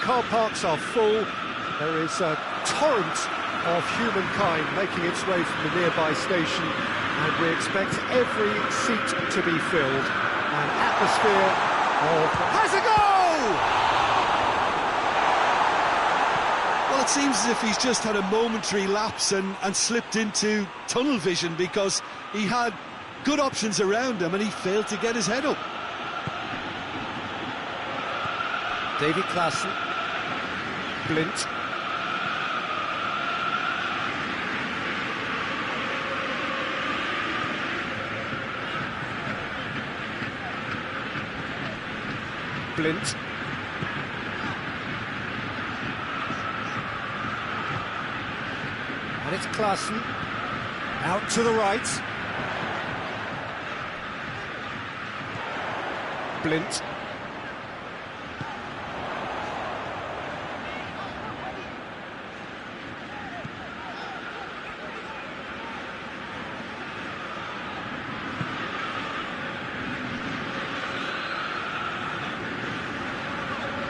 car parks are full. There is a torrent of humankind making its way from the nearby station, and we expect every seat to be filled. An atmosphere of... Has a goal! Well, it seems as if he's just had a momentary lapse and slipped into tunnel vision, because he had good options around him and he failed to get his head up. Davy Klaassen. Blind. Blind. And it's Klaassen. Out to the right. Blind.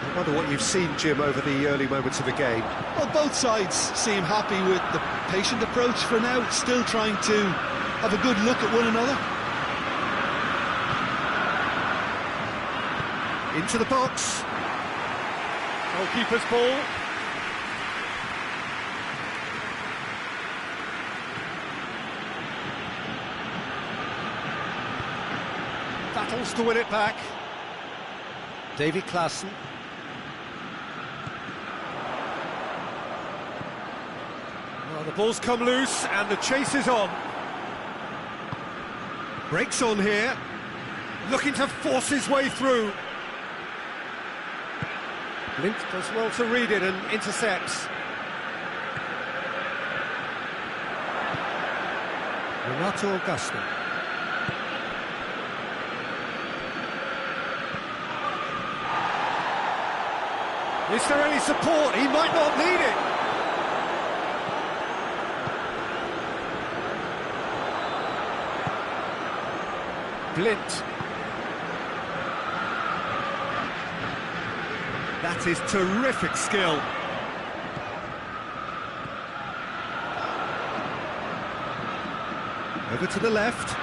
I wonder what you've seen, Jim, over the early moments of the game. Well, both sides seem happy with the patient approach for now, still trying to have a good look at one another. Into the box. Goalkeeper's ball. Battles to win it back. Davy Klaassen. Well, the ball's come loose and the chase is on. Breaks on here. Looking to force his way through. Blind does well to read it and intercepts. Renato Augusto. Is there any support? He might not need it. Blind. That is terrific skill. Over to the left.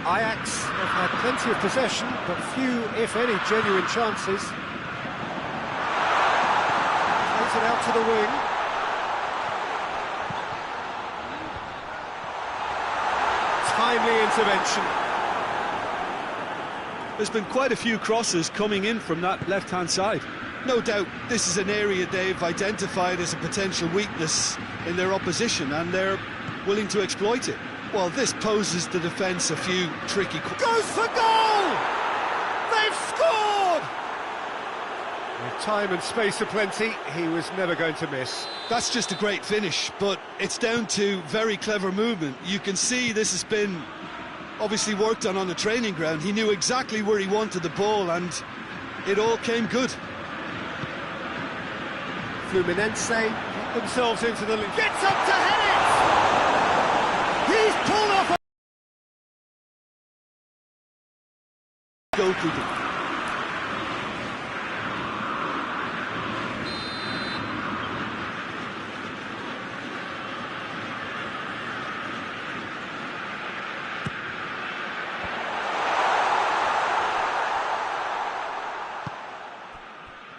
Ajax have had plenty of possession, but few, if any, genuine chances. Plays it out to the wing. Timely intervention. There's been quite a few crosses coming in from that left-hand side. No doubt this is an area they've identified as a potential weakness in their opposition, and they're willing to exploit it. Well, this poses the defence a few tricky... Goes for goal! They've scored! With time and space aplenty, he was never going to miss. That's just a great finish, but it's down to very clever movement. You can see this has been obviously worked on the training ground. He knew exactly where he wanted the ball, and it all came good. Fluminense get themselves into the lead. Gets up to head it! He's pulled off. Goalkeeping.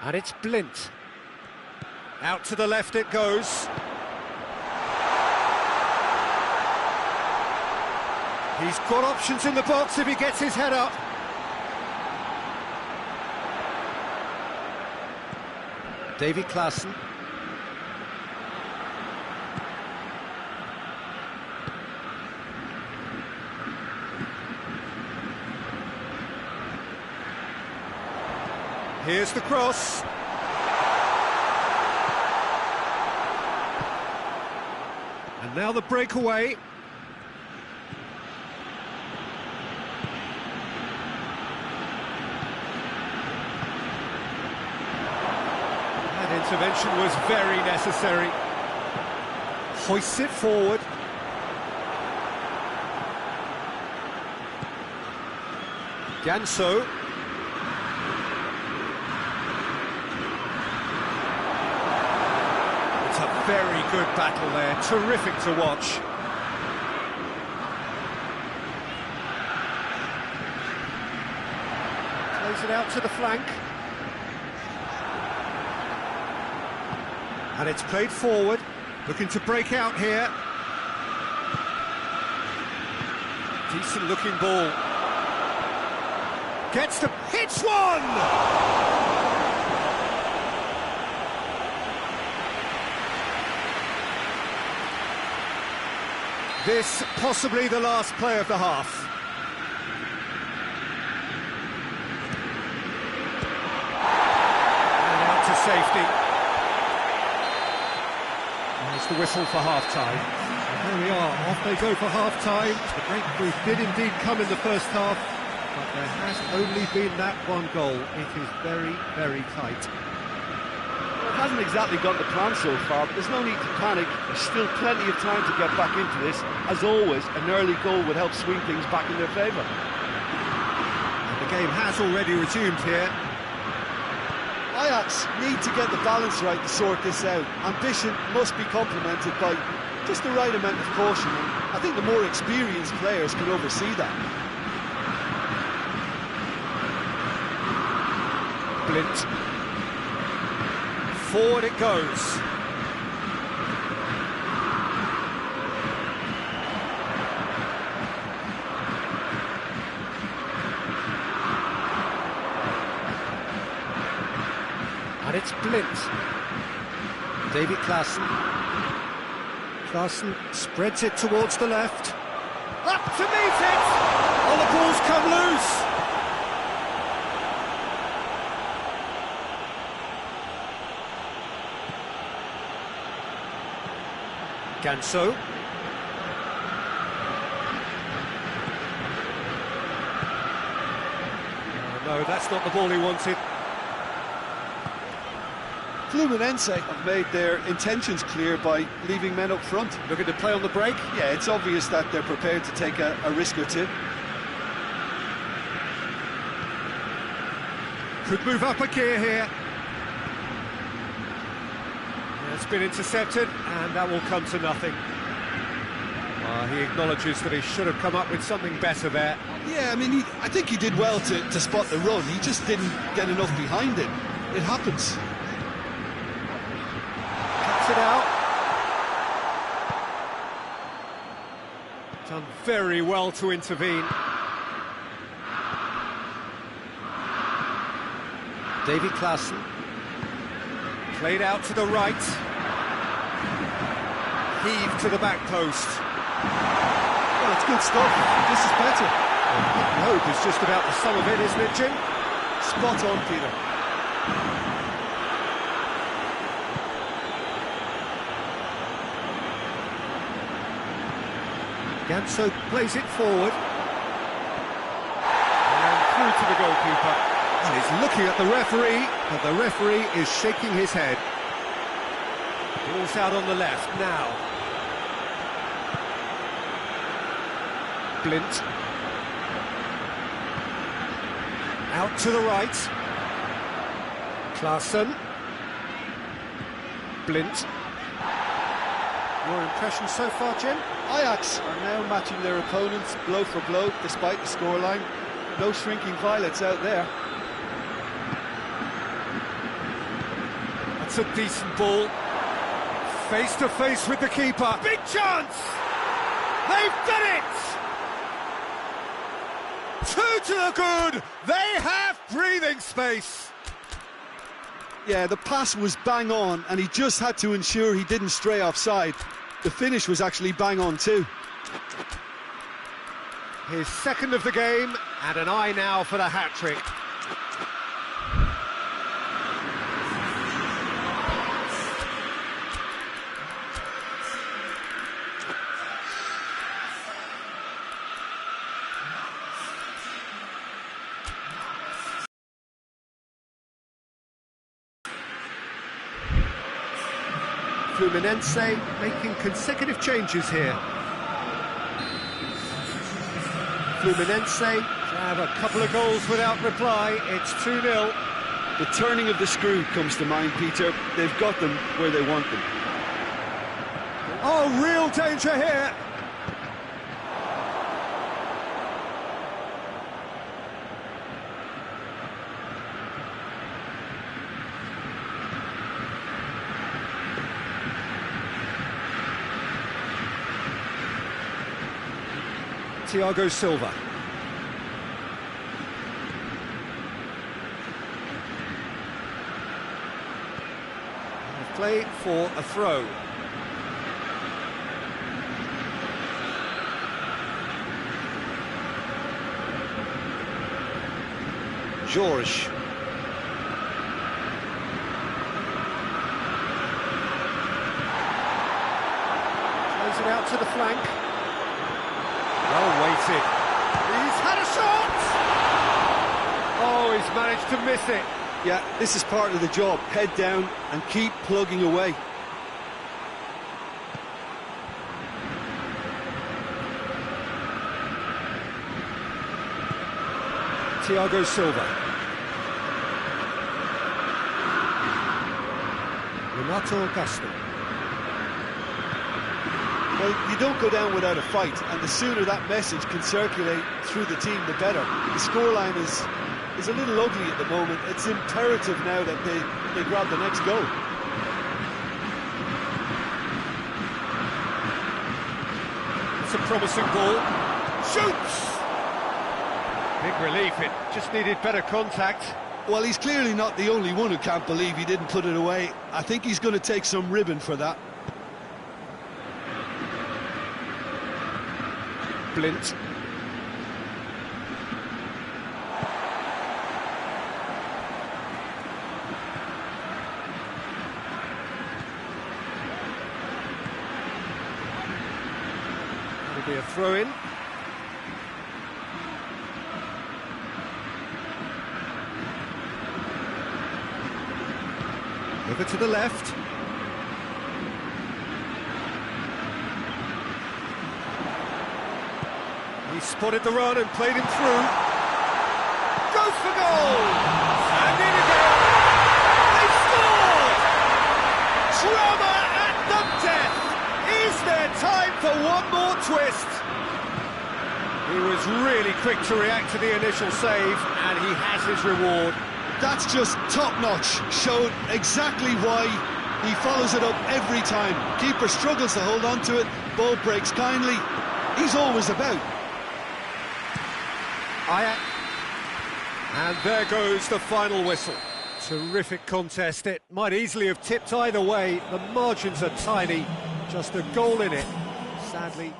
And it's Blind. Out to the left it goes. He's got options in the box if he gets his head up. Davy Klaassen. Here's the cross. And now the breakaway. That intervention was very necessary. Hoists it forward. Ganso. Very good battle there, terrific to watch. Plays it out to the flank. And it's played forward, looking to break out here. Decent looking ball. Gets to... hits one! This possibly the last play of the half. And out to safety. There's the whistle for half-time. And there we are, off they go for half-time. The breakthrough did indeed come in the first half, but there has only been that one goal. It is very, very tight. It hasn't exactly got the plan so far, but there's no need to panic. There's still plenty of time to get back into this. As always, an early goal would help swing things back in their favour. And the game has already resumed here. Ajax need to get the balance right to sort this out. Ambition must be complemented by just the right amount of caution. And I think the more experienced players can oversee that. Blind. Forward it goes. And it's Blind. David Klaassen. Klaassen spreads it towards the left. Up to meet it! Oh, the ball's come loose! Ganso. Oh, no, that's not the ball he wanted. Fluminense have made their intentions clear by leaving men up front. Looking to play on the break. Yeah, it's obvious that they're prepared to take a risk or two. Could move up a gear here. It's been intercepted, and that will come to nothing. He acknowledges that he should have come up with something better there. Yeah, I mean, I think he did well to spot the run. He just didn't get enough behind it. It happens. Cuts it out. Done very well to intervene. David Klaassen. Played out to the right. Heave to the back post. Well, it's good stuff. This is better. I hope it's just about the sum of it, isn't it, Jim? Spot on, Peter. Ganso plays it forward. And through to the goalkeeper. And he's looking at the referee, but the referee is shaking his head. Ball's out on the left now. Blind. Out to the right. Klaassen. Blind. Your impression so far, Jim? Ajax are now matching their opponents blow for blow, despite the scoreline. No shrinking violets out there. That's a decent ball. Face to face with the keeper. Big chance! They've done it! Two to the good! They have breathing space! Yeah, the pass was bang on, and he just had to ensure he didn't stray offside. The finish was actually bang on too. His second of the game, and an eye now for the hat-trick. Fluminense making consecutive changes here. Fluminense have a couple of goals without reply. It's 2-0. The turning of the screw comes to mind, Peter. They've got them where they want them. Oh, real danger here. Thiago Silva. Play for a throw. George. Plays it out to the flank. Well weighted. He's had a shot! Oh, he's managed to miss it. Yeah, this is part of the job. Head down and keep plugging away. Thiago Silva. Renato Augusto. Well, you don't go down without a fight, and the sooner that message can circulate through the team, the better. The scoreline is a little ugly at the moment. It's imperative now that they grab the next goal. It's a promising ball. Shoots! Big relief, it just needed better contact. Well, he's clearly not the only one who can't believe he didn't put it away. I think he's going to take some ribbon for that. Blint. It'll be a throw-in. Over to the left. He spotted the run and played him through. Goes for goal! And in again! They scored! Drama at the death! Is there time for one more twist? He was really quick to react to the initial save, and he has his reward. That's just top-notch. Showed exactly why he follows it up every time. Keeper struggles to hold on to it. Ball breaks kindly. He's always about. And there goes the final whistle. Terrific contest. It might easily have tipped either way. The margins are tiny. Just a goal in it. Sadly...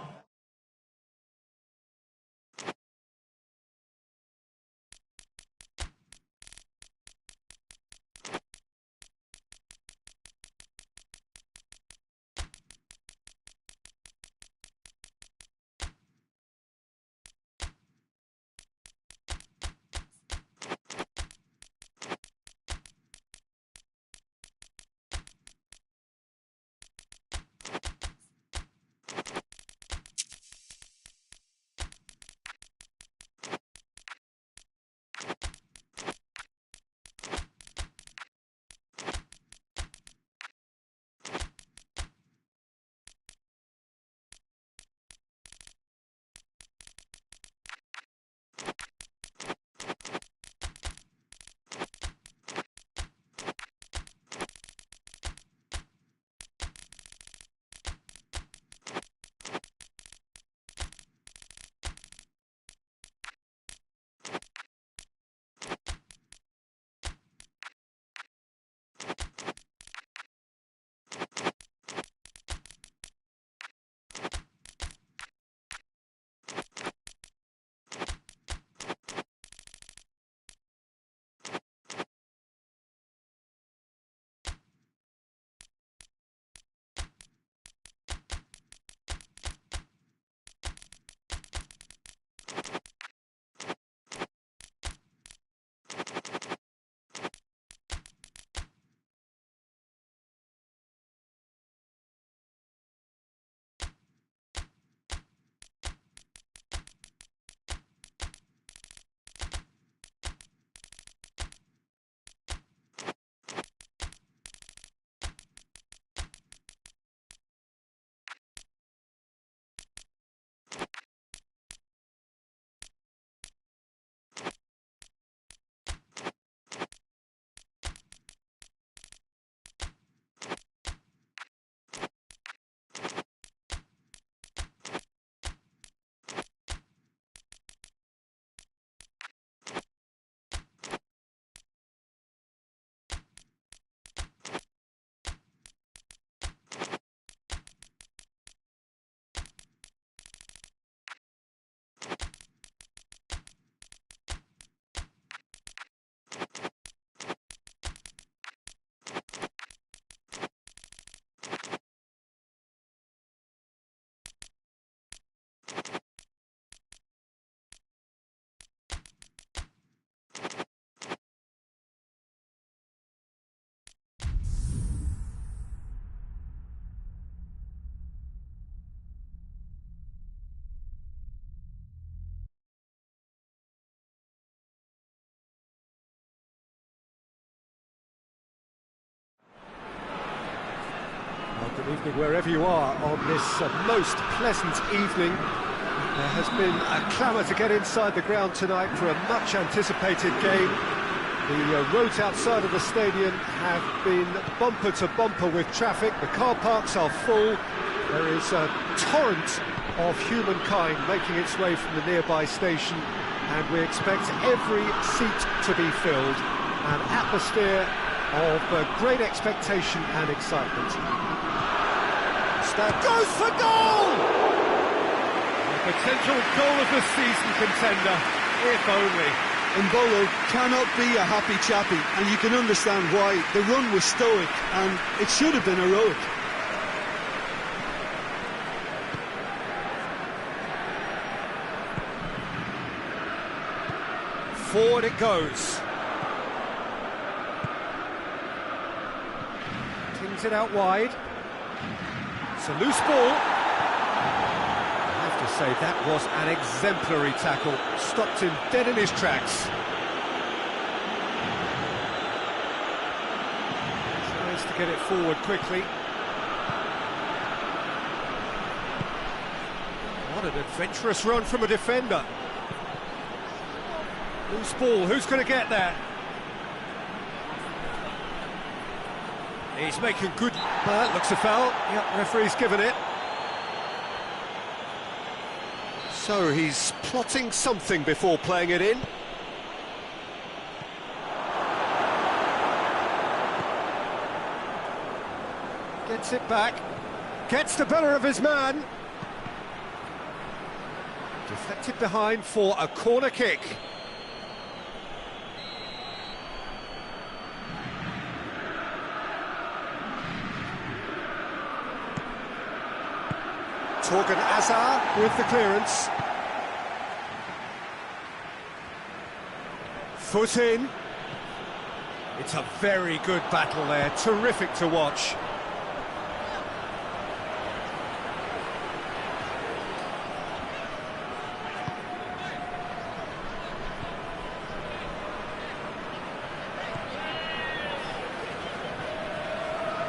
evening wherever you are on this most pleasant evening. There has been a clamour to get inside the ground tonight for a much anticipated game. The roads outside of the stadium have been bumper to bumper with traffic. The car parks are full. There is a torrent of humankind making its way from the nearby station, and we expect every seat to be filled. An atmosphere of great expectation and excitement. Stad goes for goal! A potential goal of the season contender, if only. Mbolo cannot be a happy chappy, and you can understand why. The run was stoic, and it should have been heroic. Forward it goes. Tings it out wide. It's a loose ball. I have to say, that was an exemplary tackle. Stopped him dead in his tracks. Tries to get it forward quickly. What an adventurous run from a defender. Loose ball, who's going to get that? He's making good... looks a foul. Yep, referee's given it. So he's plotting something before playing it in. Gets it back. Gets the better of his man. Deflected behind for a corner kick. Torgan Hazard with the clearance. Foot in. It's a very good battle there, terrific to watch.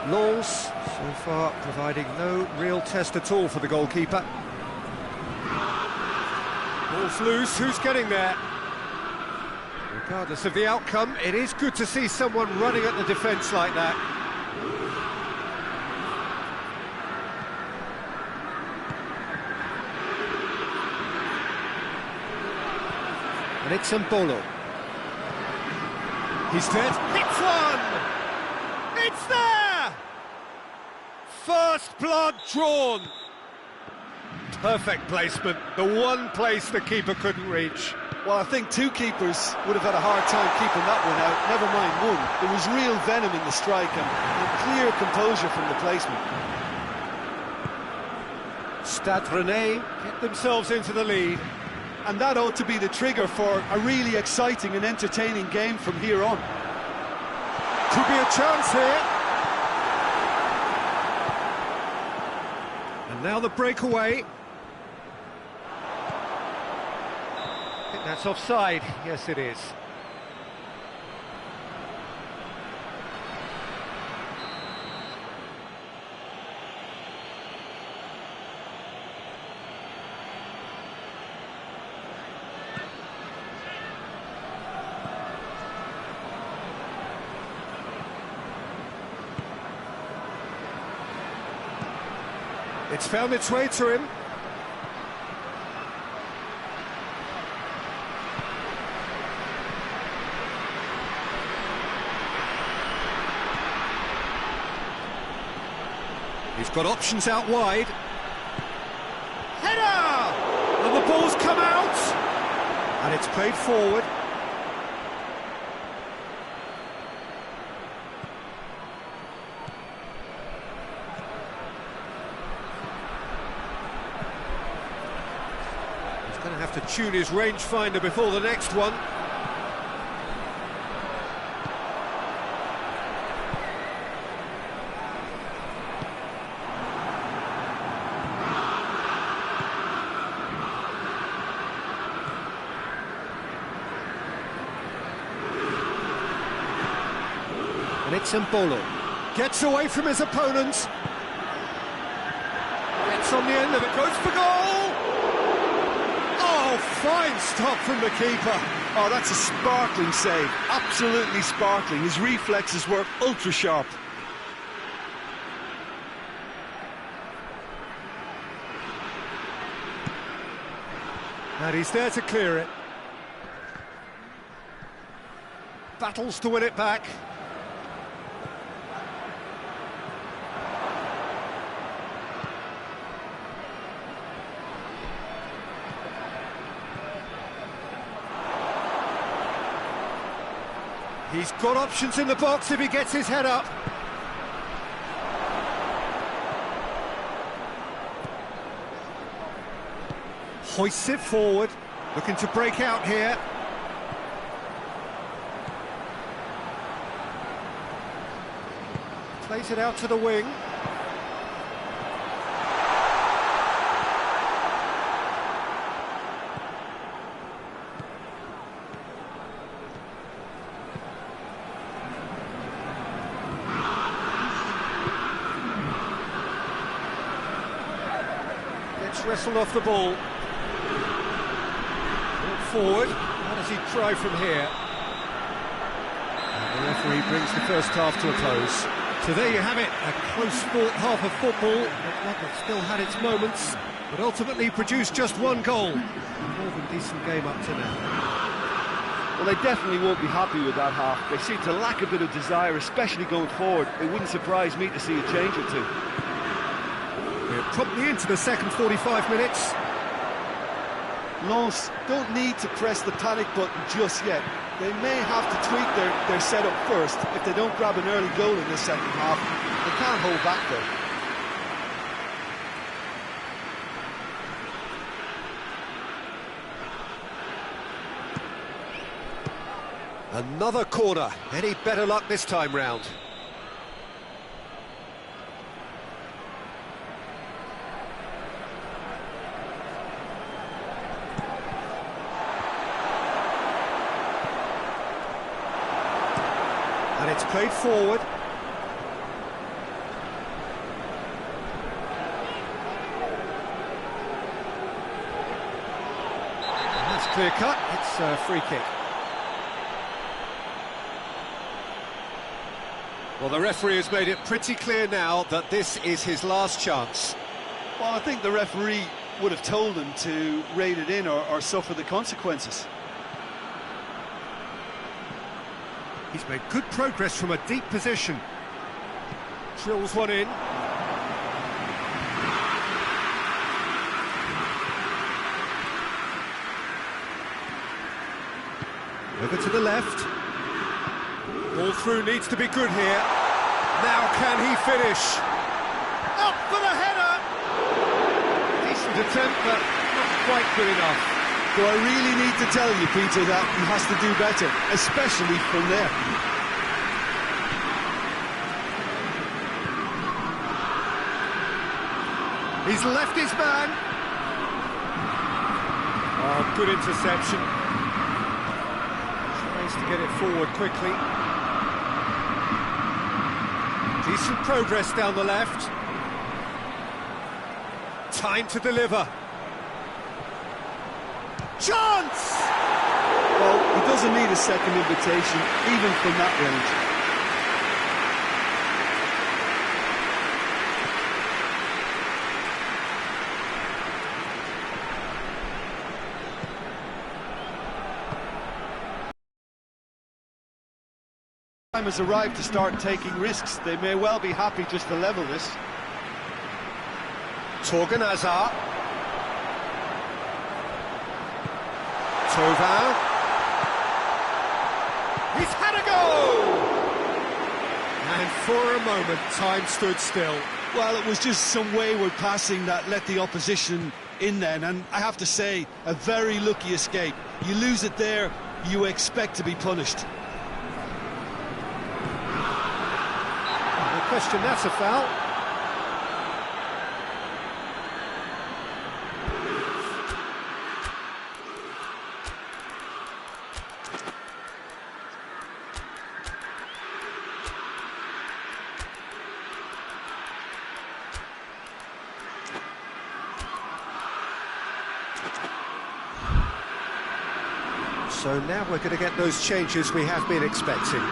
Lens, so far, providing no real test at all for the goalkeeper. Ball's loose, who's getting there? Regardless of the outcome, it is good to see someone running at the defence like that. And it's Mbolo. He's dead. It's one! It's there! First blood drawn. Perfect placement, the one place the keeper couldn't reach. Well, I think two keepers would have had a hard time keeping that one out, never mind one. There was real venom in the strike and clear composure from the placement. Stade Rennais get themselves into the lead. And that ought to be the trigger for a really exciting and entertaining game from here on. Could be a chance here. And now the breakaway. I think that's offside. Yes, it is. It's found its way to him. He's got options out wide. Header! And the ball's come out! And it's played forward. Going to have to tune his rangefinder before the next one. And it's Mbolo. Gets away from his opponent. That's on the end of it, goes for goal! Oh, fine stop from the keeper. Oh, that's a sparkling save, absolutely sparkling. His reflexes were ultra sharp. And he's there to clear it. Battles to win it back. He's got options in the box if he gets his head up. Hoists it forward, looking to break out here. Plays it out to the wing. Gets wrestled off the ball. Forward, how does he try from here? And the referee brings the first half to a close. So there you have it, a close-fought half of football. Looked like it still had its moments, but ultimately produced just one goal. More than decent game up to now. Well, they definitely won't be happy with that half. They seem to lack a bit of desire, especially going forward. It wouldn't surprise me to see a change or two. We're promptly into the second 45 minutes. Lens don't need to press the panic button just yet. They may have to tweak their setup first if they don't grab an early goal in the second half. They can't hold back though. Another corner. Any better luck this time round? And it's played forward. And that's clear cut. It's a free kick. Well, the referee has made it pretty clear now that this is his last chance. Well, I think the referee would have told him to rein it in or suffer the consequences. He's made good progress from a deep position. Drills one in. Over to the left. Ball through needs to be good here. Now can he finish? Up for the header! Decent attempt, but not quite good enough. Do I really need to tell you, Peter, that he has to do better, especially from there? He's left his man. Oh, good interception. Tries to get it forward quickly. Decent progress down the left. Time to deliver. Chance! Well, he doesn't need a second invitation, even from that range. Time has arrived to start taking risks. They may well be happy just to level this. Thorgan Hazard. Thauvin. He's had a go! And for a moment, time stood still. Well, it was just some wayward passing that let the opposition in then, and I have to say, a very lucky escape. You lose it there, you expect to be punished. No question, that's a foul. So now we're going to get those changes we have been expecting.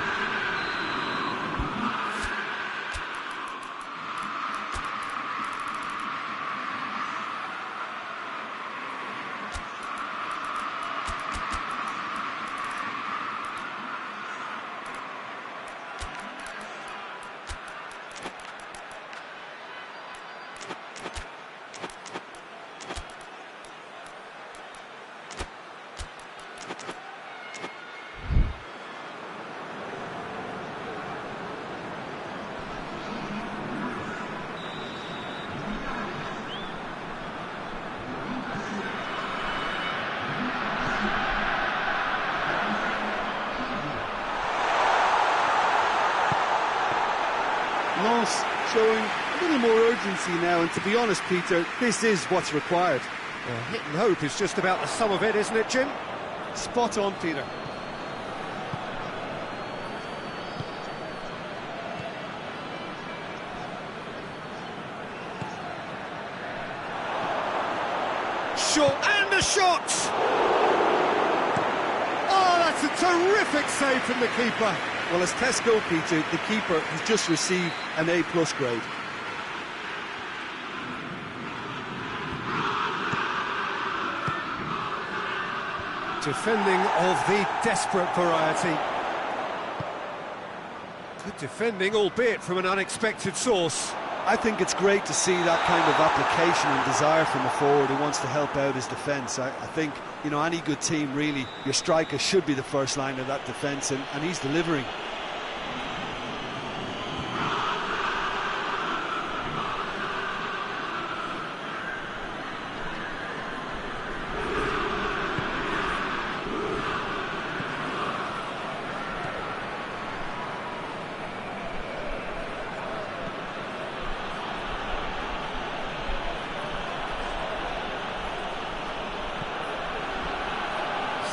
Lens showing a little more urgency now, and to be honest, Peter, this is what's required. Well, hit and hope is just about the sum of it, isn't it, Jim? Spot on, Peter. Shot, and the shot! Oh, that's a terrific save from the keeper. Well, as tests go, Peter, the keeper has just received an A+ grade. Defending of the desperate variety. Good defending, albeit from an unexpected source. I think it's great to see that kind of application and desire from a forward who wants to help out his defence. I think, you know, any good team, really, your striker should be the first line of that defence, and he's delivering.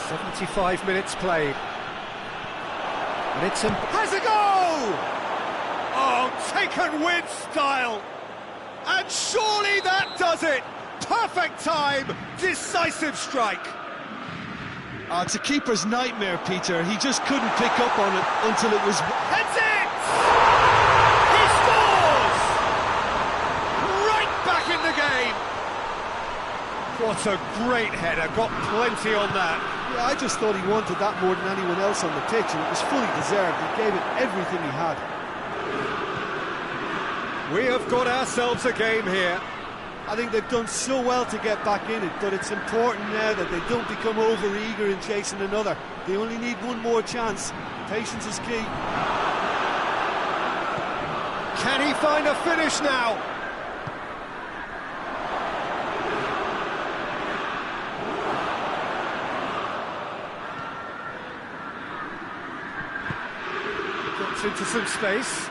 "75 minutes played. And it's has a goal! Oh, taken with style! And surely that does it! Perfect time, decisive strike! It's a keeper's nightmare, Peter. He just couldn't pick up on it until it was... Heads it! He scores! Right back in the game! What a great header, got plenty on that. Yeah, I just thought he wanted that more than anyone else on the pitch, and it was fully deserved. He gave it everything he had. We have got ourselves a game here. I think they've done so well to get back in it, but it's important now that they don't become over-eager in chasing another. They only need one more chance. Patience is key. Can he find a finish now? Gets into some space.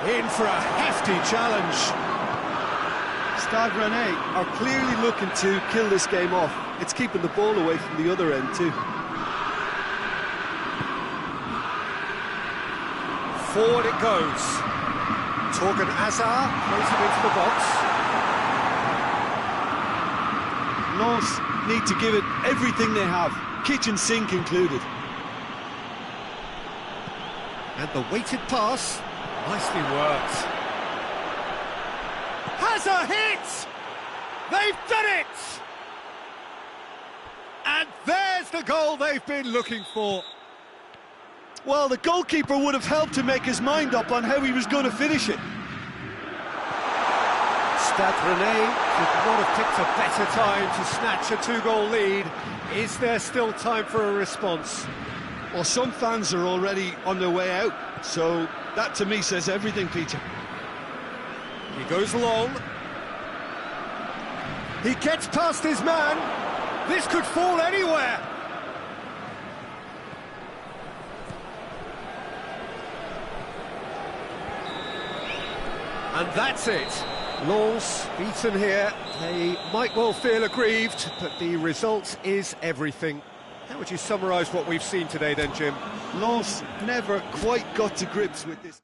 In for a hefty challenge. Stade Rennais are clearly looking to kill this game off. It's keeping the ball away from the other end too. Forward it goes. Torgan Hazard plays it into the box. Lens need to give it everything they have, kitchen sink included. And the weighted pass, nicely worked. Has a hit! They've done it! And there's the goal they've been looking for. Well, the goalkeeper would have helped to make his mind up on how he was going to finish it. Stade Rennais could not have picked a better time to snatch a two-goal lead. Is there still time for a response? Well, some fans are already on their way out, so that to me says everything, Peter. He goes long. He gets past his man. This could fall anywhere. And that's it. Lens beaten here. They might well feel aggrieved, but the result is everything. How would you summarise what we've seen today then, Jim? Lens never quite got to grips with this.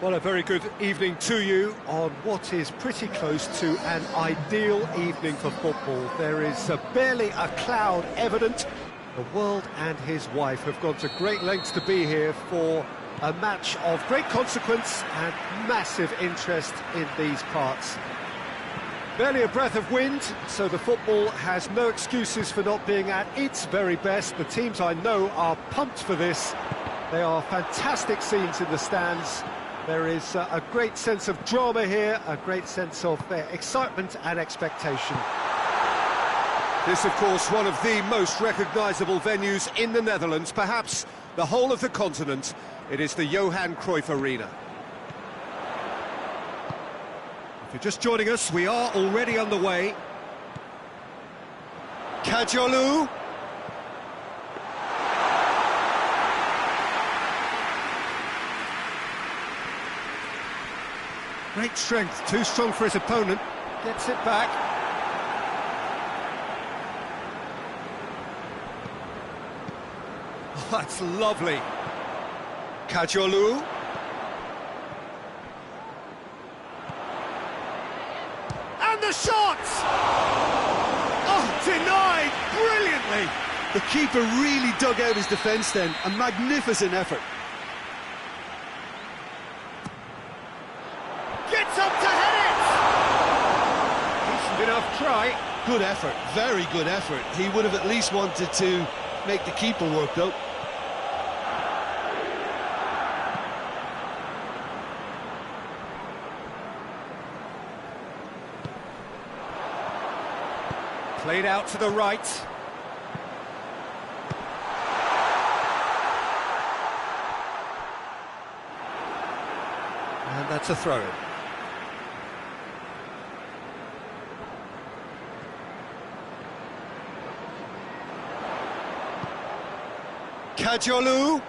Well, a very good evening to you on what is pretty close to an ideal evening for football. There is barely a cloud evident. The world and his wife have gone to great lengths to be here for a match of great consequence and massive interest in these parts. Barely a breath of wind, so the football has no excuses for not being at its very best. The teams I know are pumped for this. They are fantastic scenes in the stands. There is a great sense of drama here, a great sense of excitement and expectation. This, of course, one of the most recognisable venues in the Netherlands, perhaps the whole of the continent. It is the Johan Cruyff Arena. If you're just joining us, we are already underway. Kajolu. Great strength, too strong for his opponent. Gets it back. Oh, that's lovely. Kajolu. And the shot! Oh, denied brilliantly. The keeper really dug out his defence then. A magnificent effort. Gets up to head it! Decent enough try. Good effort, very good effort. He would have at least wanted to make the keeper work though. Played out to the right. And that's a throw. Kajolu.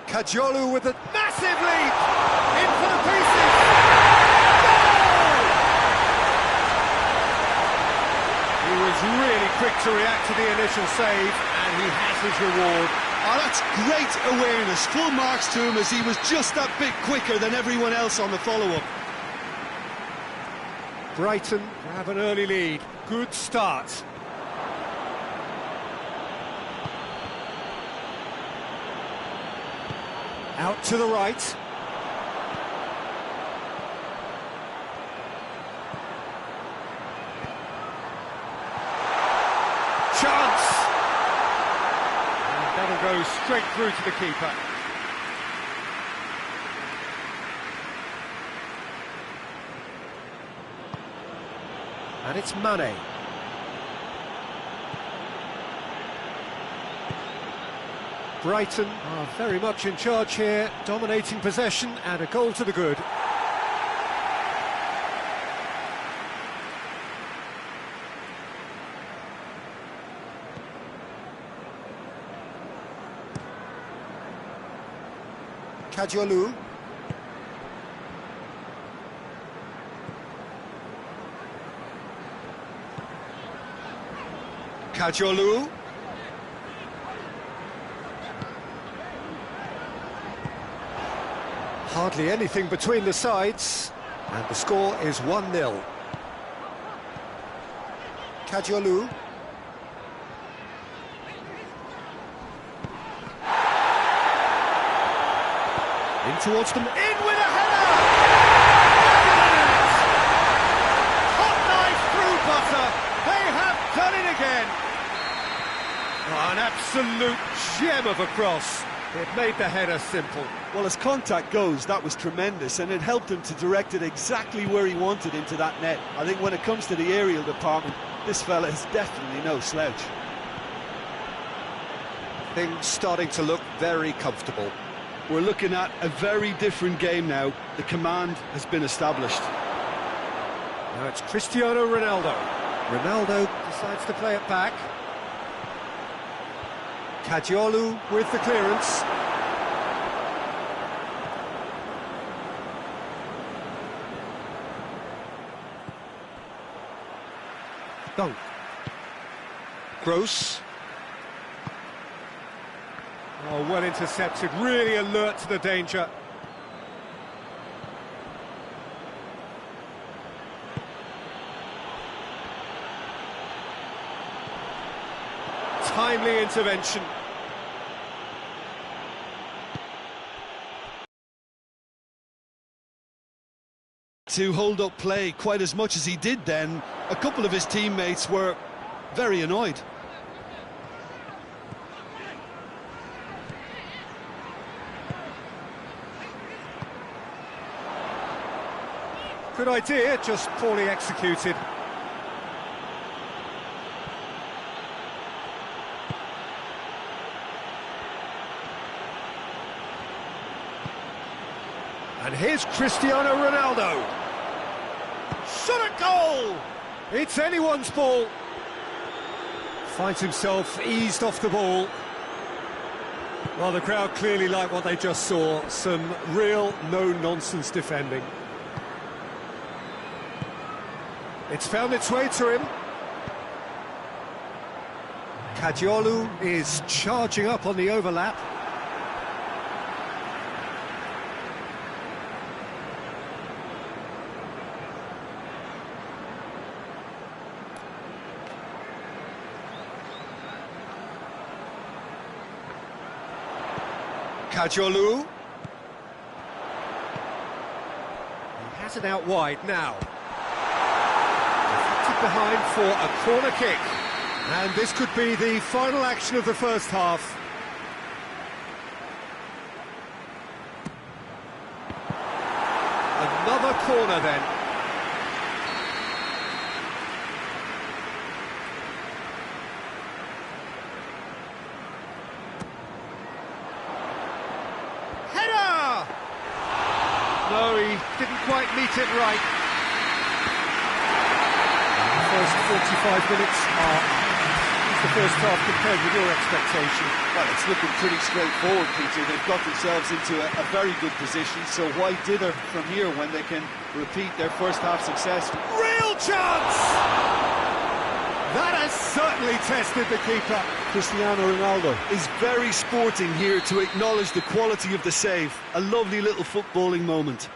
Kajolu with a massive lead. In for the pieces. He was really quick to react to the initial save, and he has his reward. Oh, that's great awareness. Full marks to him as he was just that bit quicker than everyone else on the follow-up. Brighton have an early lead. Good start. Out to the right. Chance! And that'll go straight through to the keeper. And it's Mane. Brighton are very much in charge here, dominating possession and a goal to the good. Kajolu. Kajolu. Hardly anything between the sides, and the score is 1-0. Kajolu. In towards them, in with a header! Hot knife through butter, they have done it again! Oh, an absolute gem of a cross. It made the header simple. Well, as contact goes, that was tremendous, and it helped him to direct it exactly where he wanted into that net. I think when it comes to the aerial department, this fella is definitely no slouch. Things starting to look very comfortable. We're looking at a very different game now. The command has been established. Now it's Cristiano Ronaldo. Ronaldo decides to play it back. Kajolu with the clearance. Dunk. Gross. Oh, well intercepted, really alert to the danger. timely intervention. To hold up play quite as much as he did then, a couple of his teammates were very annoyed. Good idea, just poorly executed. And here's Cristiano Ronaldo. Shot at goal! It's anyone's ball. Finds himself eased off the ball. Well, the crowd clearly like what they just saw. Some real no-nonsense defending. It's found its way to him. Kadiolu is charging up on the overlap. Kadiolu. He has it out wide now. Behind for a corner kick, and this could be the final action of the first half. Another corner then. Header! No, he didn't quite meet it right. First 45 minutes are the first half compared with your expectation. Well, it's looking pretty straightforward, Peter. They've got themselves into a very good position, so why dither from here when they can repeat their first half success? Real chance! That has certainly tested the keeper. Cristiano Ronaldo is very sporting here to acknowledge the quality of the save. A lovely little footballing moment.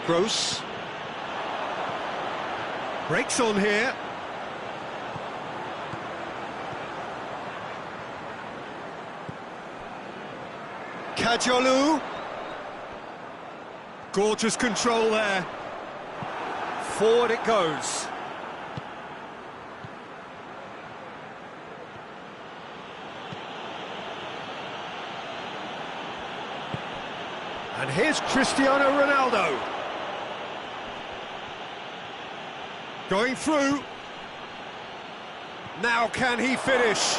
Gross. Breaks on here. Kadiolu. Gorgeous control there. Forward it goes. And here's Cristiano Ronaldo. Going through. Now can he finish?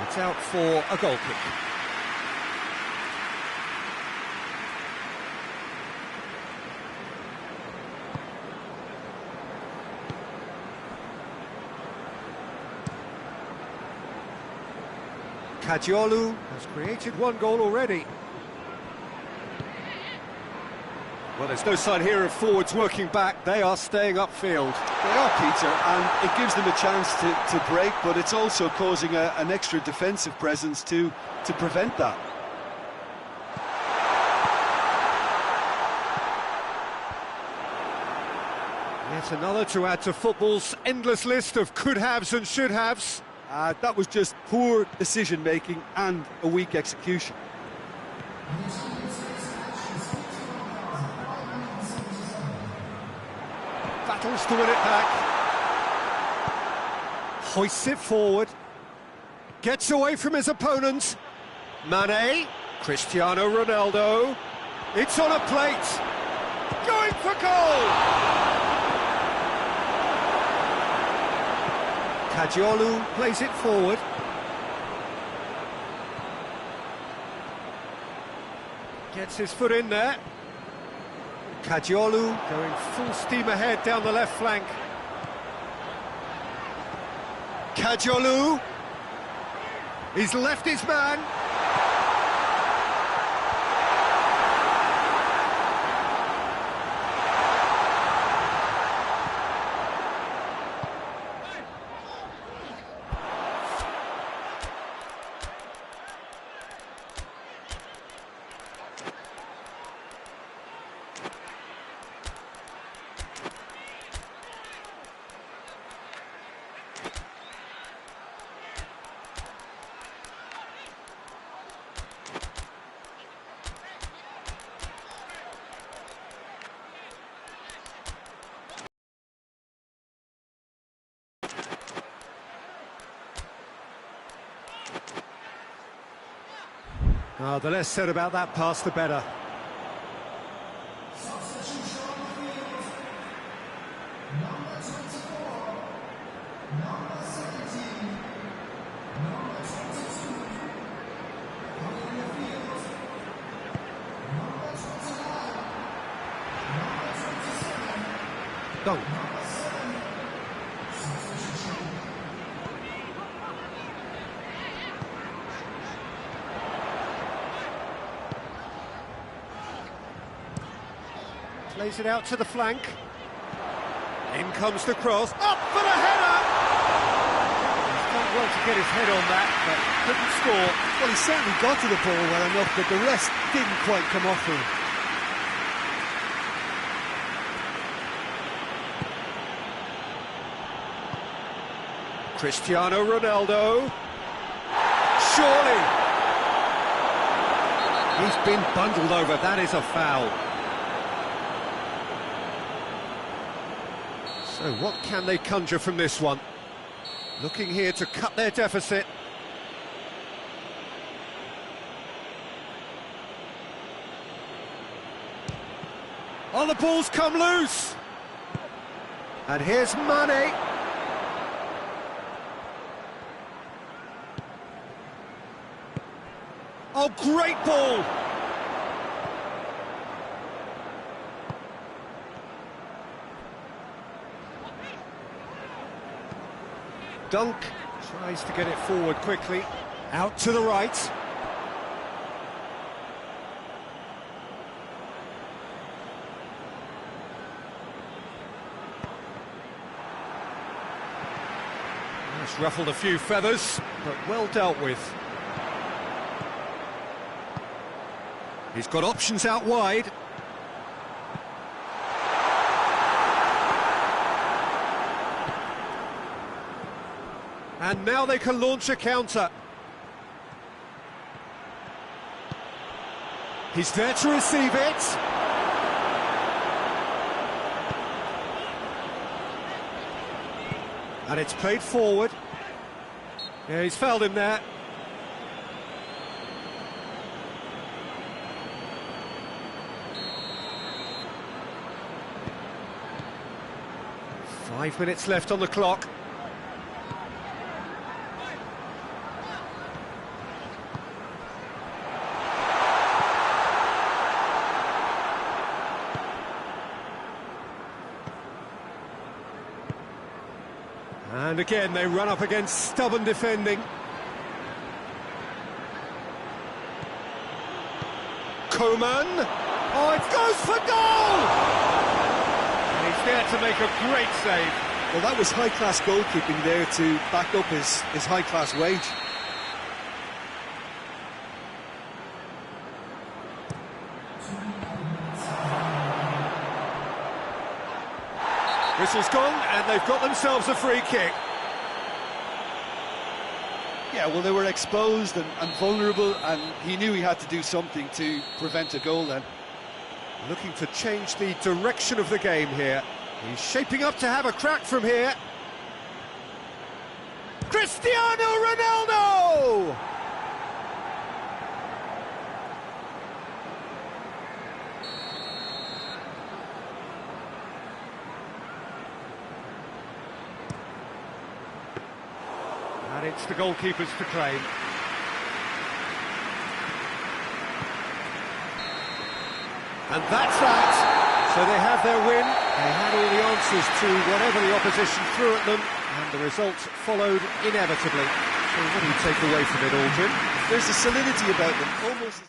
It's out for a goal kick. Kadiolu has created one goal already. Well, there's no sign here of forwards working back. They are staying upfield. They are, Peter, and it gives them a chance to break, but it's also causing an extra defensive presence to prevent that. Yet another to add to football's endless list of could-haves and should-haves. That was just poor decision-making and a weak execution. Battles to win it back. Hoists it forward. Gets away from his opponent. Mane. Cristiano Ronaldo. It's on a plate. Going for goal! Kadiolu plays it forward. Gets his foot in there. Kadiolu going full steam ahead down the left flank. Kadiolu. He's left his man. Oh, the less said about that pass, the better. Dunk. Plays it out to the flank. In comes the cross. Up for the header! He's done well to get his head on that, but couldn't score. Well, he certainly got to the ball well enough, but the rest didn't quite come off for him. Cristiano Ronaldo. Surely. He's been bundled over. That is a foul. So what can they conjure from this one? Looking here to cut their deficit. Oh, the ball's come loose. And here's Mane. Oh, great ball! Dunk tries to get it forward quickly. Out to the right. That's ruffled a few feathers, but well dealt with. He's got options out wide. And now they can launch a counter. He's there to receive it. And it's played forward. Yeah, he's fouled him there. Five minutes left on the clock. And again, they run up against stubborn defending. Coman. Oh, it goes for goal! And he's there to make a great save. Well, that was high-class goalkeeping there to back up his high-class wage. Whistle's gone, and they've got themselves a free kick. Yeah, well, they were exposed and vulnerable, and he knew he had to do something to prevent a goal then. Looking to change the direction of the game here. He's shaping up to have a crack from here. Cristiano Ronaldo! And it's the goalkeepers to claim. And that's that. So they have their win. They had all the answers to whatever the opposition threw at them, and the results followed inevitably. So what do you take away from it, Aldrin? There's a solidity about them, almost...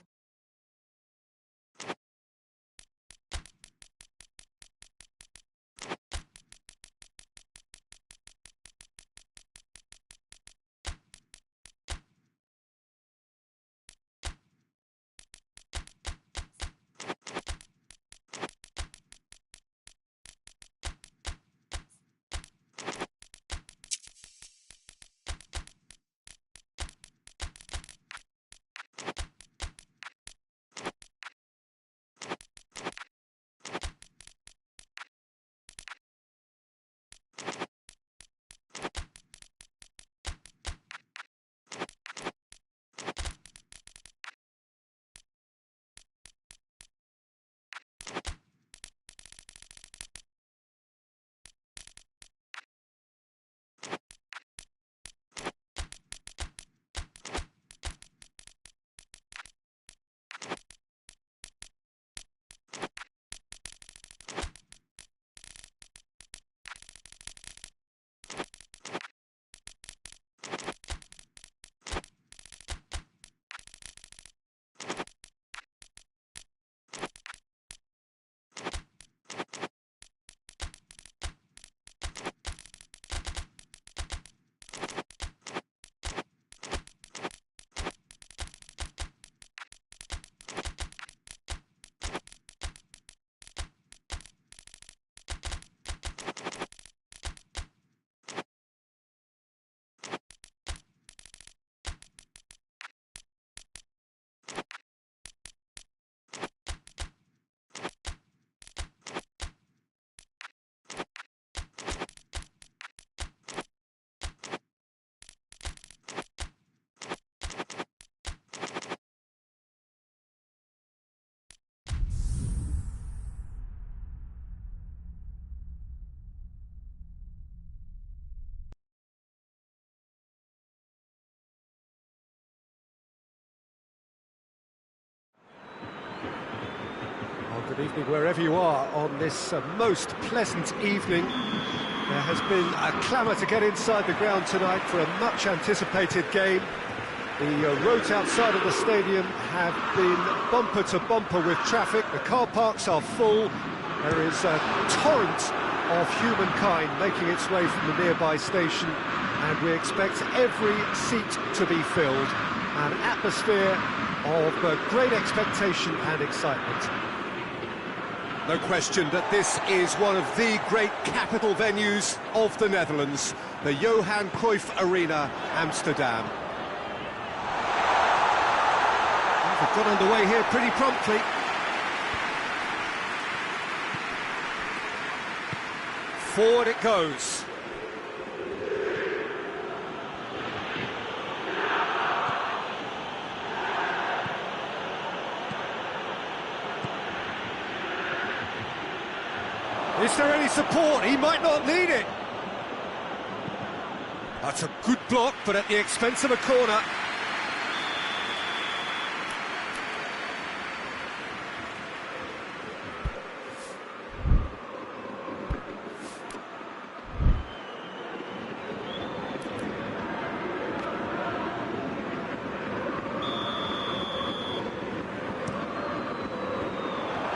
Good evening wherever you are on this most pleasant evening. There has been a clamour to get inside the ground tonight for a much anticipated game. The roads outside of the stadium have been bumper to bumper with traffic. The car parks are full. There is a torrent of humankind making its way from the nearby station, and we expect every seat to be filled. An atmosphere of great expectation and excitement. No question that this is one of the great capital venues of the Netherlands, the Johan Cruyff Arena, Amsterdam. They've got underway here pretty promptly. Forward it goes. Is there any support? He might not need it. That's a good block, but at the expense of a corner.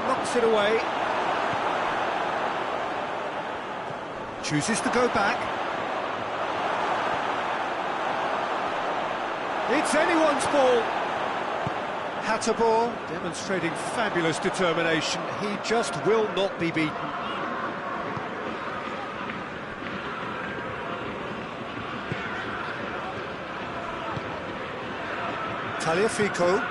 Knocks it away. Chooses to go back. It's anyone's ball. Hateboer demonstrating fabulous determination. He just will not be beaten. Tagliafico.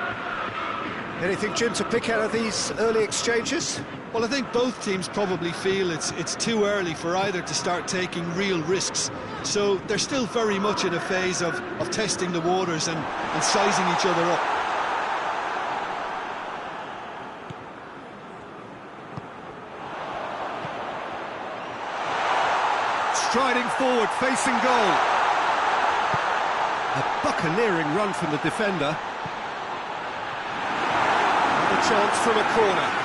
Anything, Jim, to pick out of these early exchanges? Well, I think both teams probably feel it's too early for either to start taking real risks. So they're still very much in a phase of testing the waters and sizing each other up. Striding forward, facing goal. A buccaneering run from the defender. A chance from a corner.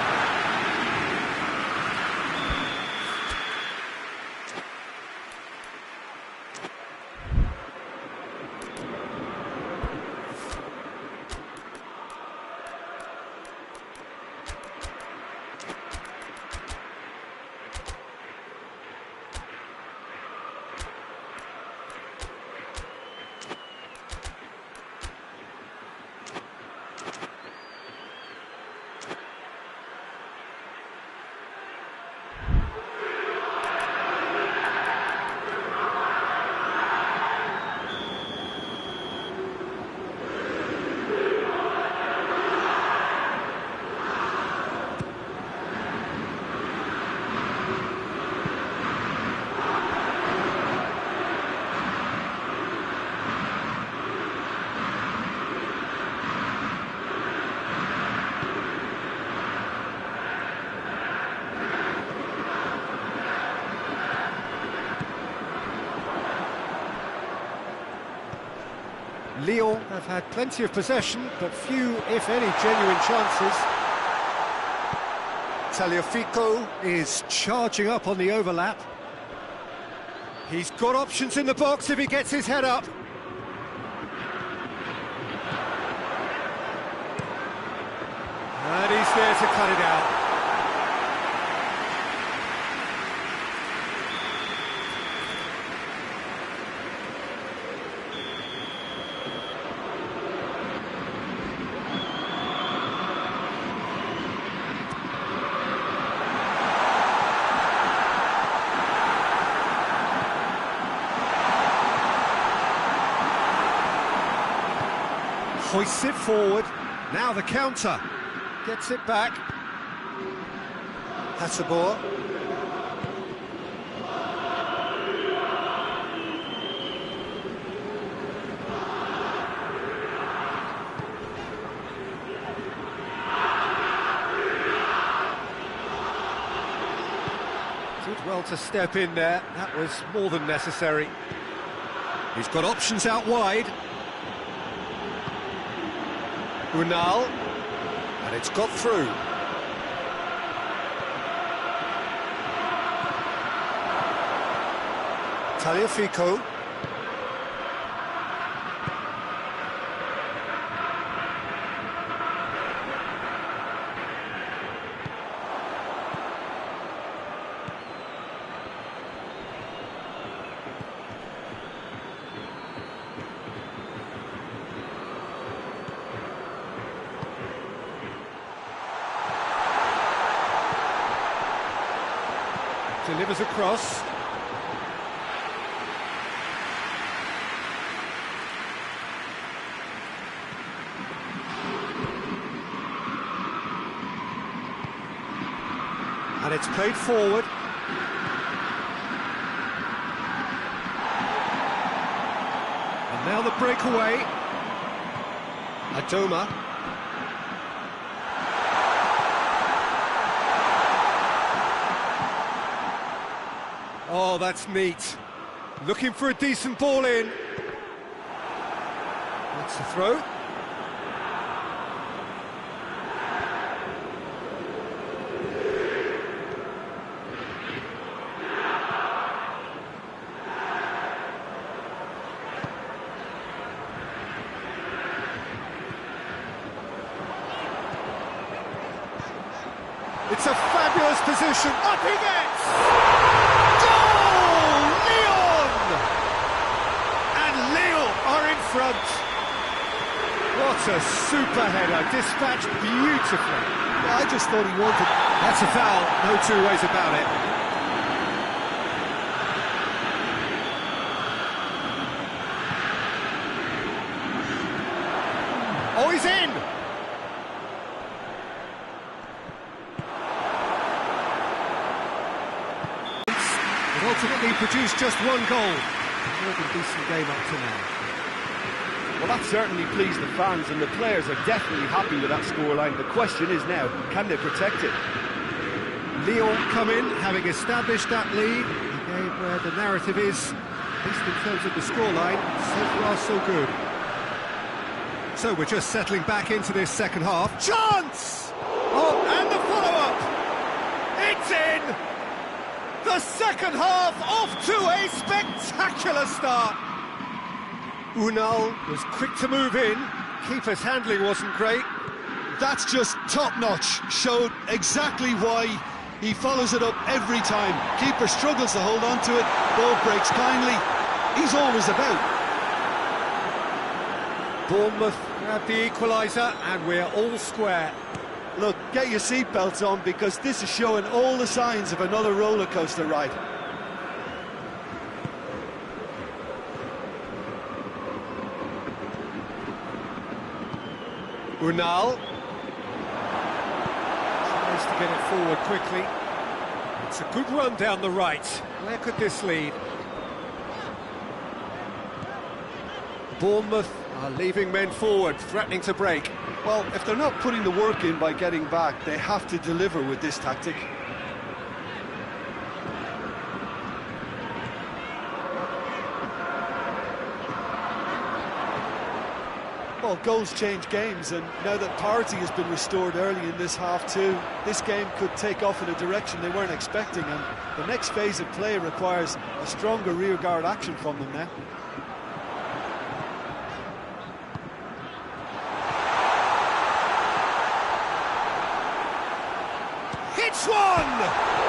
Lyon have had plenty of possession, but few, if any, genuine chances. Tagliafico is charging up on the overlap. He's got options in the box if he gets his head up. And he's there to cut it out. Hoists it forward. Now the counter. Gets it back. Hateboer. Did well to step in there. That was more than necessary. He's got options out wide. Unal, and it's got through. Tagliafico. Delivers across. And it's played forward. And now the breakaway. Adoma. Oh, that's neat. Looking for a decent ball in. That's the throw. It's a fabulous position. Up he gets! Goal! Lyon! And Lyon are in front. What a super header, dispatched beautifully. I just thought he wanted... That's a foul, no two ways about it. Oh, he's in! It ultimately produced just one goal. More than decent game up to now. Well, that certainly pleased the fans, and the players are definitely happy with that scoreline. The question is now, can they protect it? Lyon come in, having established that lead. A game where the narrative is, at least in terms of the scoreline, so far so good. So we're just settling back into this second half. Chance! Oh, and the follow-up! It's in! The second half off to a spectacular start. Unal was quick to move in. Keeper's handling wasn't great. That's just top-notch. Showed exactly why he follows it up every time. Keeper struggles to hold on to it. Ball breaks kindly. He's always about. Bournemouth have the equaliser, and we're all square. Look, get your seatbelts on, because this is showing all the signs of another roller coaster ride. Unal tries to get it forward quickly. It's a good run down the right. Where could this lead? Bournemouth are leaving men forward, threatening to break. Well, if they're not putting the work in by getting back, they have to deliver with this tactic. Well, goals change games, and now that parity has been restored early in this half too, this game could take off in a direction they weren't expecting, and the next phase of play requires a stronger rearguard action from them now. It's one!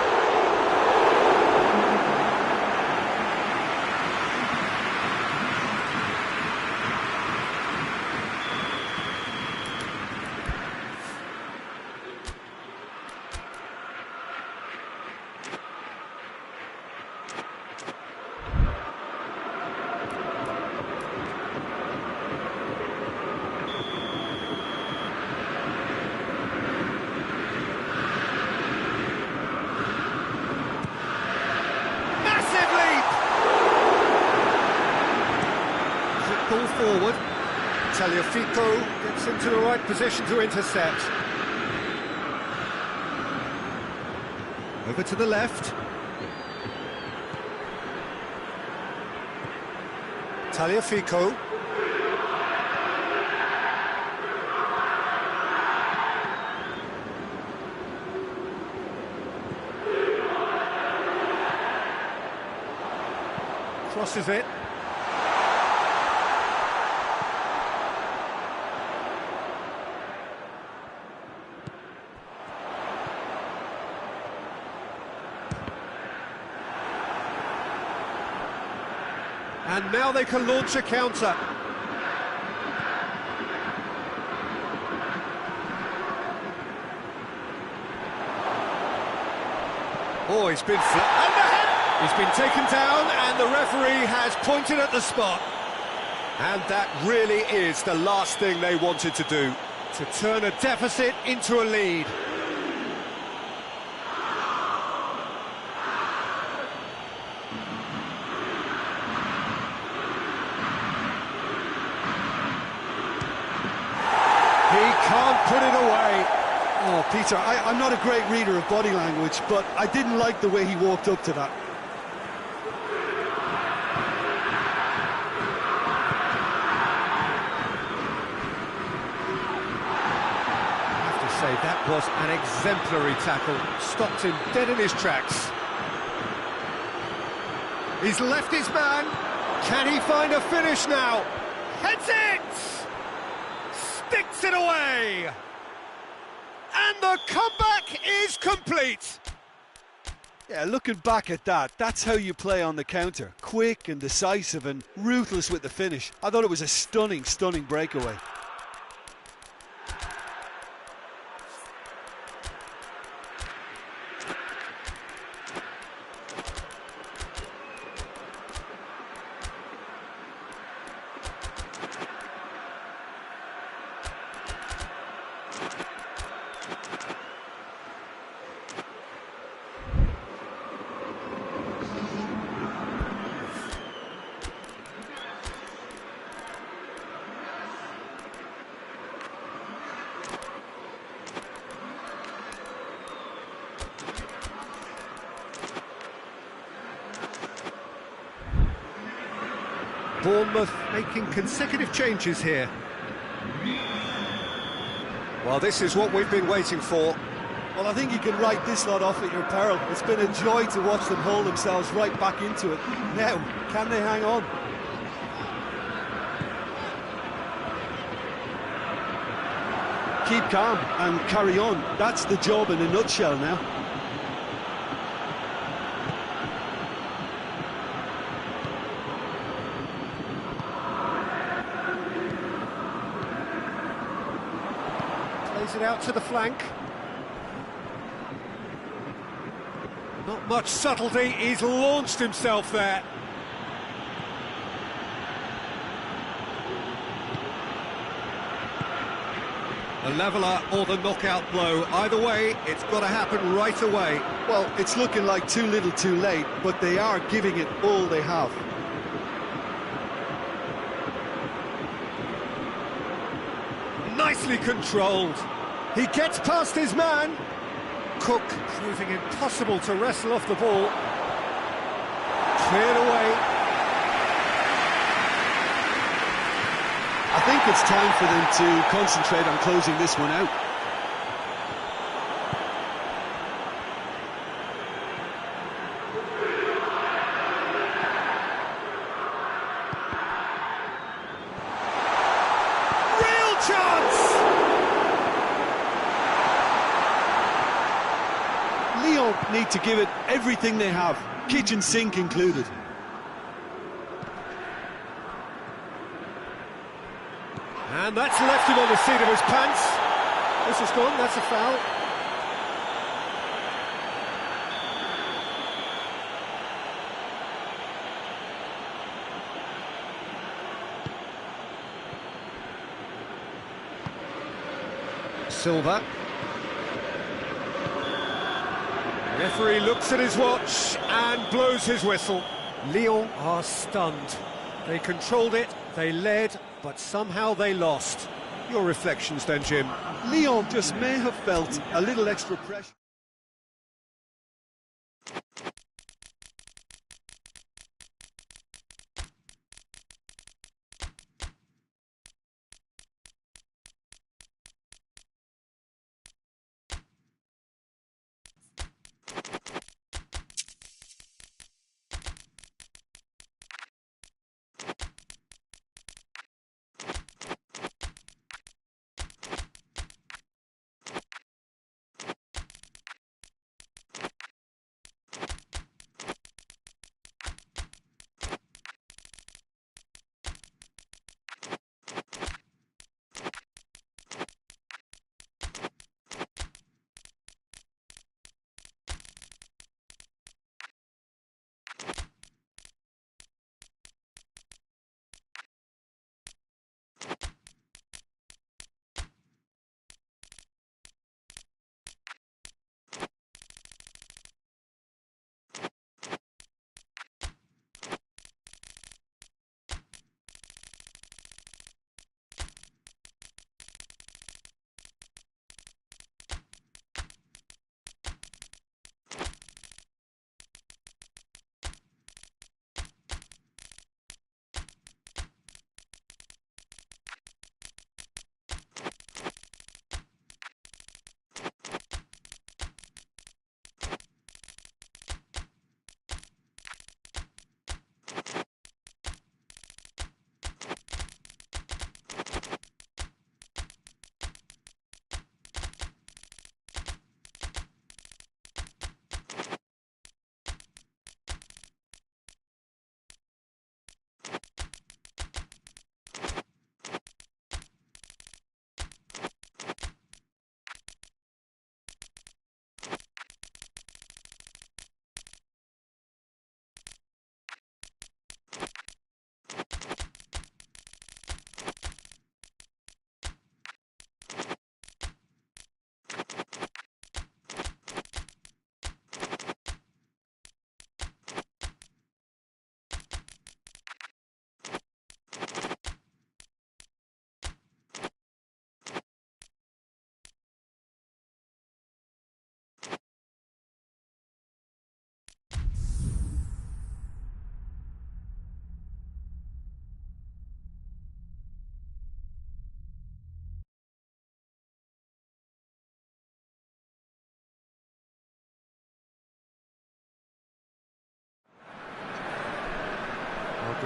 Ball forward. Tagliafico gets into the right position to intercept. Over to the left. Tagliafico. Crosses it. And now they can launch a counter. Oh, he's been he's been taken down, and the referee has pointed at the spot. And that really is the last thing they wanted to do, to turn a deficit into a lead. He can't put it away. Oh, Peter, I'm not a great reader of body language, but I didn't like the way he walked up to that. I have to say, that was an exemplary tackle. Stopped him dead in his tracks. He's left his man. Can he find a finish now? Heads it! Sticks it away! And the comeback is complete! Yeah, looking back at that, that's how you play on the counter. Quick and decisive and ruthless with the finish. I thought it was a stunning, stunning breakaway. Bournemouth making consecutive changes here. Well, this is what we've been waiting for. Well, I think you can write this lot off at your peril. It's been a joy to watch them hold themselves right back into it. Now, can they hang on? Keep calm and carry on. That's the job in a nutshell now. Plays it out to the flank. Not much subtlety, he's launched himself there. The leveller or the knockout blow. Either way, it's got to happen right away. Well, it's looking like too little too late, but they are giving it all they have. Nicely controlled. He gets past his man. Cook proving impossible to wrestle off the ball. Cleared away. I think it's time for them to concentrate on closing this one out. Real chance! Lyon need to give it everything they have, kitchen sink included. And that's left him on the seat of his pants. This is gone, that's a foul. Silva. Referee looks at his watch and blows his whistle. Lyon are stunned. They controlled it, they led, but somehow they lost. Your reflections then, Jim? Lyon just may have felt a little extra pressure.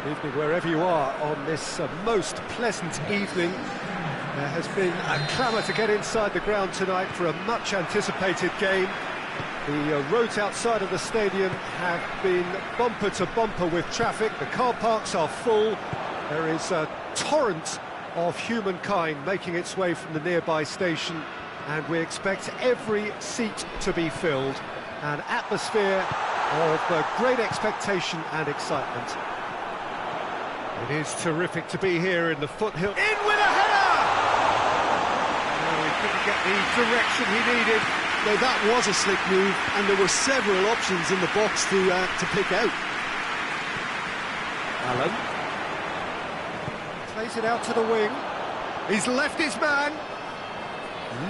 Good evening wherever you are on this most pleasant evening. There has been a clamour to get inside the ground tonight for a much-anticipated game. The roads outside of the stadium have been bumper to bumper with traffic. The car parks are full. There is a torrent of humankind making its way from the nearby station, and we expect every seat to be filled. An atmosphere of great expectation and excitement. It is terrific to be here in the foothill. In with a header! Oh, he couldn't get the direction he needed. Now that was a slick move, and there were several options in the box to pick out. Allen plays it out to the wing. He's left his man.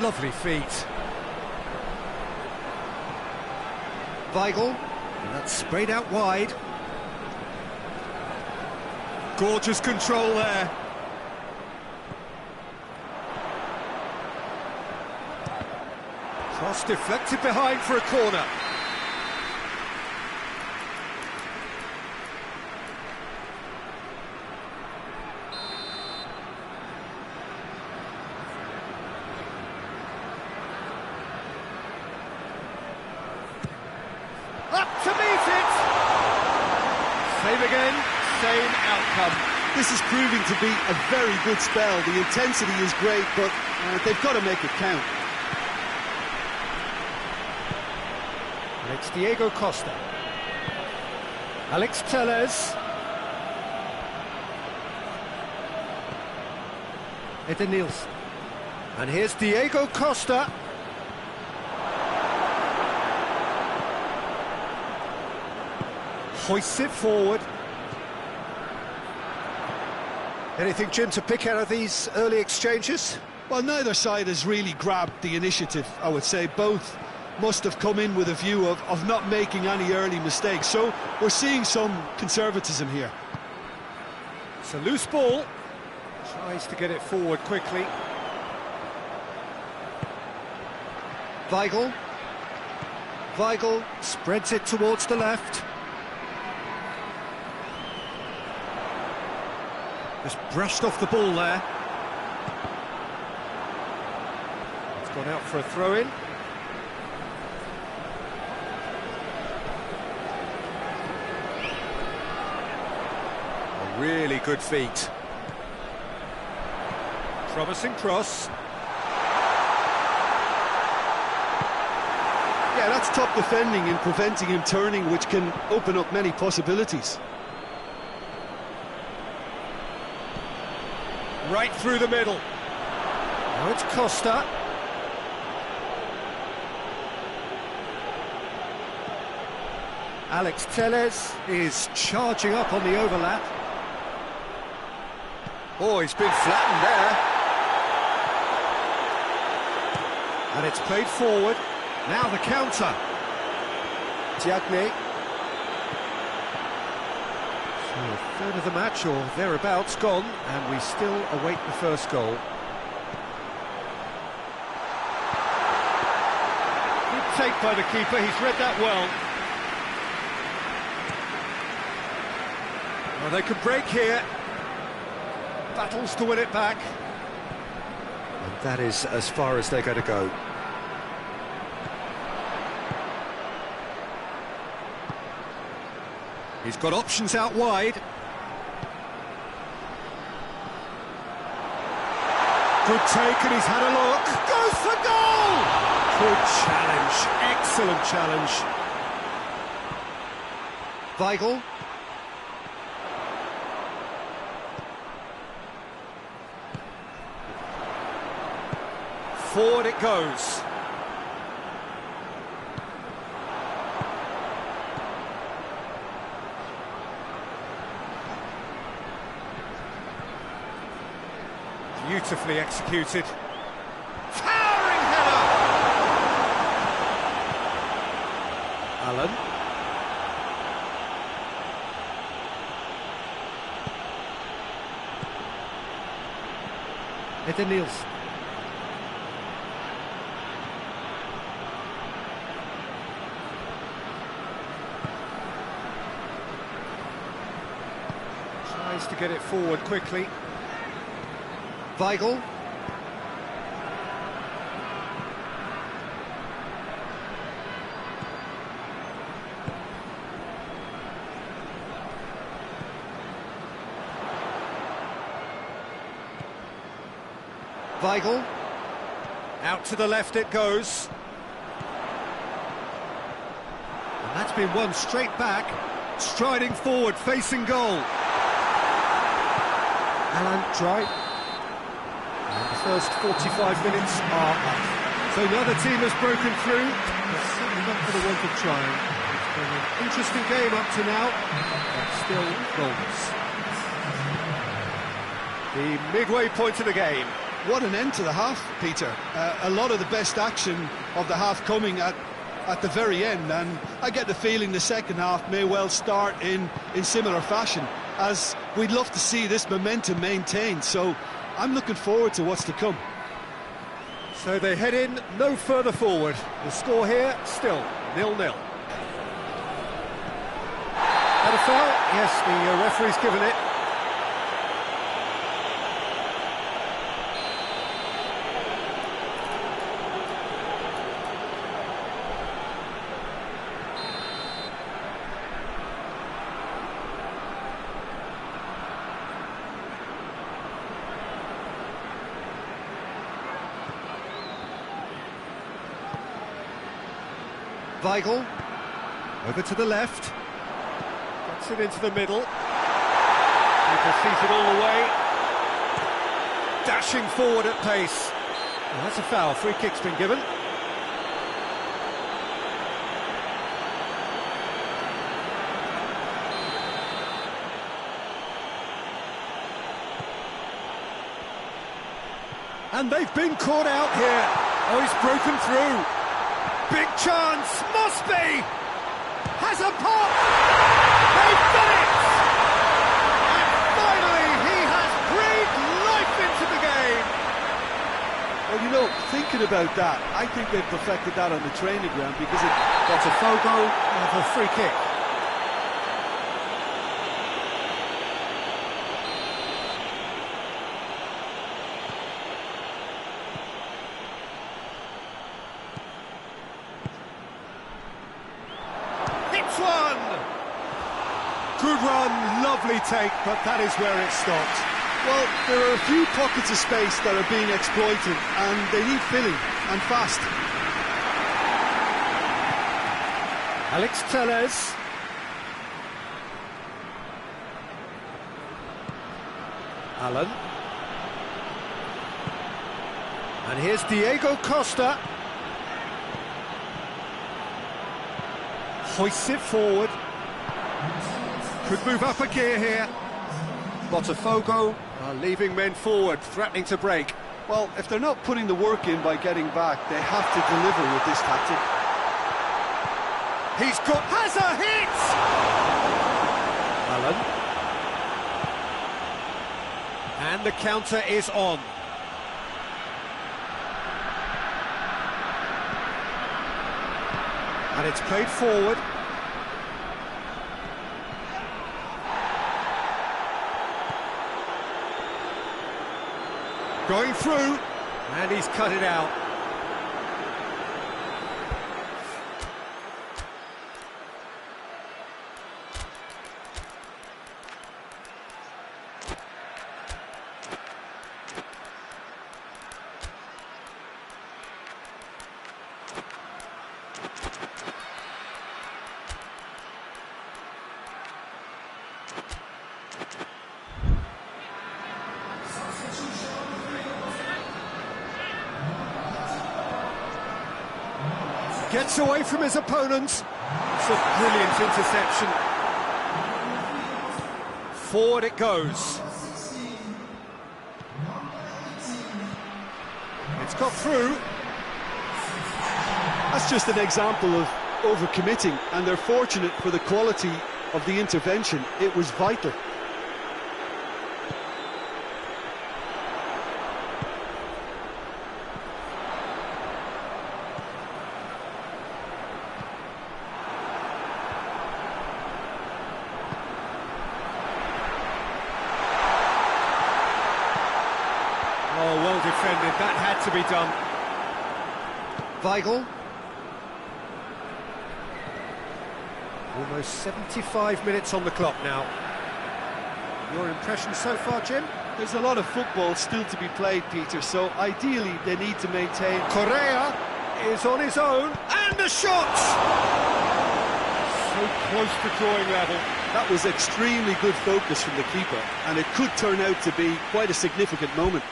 Lovely feet. Weigl, and that's sprayed out wide. Gorgeous control there. Cross deflected behind for a corner. Up to meet it! Save again, same outcome. This is proving to be a very good spell. The intensity is great, but they've got to make it count. And it's Diego Costa. Alex Telles. Eden Nielsen. And here's Diego Costa. Hoists it forward. Anything, Jim, to pick out of these early exchanges? Well, neither side has really grabbed the initiative, I would say. Both must have come in with a view of not making any early mistakes. So we're seeing some conservatism here. It's a loose ball. Tries to get it forward quickly. Weigl. Weigl spreads it towards the left. Just brushed off the ball there. It's gone out for a throw-in. A really good feat. Promising cross. Yeah, that's top defending and preventing him turning, which can open up many possibilities. Right through the middle. Now it's Costa. Alex Telles is charging up on the overlap. Oh, he's been flattened there. And it's played forward. Now the counter. Diagne. So a third of the match, or thereabouts, gone, and we still await the first goal. Good take by the keeper, he's read that well. Well, they could break here. Battles to win it back. And that is as far as they're going to go. He's got options out wide. Good take, and he's had a look. Goes for goal! Good challenge, excellent challenge. Weigl. Forward it goes. Beautifully executed. Towering header! Allen. Eden Nielsen. Tries to get it forward quickly. Weigl. Weigl. Out to the left it goes. And that's been won straight back. Striding forward, facing goal. Alan Dry. And the first 45 minutes are up. So neither team has broken through, but certainly not for the want of trying. It's been an interesting game up to now, but still goalless. The midway point of the game. What an end to the half, Peter. A lot of the best action of the half coming at the very end, and I get the feeling the second half may well start in similar fashion, as we'd love to see this momentum maintained, so I'm looking forward to what's to come. So they head in no further forward. The score here, still 0-0. Had a foul? Yes, the referee's given it. Weigl, over to the left, gets it into the middle, he proceeds it all the way, dashing forward at pace. Well, that's a foul, free kick's been given. And they've been caught out here. Oh, he's broken through. Big chance, must be! Has a pop! They've done it! And finally he has breathed life into the game! Well, you know, thinking about that, I think they've perfected that on the training ground, because it... Botafogo have a free kick. Good run, lovely take, but that is where it stopped. Well, there are a few pockets of space that are being exploited, and they need filling, and fast. Alex Telles. Allen. And here's Diego Costa. Hoists it forward. Could move up a gear here. Botafogo are leaving men forward, threatening to break. Well, if they're not putting the work in by getting back, they have to deliver with this tactic. He's got... has a hit! Allen. And the counter is on. And it's played forward. Going through, and he's cut it out. Gets away from his opponent. It's a brilliant interception. Forward it goes. It's got through. That's just an example of overcommitting, and they're fortunate for the quality of the intervention. It was vital. to be done. Weigl. Almost 75 minutes on the clock now. Your impression so far, Jim? There's a lot of football still to be played, Peter, so ideally they need to maintain... Correa is on his own, and the shot! So close to drawing level. That was extremely good focus from the keeper, and it could turn out to be quite a significant moment.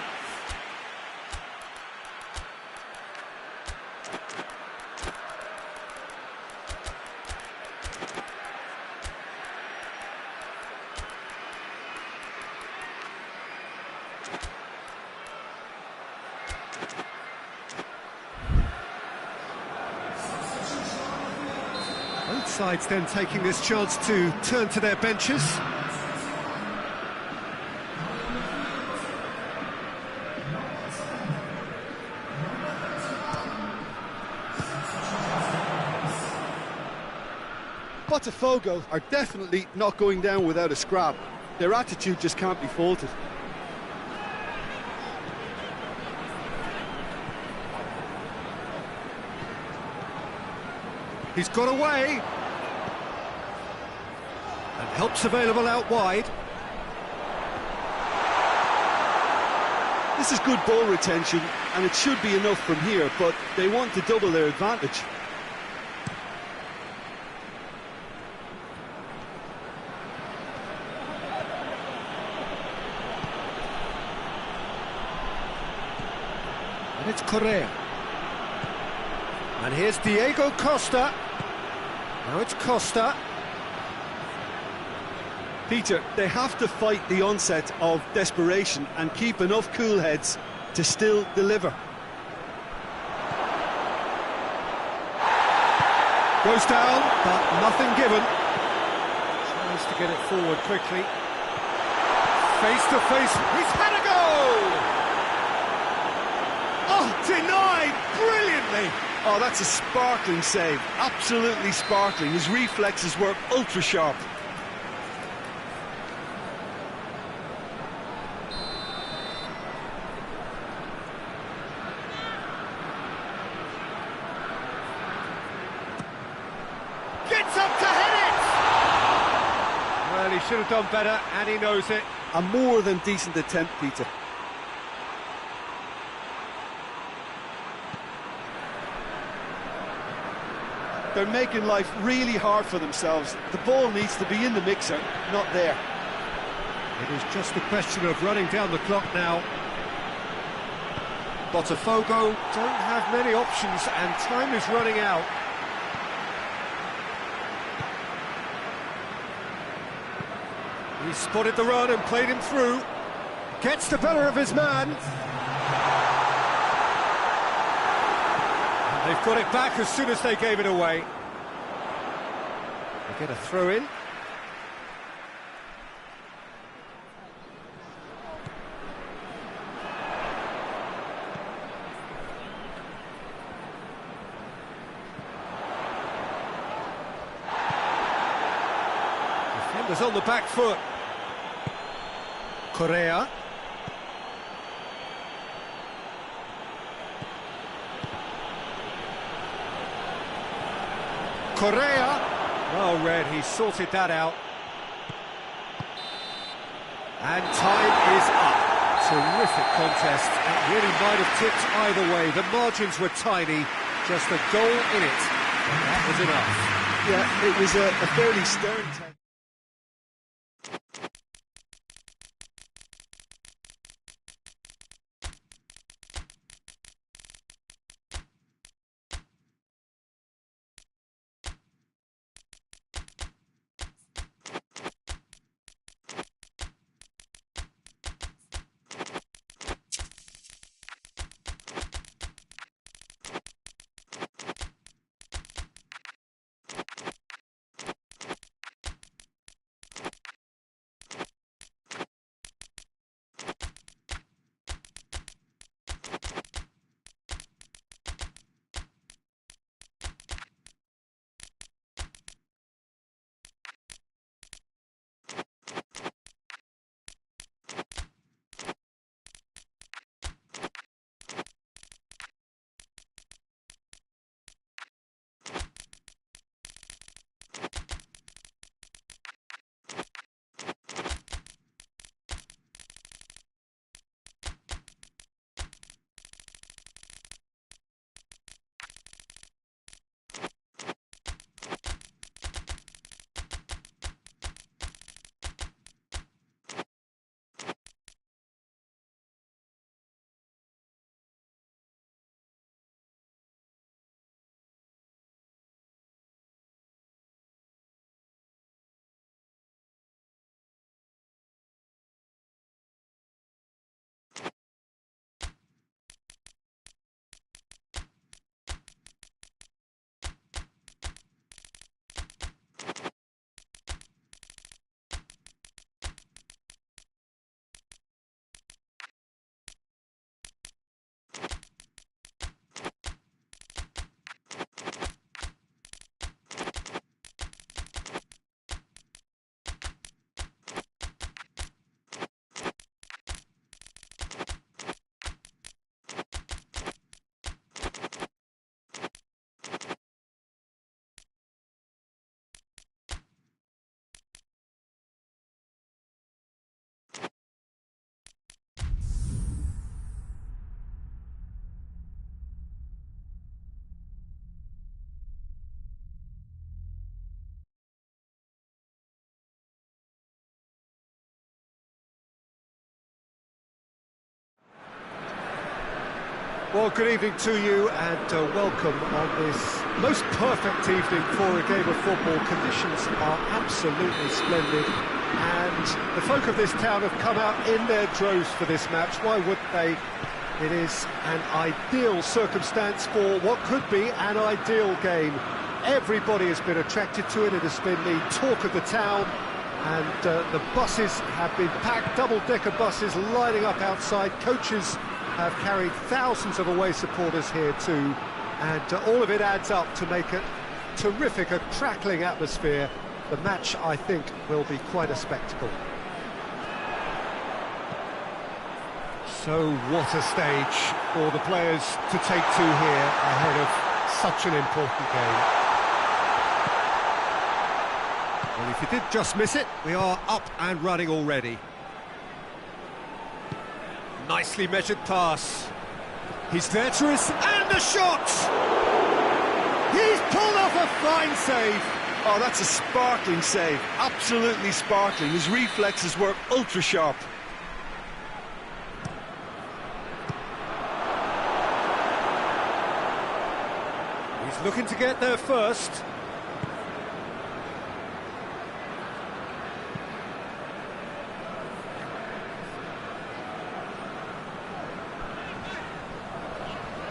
Both sides then taking this chance to turn to their benches. Botafogo are definitely not going down without a scrap. Their attitude just can't be faulted. He's got away. And help's available out wide. This is good ball retention, and it should be enough from here, but they want to double their advantage. And it's Correa. And here's Diego Costa. Now it's Costa. Peter, they have to fight the onset of desperation and keep enough cool heads to still deliver. Goes down, but nothing given. Tries to get it forward quickly. Face to face, he's had a goal! Oh, denied brilliantly! Oh, that's a sparkling save, absolutely sparkling. His reflexes were ultra sharp. Gets up to head it! Well, he should have done better, and he knows it. A more than decent attempt, Peter. They're making life really hard for themselves. The ball needs to be in the mixer, not there. It is just a question of running down the clock now. Botafogo don't have many options, and time is running out. He spotted the run and played him through. Gets the better of his man. They've got it back as soon as they gave it away. They get a throw in. Defenders on the back foot. Correa. Correa. Well read, he sorted that out. And time is up. Terrific contest. It really might have tipped either way. The margins were tiny, just a goal in it. And that was enough. Yeah, it was a fairly stern test. Well, good evening to you and welcome on this most perfect evening for a game of football. Conditions are absolutely splendid and the folk of this town have come out in their droves for this match. Why wouldn't they? It is an ideal circumstance for what could be an ideal game. Everybody has been attracted to it. It has been the talk of the town and the buses have been packed, double-decker buses lining up outside. Coaches have carried thousands of away supporters here too, and all of it adds up to make a terrific, a crackling atmosphere. The match, I think, will be quite a spectacle. So what a stage for the players to take to here ahead of such an important game. Well, if you did just miss it, we are up and running already. Nicely measured pass. He's there to his... and the shot! He's pulled off a fine save. Oh, that's a sparkling save. Absolutely sparkling. His reflexes were ultra sharp. He's looking to get there first.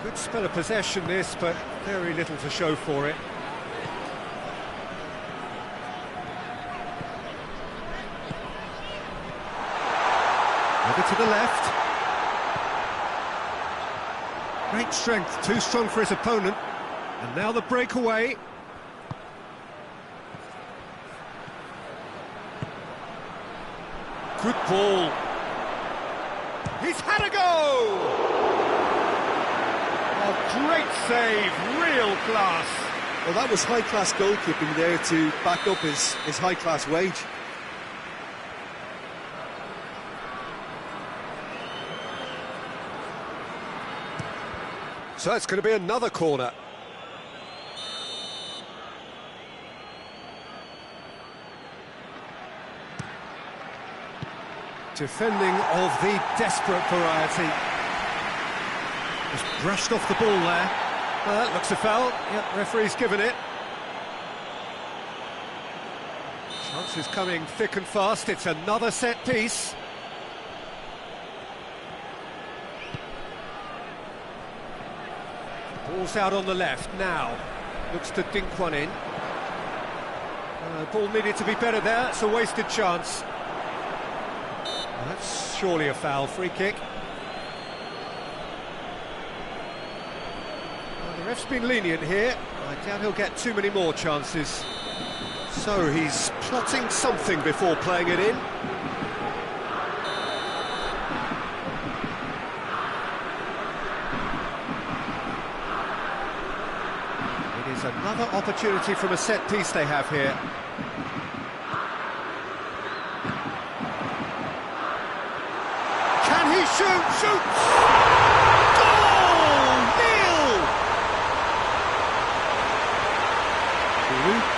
Good spell of possession this, but very little to show for it. Over to the left. Great strength, too strong for his opponent. And now the breakaway. Good ball. He's had a go! Great save, real class. Well, that was high-class goalkeeping there to back up his high-class wage. So it's going to be another corner. Defending of the desperate variety. Just brushed off the ball there. Well, that looks a foul. Yep, referee's given it. Chances coming thick and fast. It's another set piece. Ball's out on the left now. Looks to dink one in. Ball needed to be better there. It's a wasted chance. Well, that's surely a foul. Free kick. The ref's been lenient here. I doubt he'll get too many more chances. So he's plotting something before playing it in. It is another opportunity from a set piece they have here. Can he shoot? Shoots!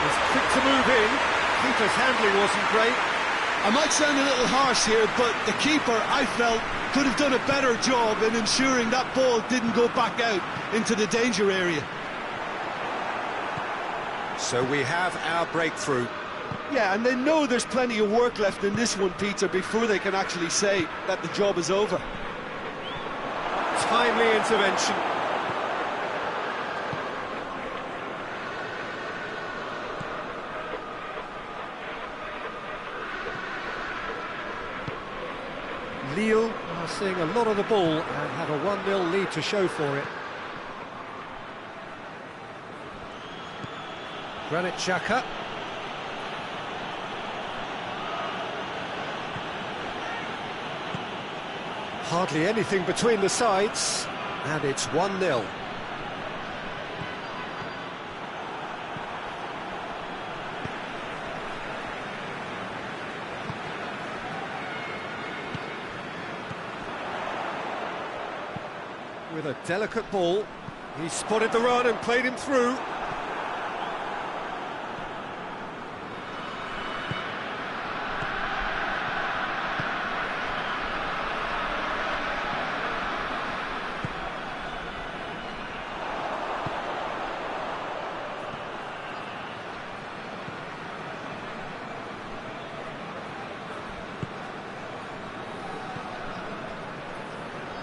Was quick to move in. Keeper's handling wasn't great. I might sound a little harsh here, but the keeper, I felt, could have done a better job in ensuring that ball didn't go back out into the danger area. So we have our breakthrough. Yeah, and they know there's plenty of work left in this one, Peter, before they can actually say that the job is over. Timely intervention. Lille are seeing a lot of the ball and have a 1-0 lead to show for it. Granit Xhaka. Hardly anything between the sides, and it's 1-0. With a delicate ball, he spotted the run and played him through.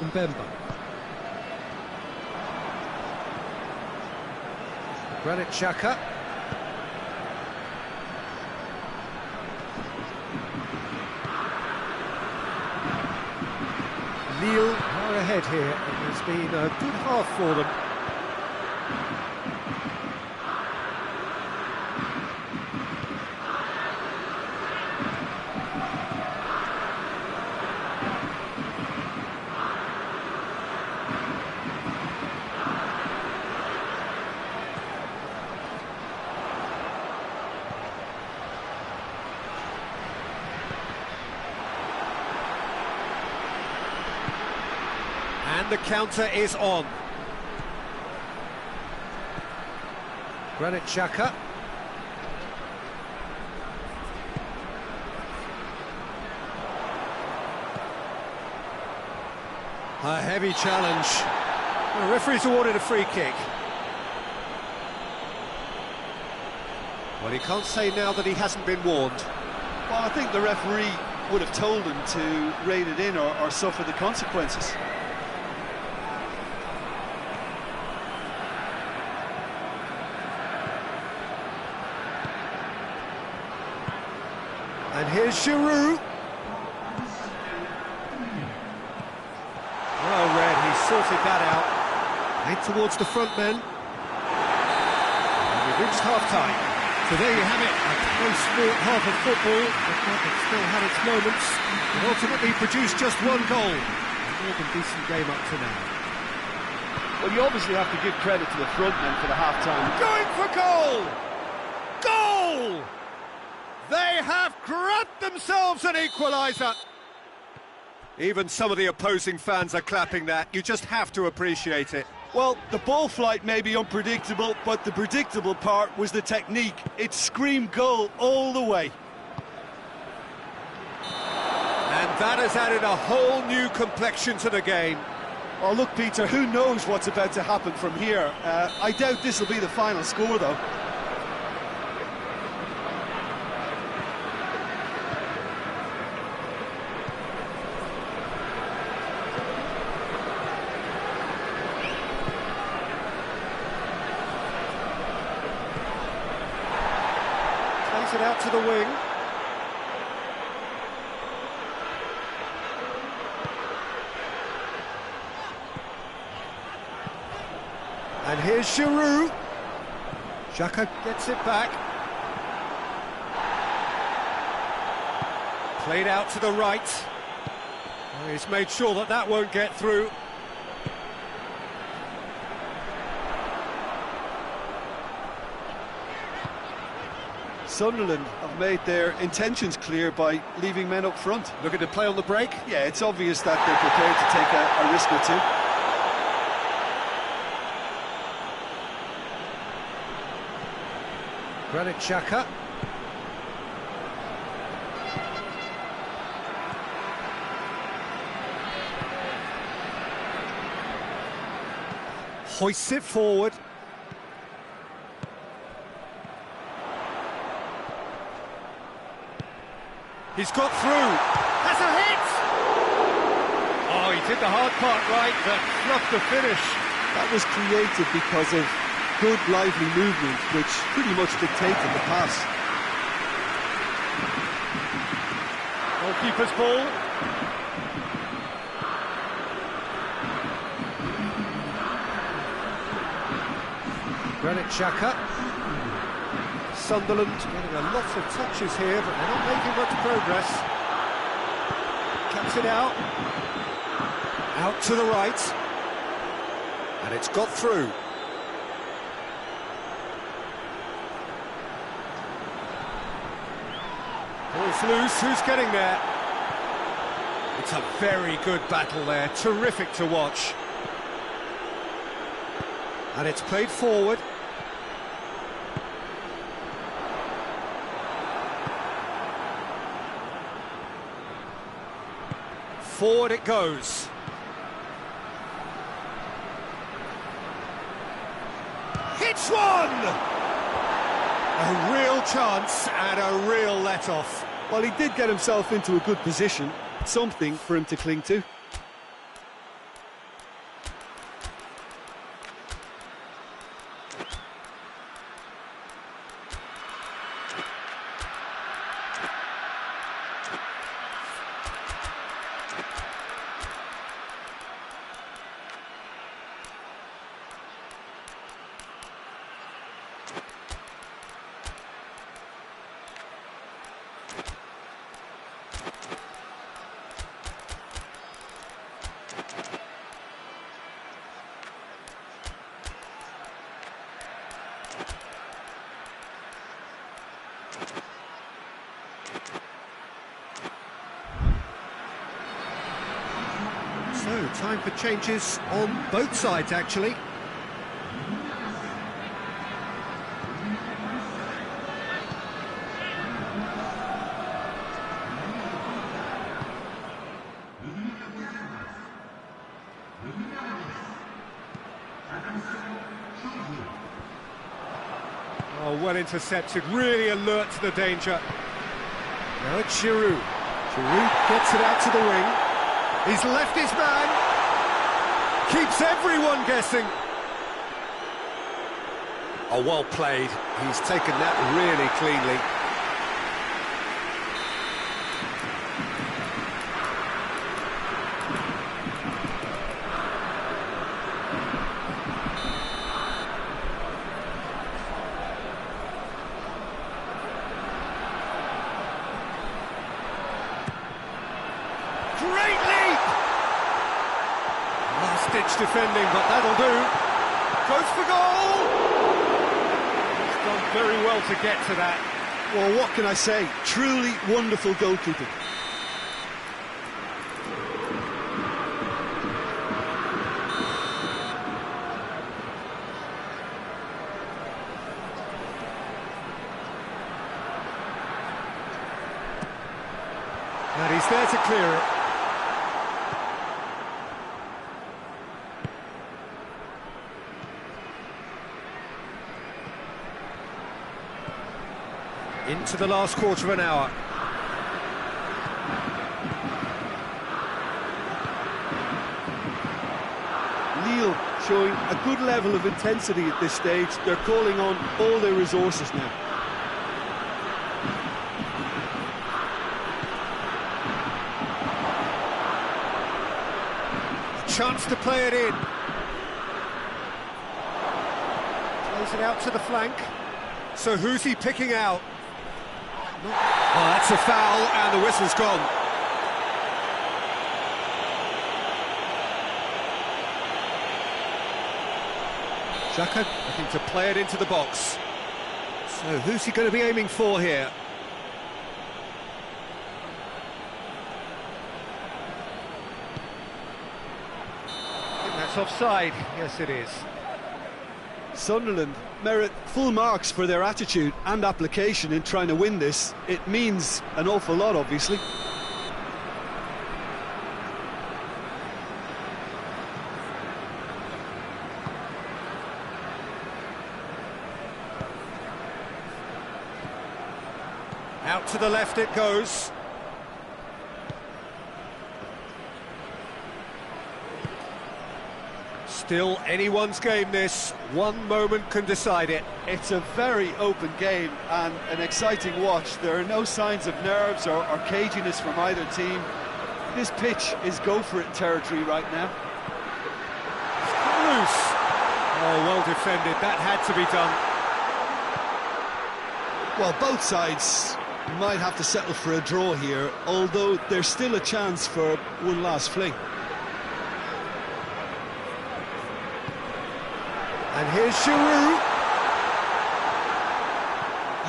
Mbemba. Granit Xhaka. Lille are ahead here. It has been a good half for them. And the counter is on. Granit Xhaka. A heavy challenge. The referee's awarded a free kick. Well, he can't say now that he hasn't been warned. Well, I think the referee would have told him to rein it in or suffer the consequences. And here's Giroud. Well read, he sorted that out. Head towards the front men. And we've reached half-time. So there you have it, a close-fought half of football, but one that still had its moments, and ultimately produced just one goal. A more than decent game up to now. Well, you obviously have to give credit to the front men for the half-time. Going for goal! Goal! They have grabbed themselves an equaliser. Even some of the opposing fans are clapping that. You just have to appreciate it. Well, the ball flight may be unpredictable, but the predictable part was the technique. It screamed goal all the way. And that has added a whole new complexion to the game. Oh, look, Peter, who knows what's about to happen from here? I doubt this will be the final score, though. Plays it out to the wing. And here's Giroud. Xhaka gets it back. Played out to the right. Oh, he's made sure that that won't get through. Sunderland have made their intentions clear by leaving men up front. Looking to play on the break. Yeah, it's obvious that they're prepared to take a risk or two. Granit Xhaka. Hoists it forward. He's got through. That's a hit! Oh, he did the hard part right, but fluffed the finish. That was created because of good, lively movement, which pretty much dictated the pass. Goalkeeper's ball. Granit Xhaka. Sunderland getting a lot of touches here, but they're not making much progress. Cuts it out. Out to the right. And it's got through. Ball's loose, who's getting there? It's a very good battle there, terrific to watch. And it's played forward. Forward it goes. Hits one! A real chance and a real let-off. Well, he did get himself into a good position, something for him to cling to. So, time for changes on both sides, actually. Oh, well intercepted, really alert to the danger. Now it's Giroud. Giroud gets it out to the wing. He's left his man. Keeps everyone guessing. Oh, well played. He's taken that really cleanly. Great leap! Last-ditch defending, but that'll do. Goes for goal! He's done very well to get to that. Well, what can I say? Truly wonderful goalkeeping. And he's there to clear it. Into the last quarter of an hour. Lille showing a good level of intensity at this stage. They're calling on all their resources now. Chance to play it in. Plays it out to the flank. So who's he picking out? Oh, that's a foul, and the whistle's gone. Xhaka looking to play it into the box. So who's he going to be aiming for here? I think that's offside. Yes, it is. Sunderland merit full marks for their attitude and application in trying to win this. It means an awful lot, obviously. Out to the left it goes. Still anyone's game this. One moment can decide it. It's a very open game and an exciting watch. There are no signs of nerves or caginess from either team. This pitch is go-for-it territory right now. Loose. Oh, well defended. That had to be done. Well, both sides might have to settle for a draw here, although there's still a chance for one last fling. And here's Giroud.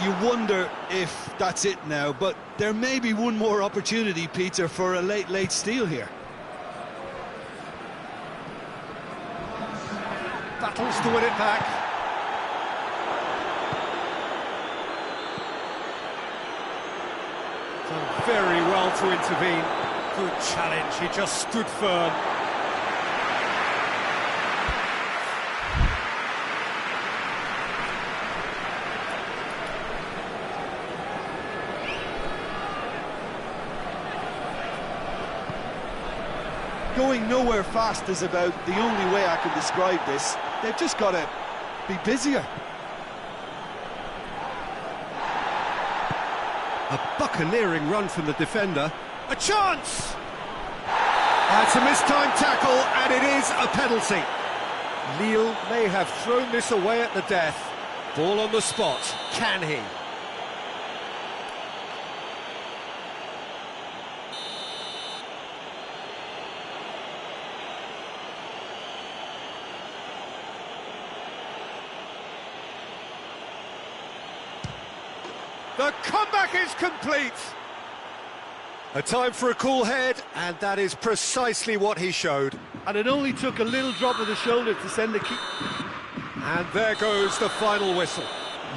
You wonder if that's it now, but there may be one more opportunity, Peter, for a late steal here. Battles to win it back. Done very well to intervene. Good challenge, he just stood firm. Going nowhere fast is about the only way I can describe this. They've just got to be busier. A buccaneering run from the defender. A chance! That's a mistimed tackle, and it is a penalty. Lille may have thrown this away at the death. Ball on the spot. Can he? The comeback is complete. A time for a cool head, and that is precisely what he showed. And it only took a little drop of the shoulder to send the keep. And there goes the final whistle.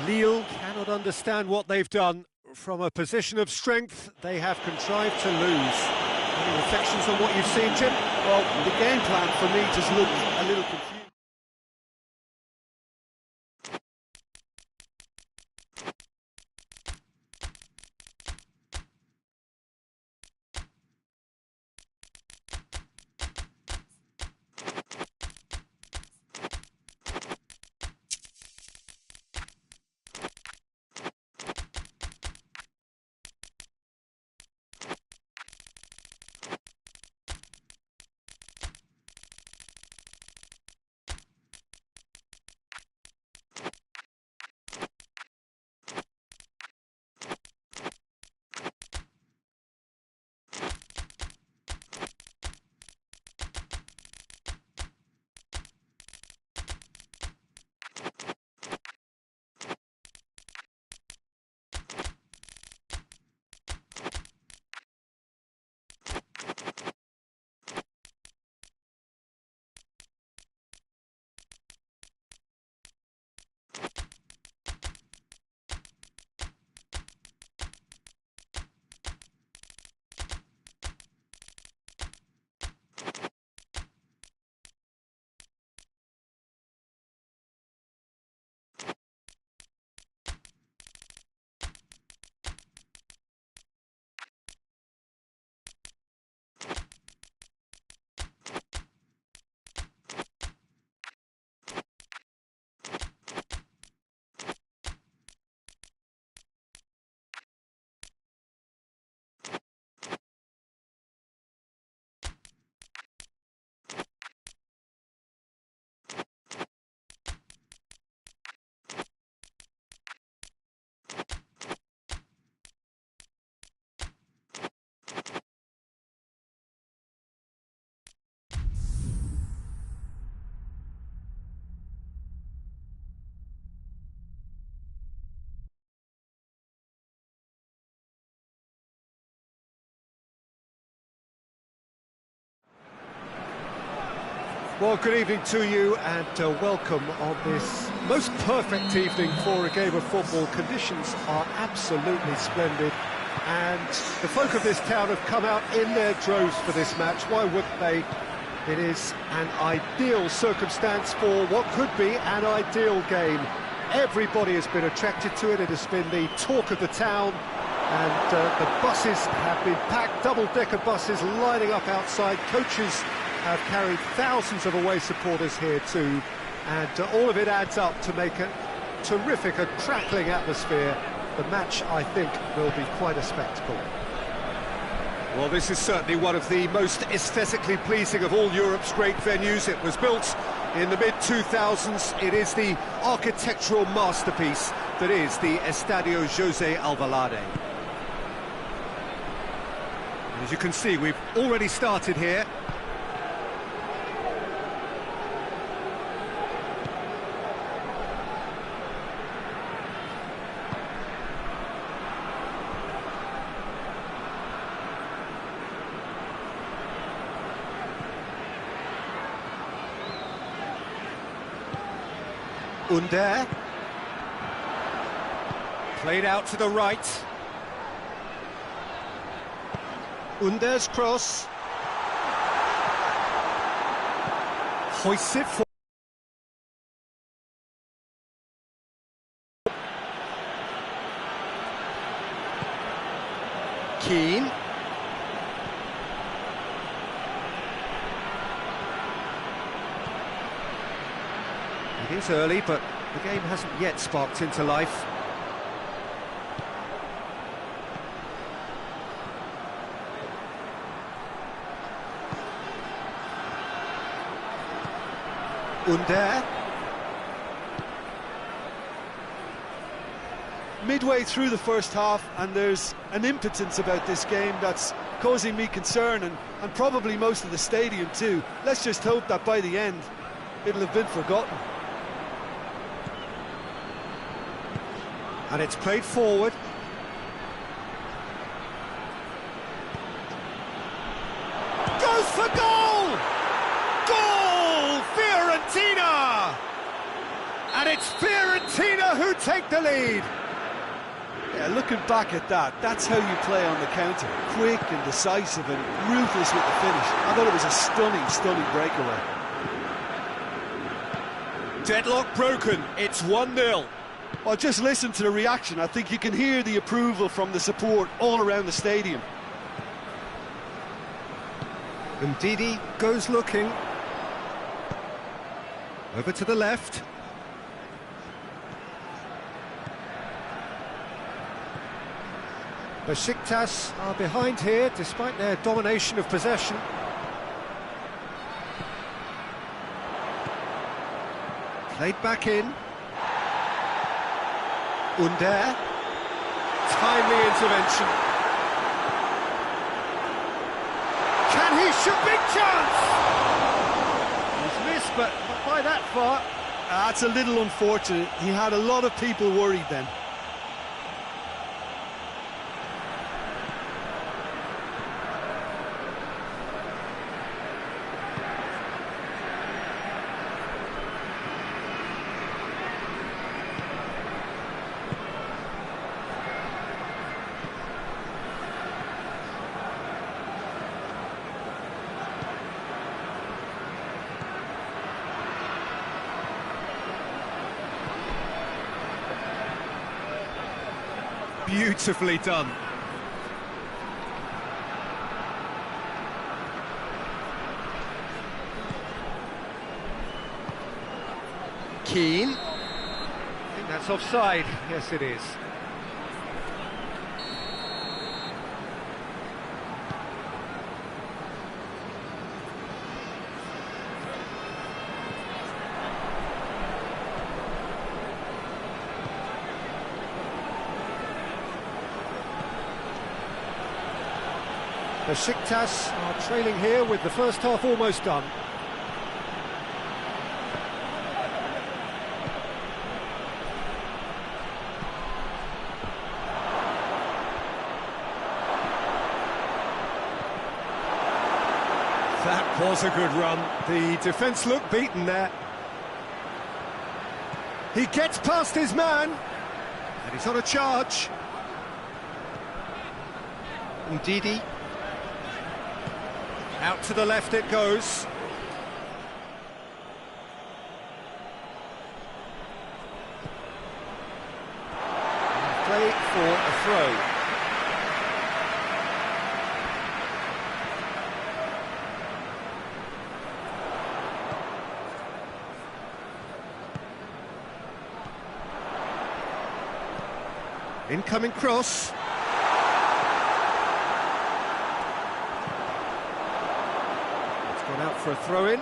Lille cannot understand what they've done. From a position of strength, they have contrived to lose. Any reflections on what you've seen, Jim? Well, the game plan for me just looked a little confused. Well, good evening to you and welcome on this most perfect evening for a game of football. Conditions are absolutely splendid and the folk of this town have come out in their droves for this match. Why wouldn't they? It is an ideal circumstance for what could be an ideal game. Everybody has been attracted to it. It has been the talk of the town and the buses have been packed, double-decker buses lining up outside. Coaches have carried thousands of away supporters here too, and all of it adds up to make a terrific, a crackling atmosphere. The match, I think, will be quite a spectacle. Well, this is certainly one of the most aesthetically pleasing of all Europe's great venues. It was built in the mid-2000s. It is the architectural masterpiece that is the Estadio José Alvalade. As you can see, we've already started here. Under, played out to the right. Under's cross. Hoists it for. Keane. It is early, but the game hasn't yet sparked into life. Under. Midway through the first half, and there's an impotence about this game that's causing me concern, and probably most of the stadium too. Let's just hope that by the end it'll have been forgotten. And it's played forward. for goal! Goal! Fiorentina! And it's Fiorentina who take the lead. Yeah, looking back at that, that's how you play on the counter. Quick and decisive and ruthless with the finish. I thought it was a stunning, stunning breakaway. Deadlock broken, it's 1-0. Well, just listen to the reaction. I think you can hear the approval from the support all around the stadium. And Didi goes looking. Over to the left. Besiktas are behind here, despite their domination of possession. Played back in. Under. Timely intervention. Can he shoot? Big chance! He's missed, but not by that far. That's a little unfortunate. He had a lot of people worried then. Beautifully done. Keane. I think that's offside. Yes, it is. Besiktas are trailing here with the first half almost done. That was a good run. The defence looked beaten there. He gets past his man, and he's on a charge. Ndidi. Out to the left it goes. Play for a throw. Incoming cross. Gone out for a throw-in.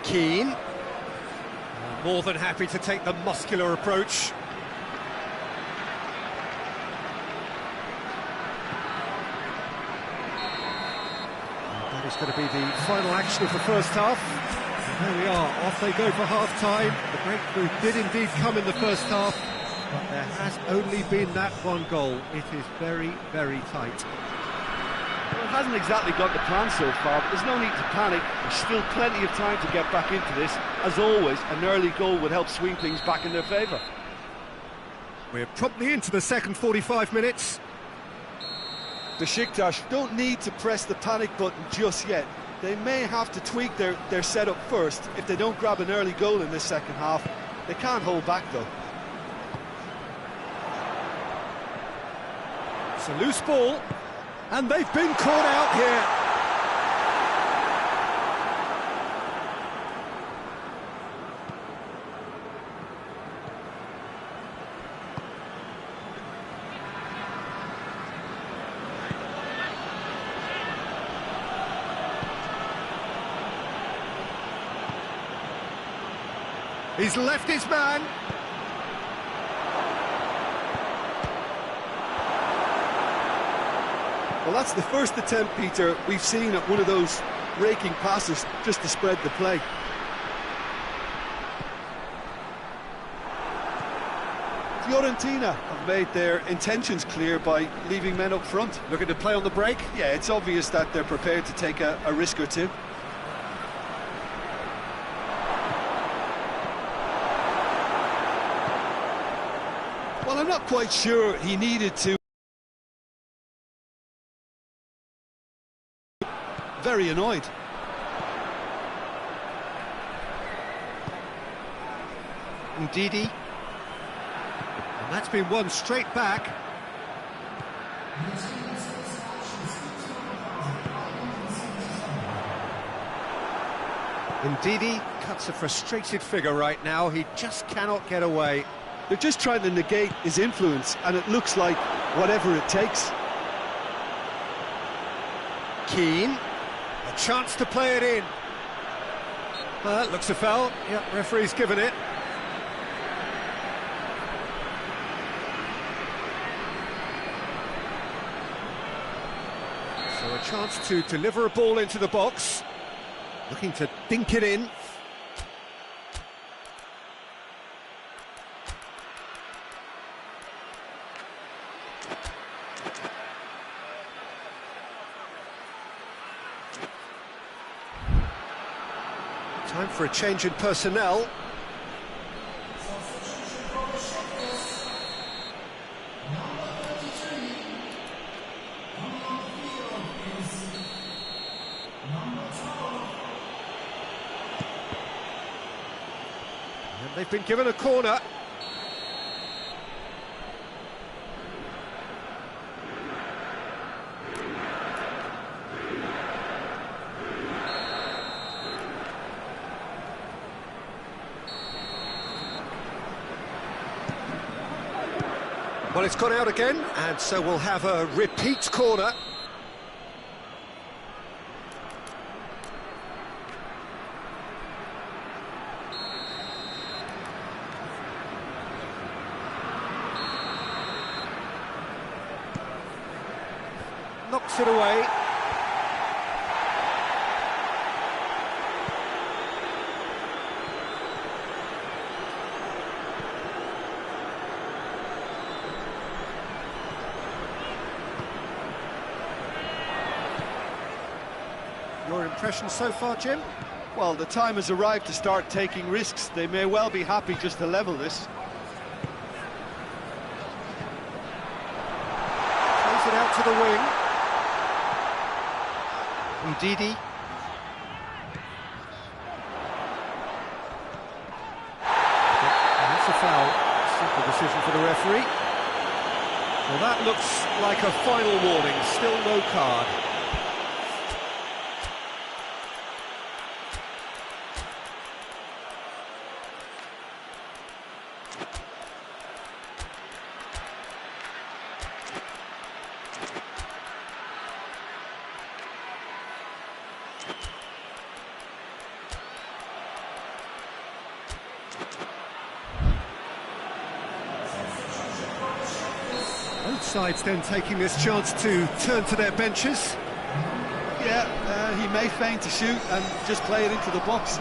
Keane. More than happy to take the muscular approach. That is going to be the final action of the first half. There we are, off they go for half-time. The breakthrough did indeed come in the first half, but there has only been that one goal. It is very, very tight. Well, it hasn't exactly got the plan so far, but there's no need to panic. There's still plenty of time to get back into this. As always, an early goal would help swing things back in their favour. We're promptly into the second 45 minutes. Besiktas don't need to press the panic button just yet. They may have to tweak their setup first if they don't grab an early goal in this second half. They can't hold back though. It's a loose ball, and they've been caught out here. He's left his man. Well, that's the first attempt, Peter, we've seen at one of those raking passes just to spread the play. Fiorentina have made their intentions clear by leaving men up front. Looking to play on the break. Yeah, it's obvious that they're prepared to take a risk or two. Well, I'm not quite sure he needed to. Very annoyed. Ndidi. And that's been won straight back. Ndidi cuts a frustrated figure right now. He just cannot get away. They're just trying to negate his influence, and it looks like whatever it takes. Keane, a chance to play it in. Looks a foul. Yep, referee's given it. So a chance to deliver a ball into the box. Looking to dink it in. Time for a change in personnel. And they've been given a corner. Well, it's gone out again, and so we'll have a repeat corner. Knocks it away. Your impression so far, Jim? Well, the time has arrived to start taking risks. They may well be happy just to level this. Plays it out to the wing. Ndidi. That's a foul. Simple decision for the referee. Well, that looks like a final warning. Still no card. Both sides then taking this chance to turn to their benches. Yeah, he may feign to shoot and just play it into the box.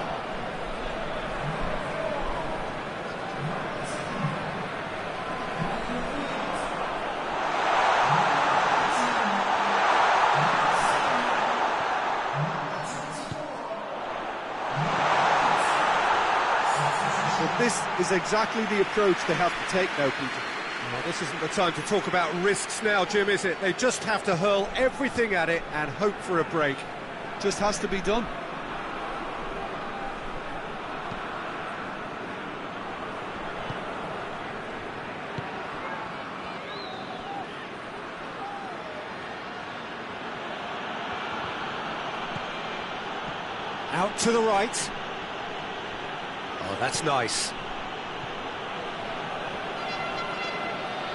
So this is exactly the approach they have to take now, Peter. Well, this isn't the time to talk about risks now, Jim, is it? They just have to hurl everything at it and hope for a break. Just has to be done. Out to the right. Oh, that's nice.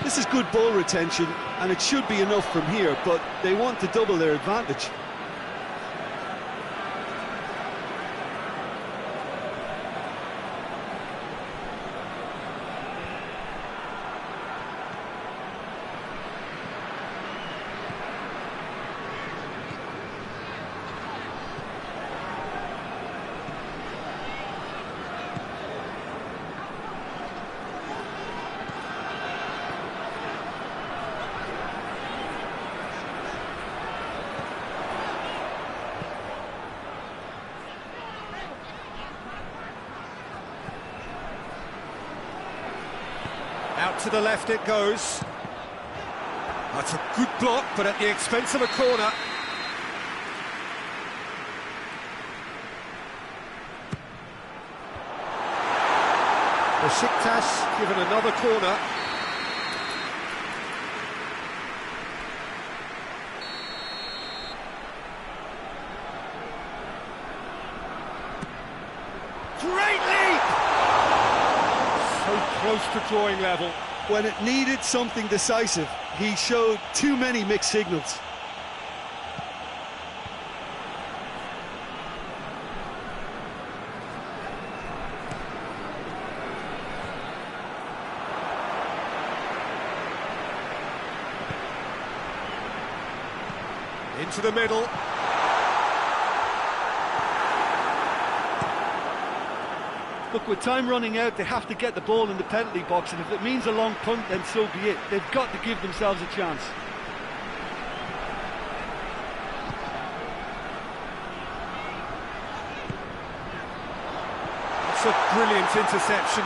This is good ball retention, and it should be enough from here, but they want to double their advantage. to the left it goes. That's a good block, but at the expense of a corner. Besiktas given another corner. Great leap! So close to drawing level. When it needed something decisive, he showed too many mixed signals. Into the middle. Look, with time running out, they have to get the ball in the penalty box, and if it means a long punt, then so be it. They've got to give themselves a chance. It's a brilliant interception.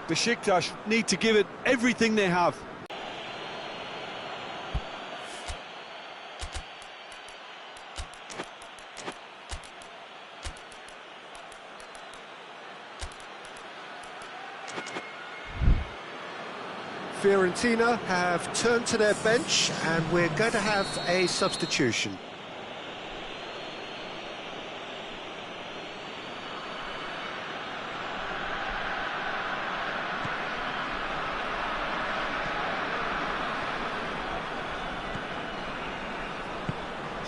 Besiktas need to give it everything they have. Fiorentina have turned to their bench, and we're going to have a substitution.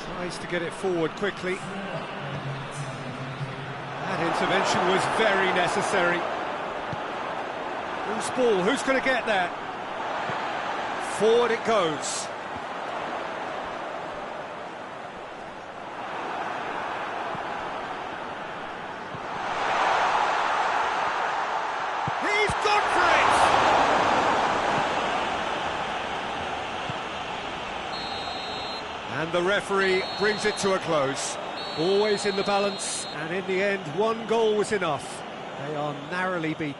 Tries to get it forward quickly. That intervention was very necessary. Loose ball, who's going to get that? Forward it goes. He's gone for it! And the referee brings it to a close. Always in the balance, and in the end, one goal was enough. They are narrowly beaten.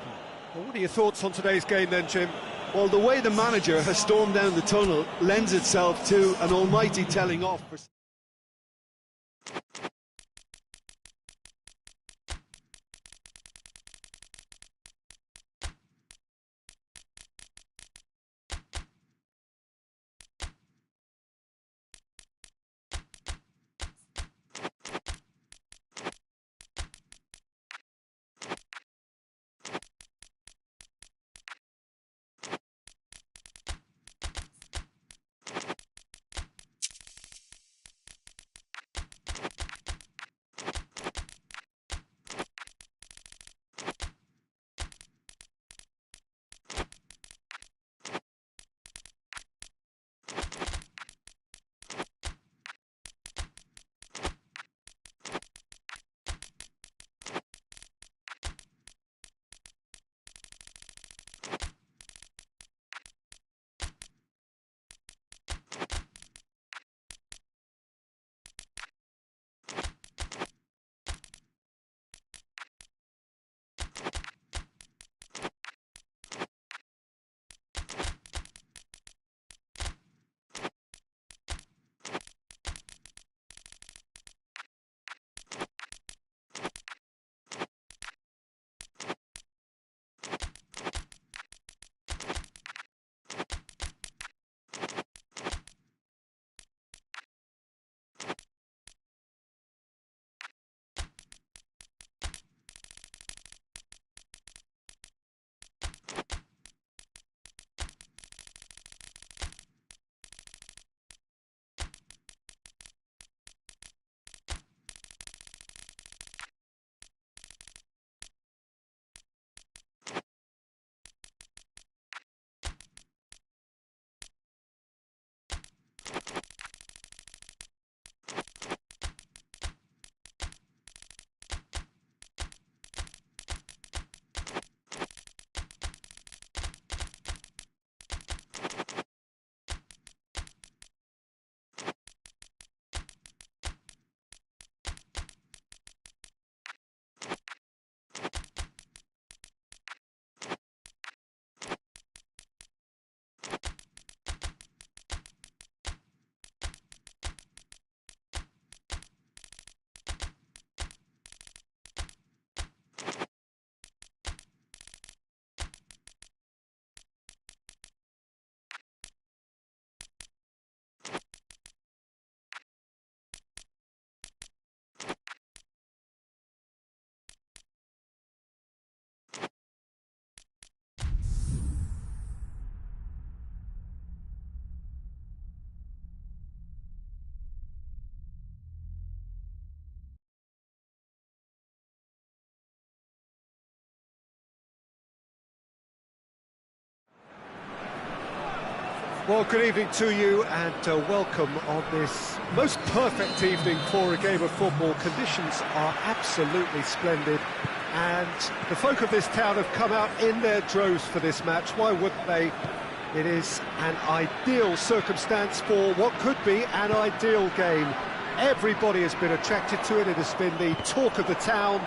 Well, what are your thoughts on today's game then, Jim? Well, the way the manager has stormed down the tunnel lends itself to an almighty telling off. Well, good evening to you and welcome on this most perfect evening for a game of football. Conditions are absolutely splendid and the folk of this town have come out in their droves for this match. Why wouldn't they? It is an ideal circumstance for what could be an ideal game. Everybody has been attracted to it. It has been the talk of the town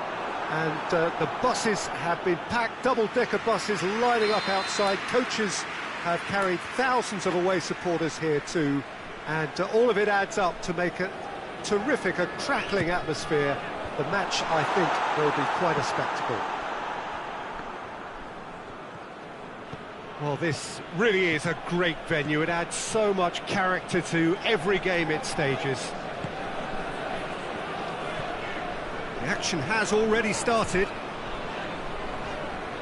and the buses have been packed, double-decker buses lining up outside. Coaches have carried thousands of away supporters here too, and all of it adds up to make a terrific, a crackling atmosphere. The match, I think, will be quite a spectacle. Well, this really is a great venue. It adds so much character to every game it stages. The action has already started.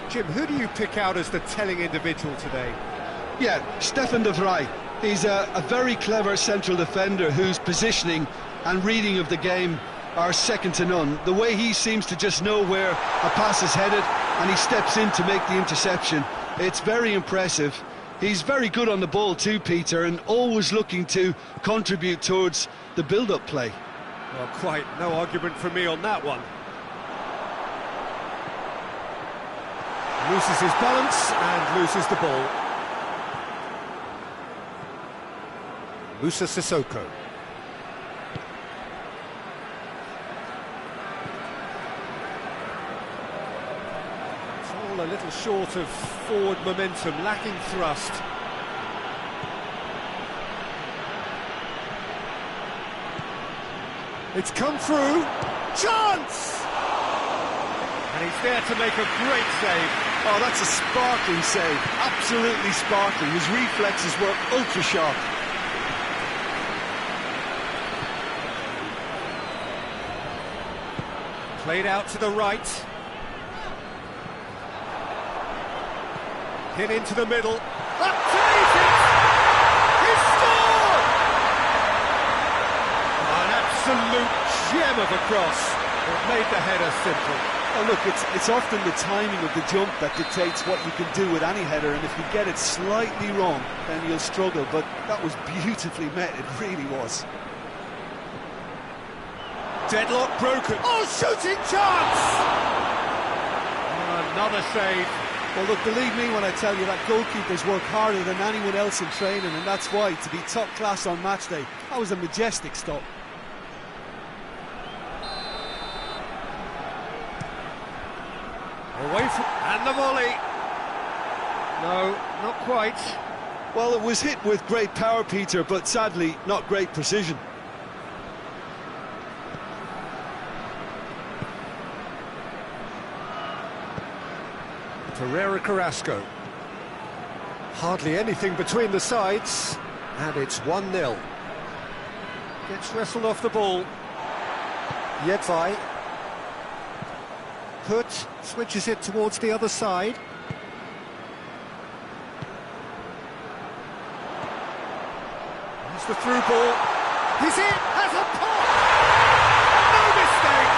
Jim, who do you pick out as the telling individual today? Yeah, Stefan de Vrij. He's a very clever central defender whose positioning and reading of the game are second to none. The way he seems to just know where a pass is headed and he steps in to make the interception, it's very impressive. He's very good on the ball too, Peter, and always looking to contribute towards the build-up play. Well, quite no argument from me on that one. Loses his balance and loses the ball. Moussa Sissoko. It's all a little short of forward momentum, lacking thrust. It's come through. Chance! And he's there to make a great save. Oh, that's a sparkling save. Absolutely sparkling. His reflexes were ultra-sharp. Played out to the right. Hit into the middle. Up to it! He scored! An absolute gem of a cross. It made the header simple. Oh, look, it's often the timing of the jump that dictates what you can do with any header, and if you get it slightly wrong, then you'll struggle. But that was beautifully met, it really was. Deadlock broken. Oh, shooting chance! Another save. Well, look, believe me when I tell you that goalkeepers work harder than anyone else in training, and that's why, to be top class on match day, that was a majestic stop. Away from... and the volley. No, not quite. Well, it was hit with great power, Peter, but sadly, not great precision. Ferreira Carrasco. Hardly anything between the sides, and it's 1-0. Gets wrestled off the ball. Jedvaj. Put switches it towards the other side. There's the through ball. He's in, has a pop! No mistake!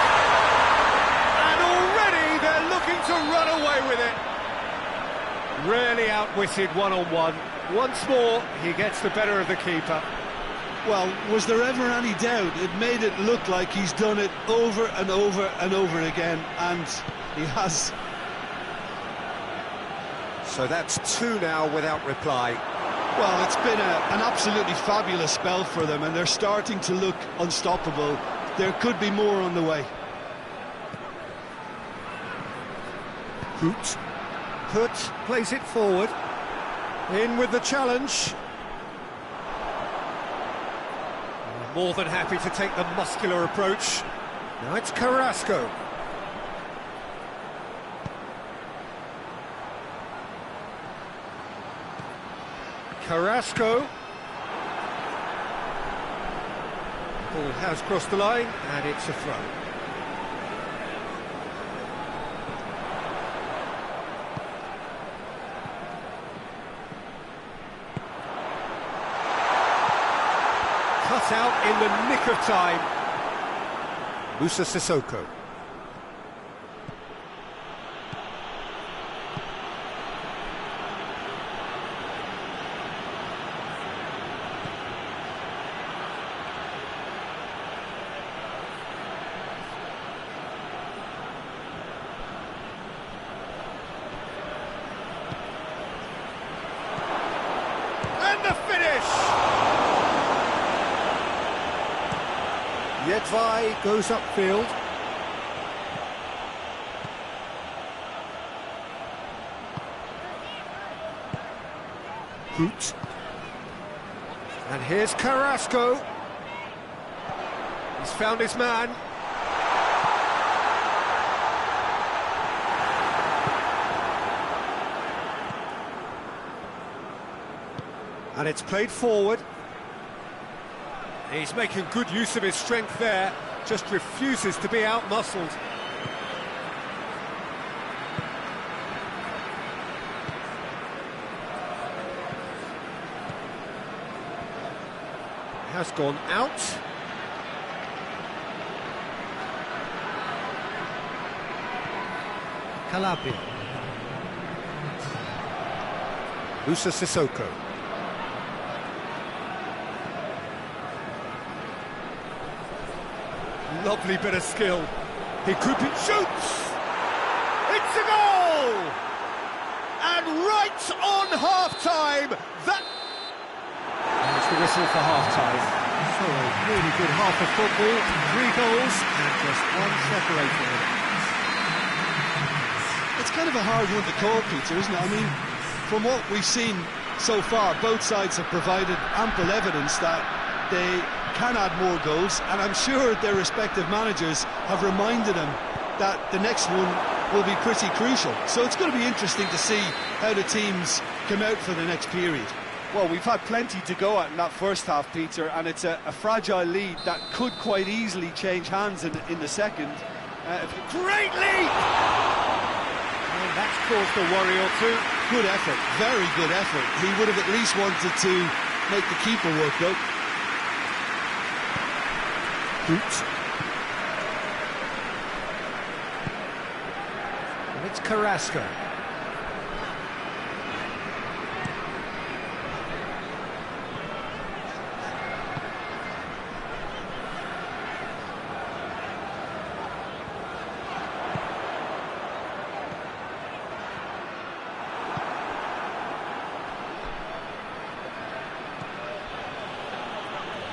And already they're looking to run away with it. Really outwitted one-on-one. Once more, he gets the better of the keeper. Well, was there ever any doubt? It made it look like he's done it over and over and over again, and he has. So that's 2 now without reply. Well, it's been an absolutely fabulous spell for them, and they're starting to look unstoppable. There could be more on the way. Hoot. Hoot plays it forward. In with the challenge. More than happy to take the muscular approach. Now it's Carrasco. Carrasco. Ball has crossed the line, and it's a throw. Cut out in the nick of time. Moussa Sissoko. Jedvaj goes upfield. Hoot. And here's Carrasco. He's found his man. And it's played forward. He's making good use of his strength there, just refuses to be out-muscled. Has gone out. Calabria. Musa Sissoko. Lovely bit of skill. He could be... shoots! It's a goal! And right on half-time, that... There's the whistle for half-time. So a really good half of football, 3 goals and just one separating them. It's kind of a hard one to call, Peter, isn't it? I mean, from what we've seen so far, both sides have provided ample evidence that they can add more goals, and I'm sure their respective managers have reminded them that the next one will be pretty crucial. So it's going to be interesting to see how the teams come out for the next period. Well, we've had plenty to go at in that first half, Peter, and it's a fragile lead that could quite easily change hands in the second. Great lead! And that's caused a worry or two. Good effort, very good effort. He would have at least wanted to make the keeper work, though. Hoot. And it's Carrasco.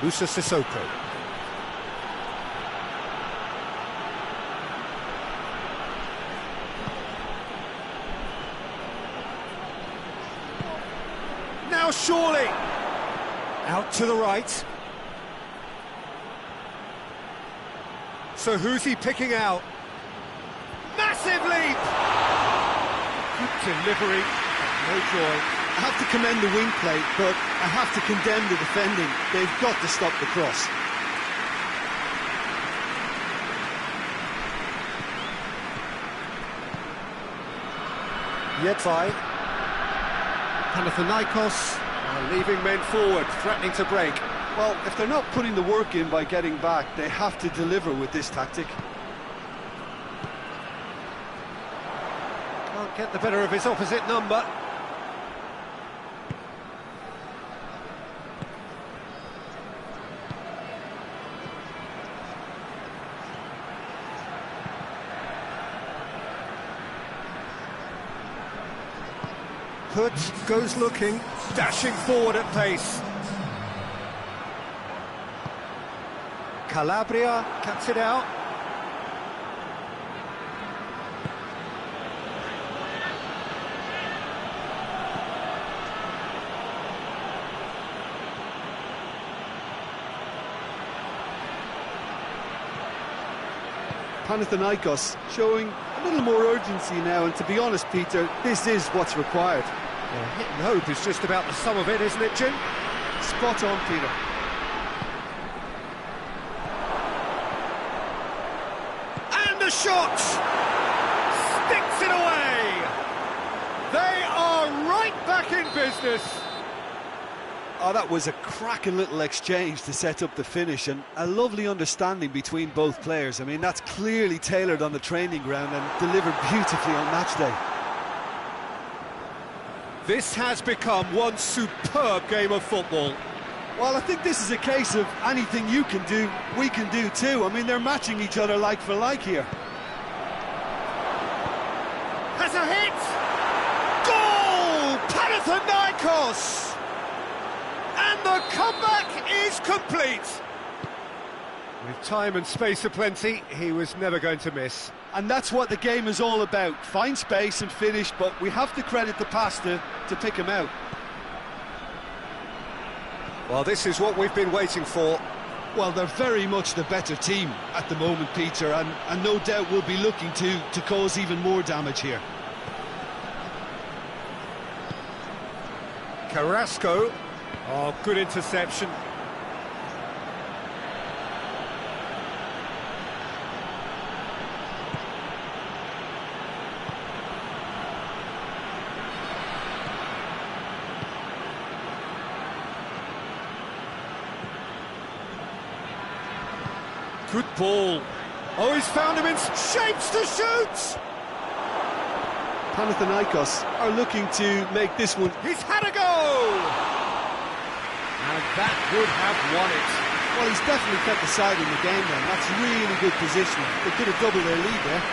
Musa Sissoko. Now surely! Out to the right. So who's he picking out? Massive leap! Good delivery, no joy. I have to commend the wing play, but I have to condemn the defending. They've got to stop the cross. Jedvaj. Panathinaikos are leaving men forward, threatening to break. Well, if they're not putting the work in by getting back, they have to deliver with this tactic. Can't get the better of his opposite number. Hood goes looking, dashing forward at pace. Calabria cuts it out. Panathinaikos showing a little more urgency now, and to be honest, Peter, this is what's required. Well, hit and hope is just about the sum of it, isn't it, Jim? Spot on, Peter. And the shot! Sticks it away! They are right back in business! Oh, that was a cracking little exchange to set up the finish, and a lovely understanding between both players. I mean, that's clearly tailored on the training ground and delivered beautifully on match day. This has become one superb game of football. Well, I think this is a case of anything you can do, we can do too. I mean, they're matching each other like for like here. Has a hit! Goal! Panathinaikos! And the comeback is complete. With time and space aplenty, he was never going to miss. And that's what the game is all about. Find space and finish, but we have to credit the pass to pick him out. Well, this is what we've been waiting for. Well, they're very much the better team at the moment, Peter, and no doubt will be looking to cause even more damage here. Carrasco. Oh, good interception. Good ball. Oh, he's found him in shapes to shoot! Panathinaikos are looking to make this one. He's had a go! And that would have won it. Well, he's definitely kept the side in the game then. That's really good positioning. They could have doubled their lead there.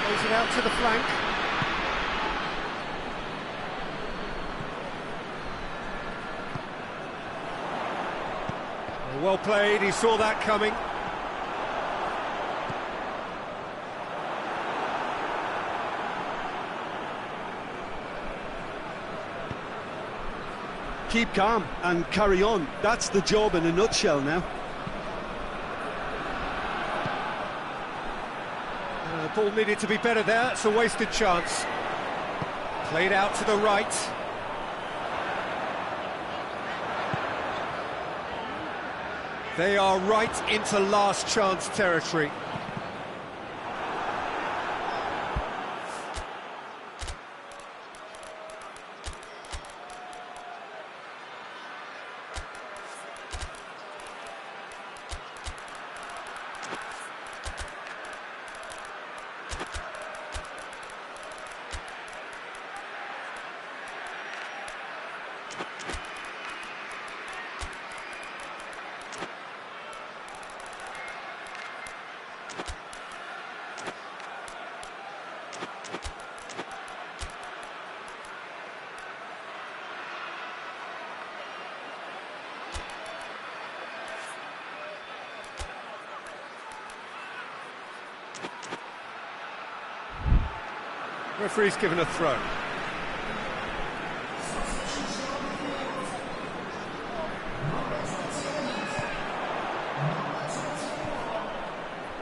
Plays it out to the flank. Well played, he saw that coming. Keep calm and carry on. That's the job in a nutshell now. The ball needed to be better there, it's a wasted chance. Played out to the right. They are right into last chance territory. Referee's given a throw.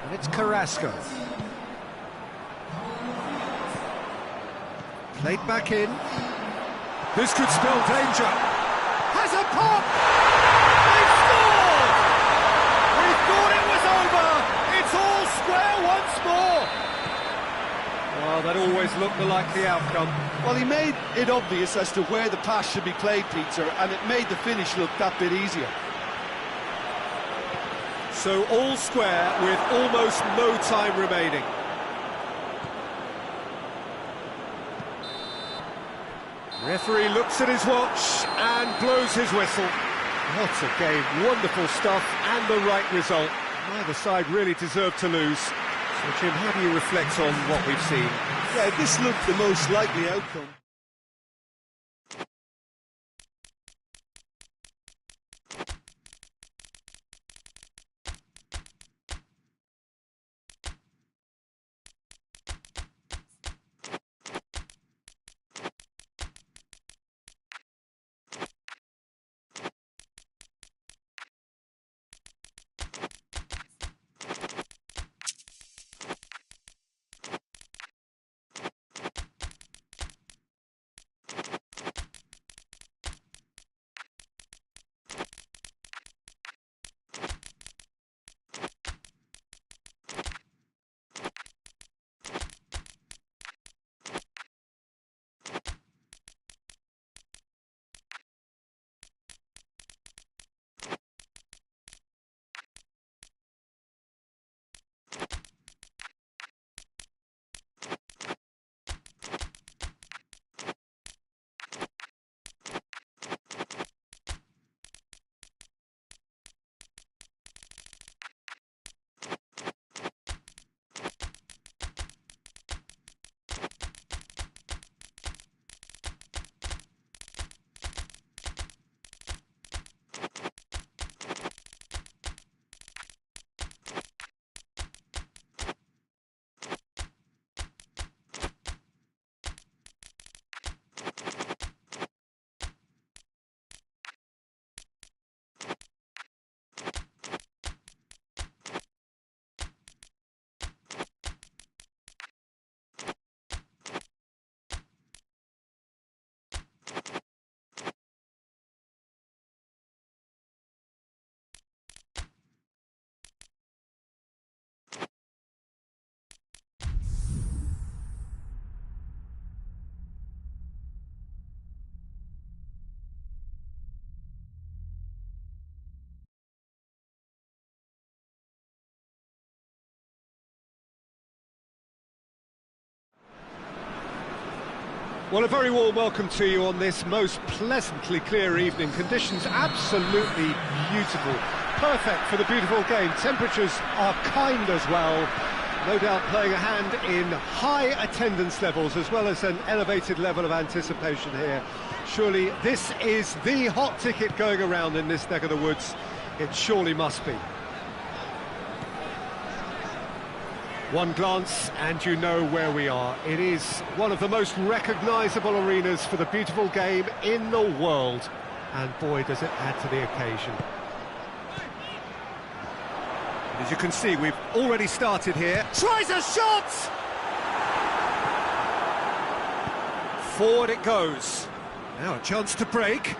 And it's Carrasco. Played back in. This could spell danger. Has a pop! They scored! We thought it was over! It's all square once more! Well, that always looked the likely outcome. Well, he made it obvious as to where the pass should be played, Peter, and it made the finish look that bit easier. So all square with almost no time remaining. Referee looks at his watch and blows his whistle. What a game, wonderful stuff and the right result. Neither side really deserved to lose. So Jim, how do you reflect on what we've seen? Yeah, this looked the most likely outcome. Well, a very warm welcome to you on this most pleasantly clear evening. Conditions absolutely beautiful. Perfect for the beautiful game. Temperatures are kind as well. No doubt playing a hand in high attendance levels as well as an elevated level of anticipation here. Surely this is the hot ticket going around in this neck of the woods. It surely must be. One glance and you know where we are. It is one of the most recognisable arenas for the beautiful game in the world. And boy, does it add to the occasion. As you can see, we've already started here. Tries a shot! Forward it goes. Now a chance to break.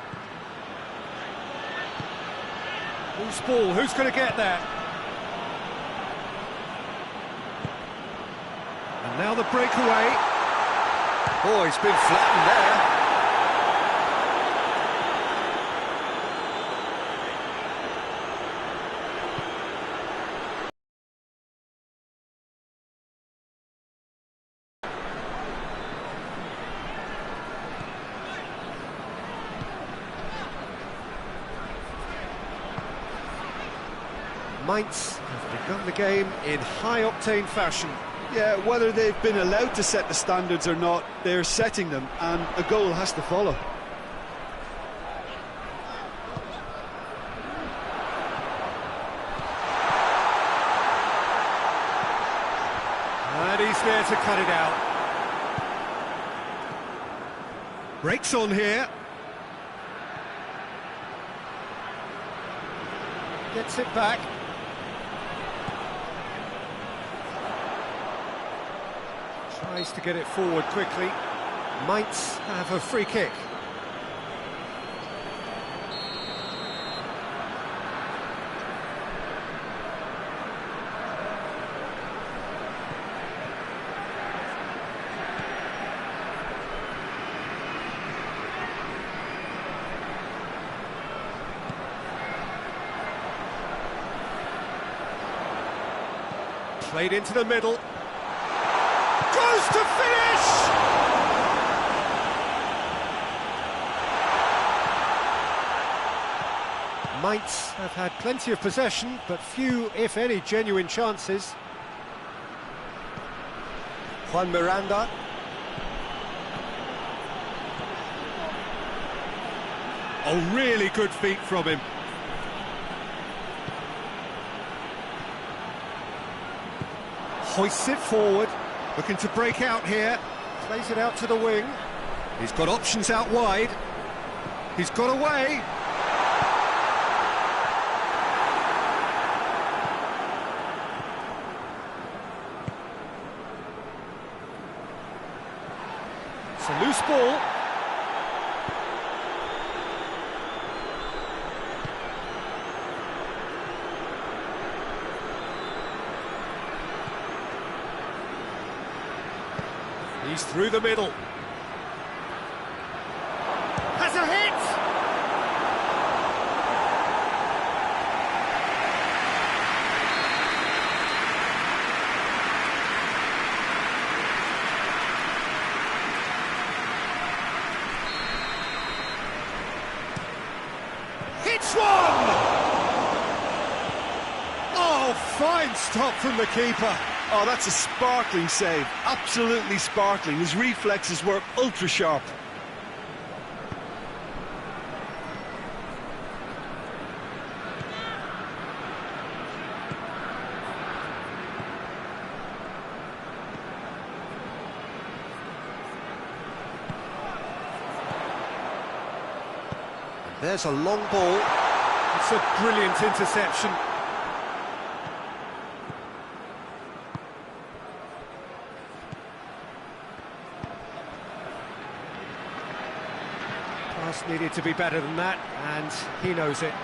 Loose ball, who's going to get there? And now the breakaway. Oh, he's been flattened there. Mainz have begun the game in high-octane fashion. Yeah, whether they've been allowed to set the standards or not, they're setting them, and a goal has to follow. And he's there to cut it out. Breaks on here. Gets it back. Tries to get it forward quickly. Mainz have a free kick. Played into the middle. Goes to finish! Mainz have had plenty of possession, but few, if any, genuine chances. Juan Miranda. Oh, really good feet from him. Hoists it forward. Looking to break out here. Plays it out to the wing. He's got options out wide. He's got away. It's a loose ball. He's through the middle. Has a hit! Hits one! Oh, fine stop from the keeper. Oh, that's a sparkling save, absolutely sparkling. His reflexes were ultra sharp. There's a long ball. It's a brilliant interception. Pass needed to be better than that, and he knows it.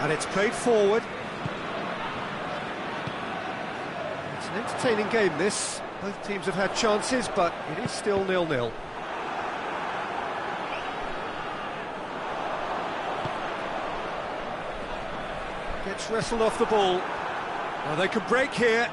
And it's played forward. It's an entertaining game, this. Both teams have had chances, but it is still 0-0. Gets wrestled off the ball. Now they can break here.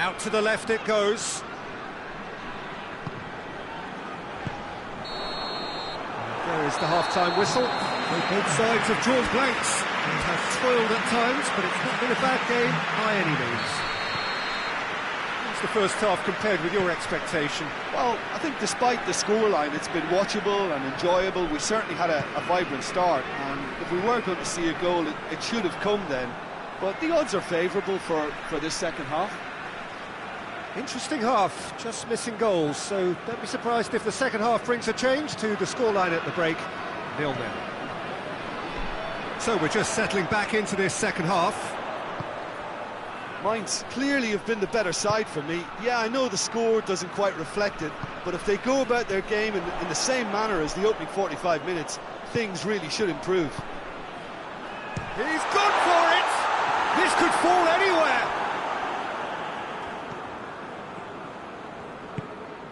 Out to the left it goes. There is the half-time whistle. Both sides have drawn blanks. It has toiled at times, but it's not been a bad game by any means. What's the first half compared with your expectation? Well, I think despite the scoreline, it's been watchable and enjoyable. We certainly had a vibrant start, and if we were going to see a goal, it should have come then. But the odds are favourable for this second half. Interesting half, just missing goals, so don't be surprised if the second half brings a change to the scoreline at the break, 0-0. So we're just settling back into this second half. Mainz clearly have been the better side for me. Yeah, I know the score doesn't quite reflect it, but if they go about their game in the same manner as the opening 45 minutes, things really should improve. He's gone for it! This could fall anywhere!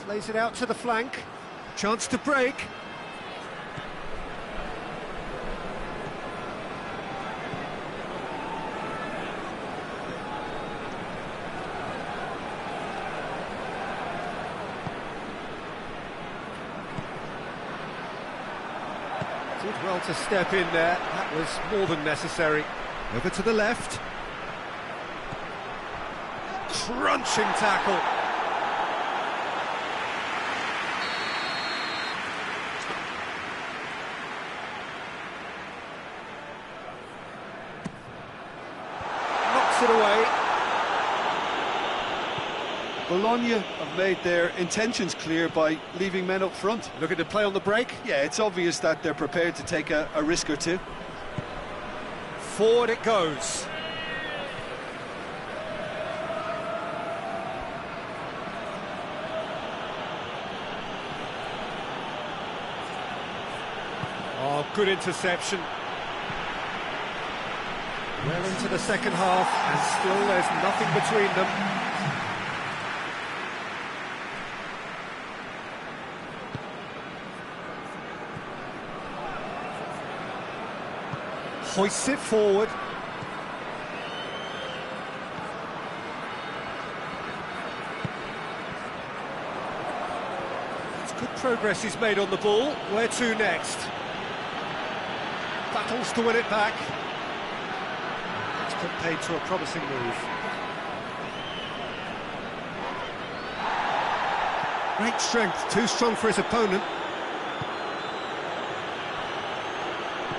Plays it out to the flank. Chance to break. Did well to step in there. That was more than necessary. Over to the left. Crunching tackle. It away. Bologna have made their intentions clear by leaving men up front. Looking to play on the break. Yeah, it's obvious that they're prepared to take a risk or two. Forward it goes. Oh, good interception. Well into the second half, and still there's nothing between them. Hoists it forward. It's good progress he's made on the ball. Where to next? Battles to win it back. Put paid to a promising move. Great strength, too strong for his opponent.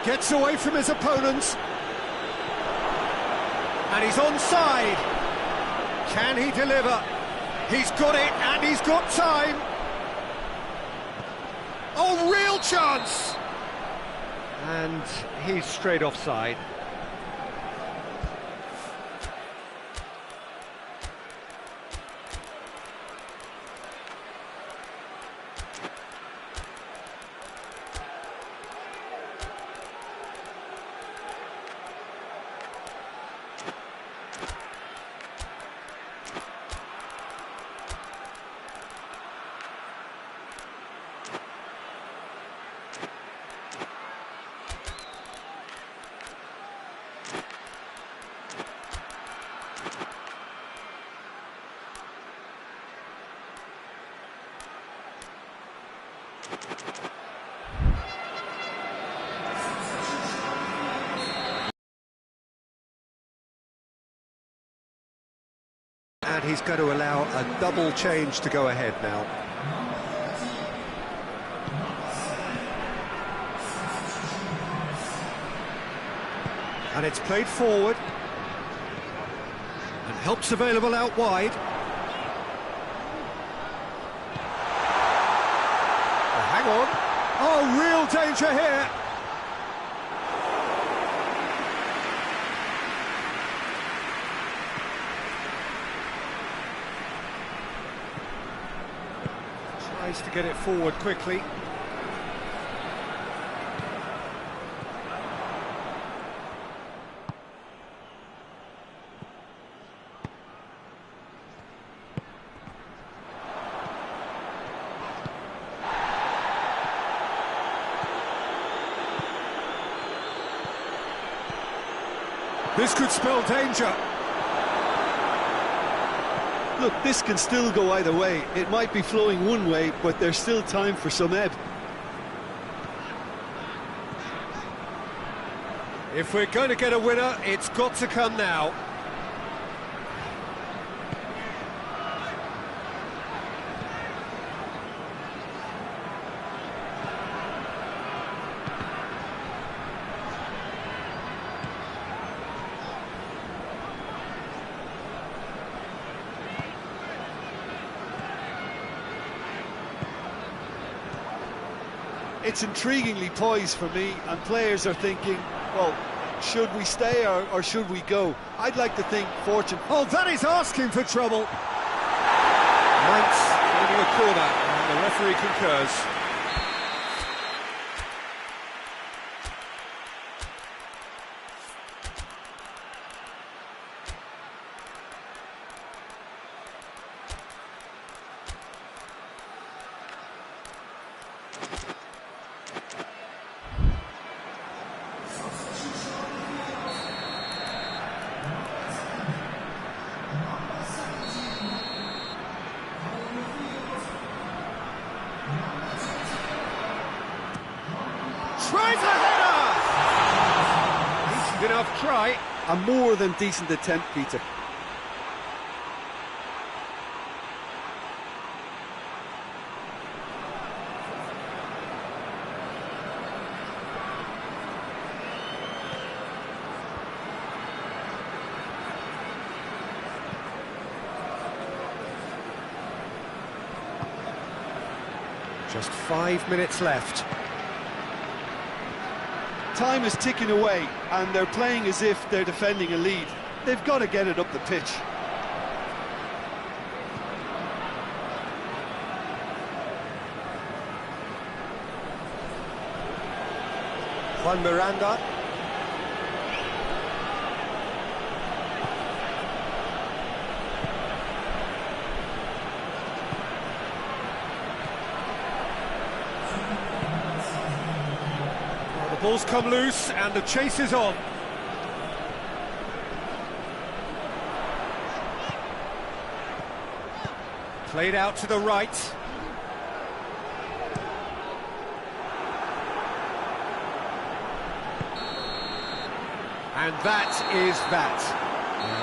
Gets away from his opponent. And he's onside. Can he deliver? He's got it, and he's got time. Oh, real chance! And he's straight offside. And he's going to allow a double change to go ahead now. And it's played forward. And help's available out wide. Oh, hang on. Oh, real danger here. Tries to get it forward quickly. This could spell danger. Look, this can still go either way. It might be flowing one way, but there's still time for some ebb. If we're going to get a winner, it's got to come now. It's intriguingly poised for me, and players are thinking, well, should we stay or should we go? I'd like to think fortune... Oh, that is asking for trouble. Mainz winning a corner, and the referee concurs. Tries a header! Decent enough try. A more than decent attempt, Peter. Just 5 minutes left. Time is ticking away, and they're playing as if they're defending a lead. They've got to get it up the pitch. Juan Miranda. Ball's come loose and the chase is on. Played out to the right. And that is that.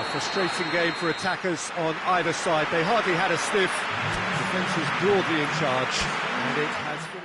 A frustrating game for attackers on either side. They hardly had a sniff. Defence is broadly in charge, and it has finished.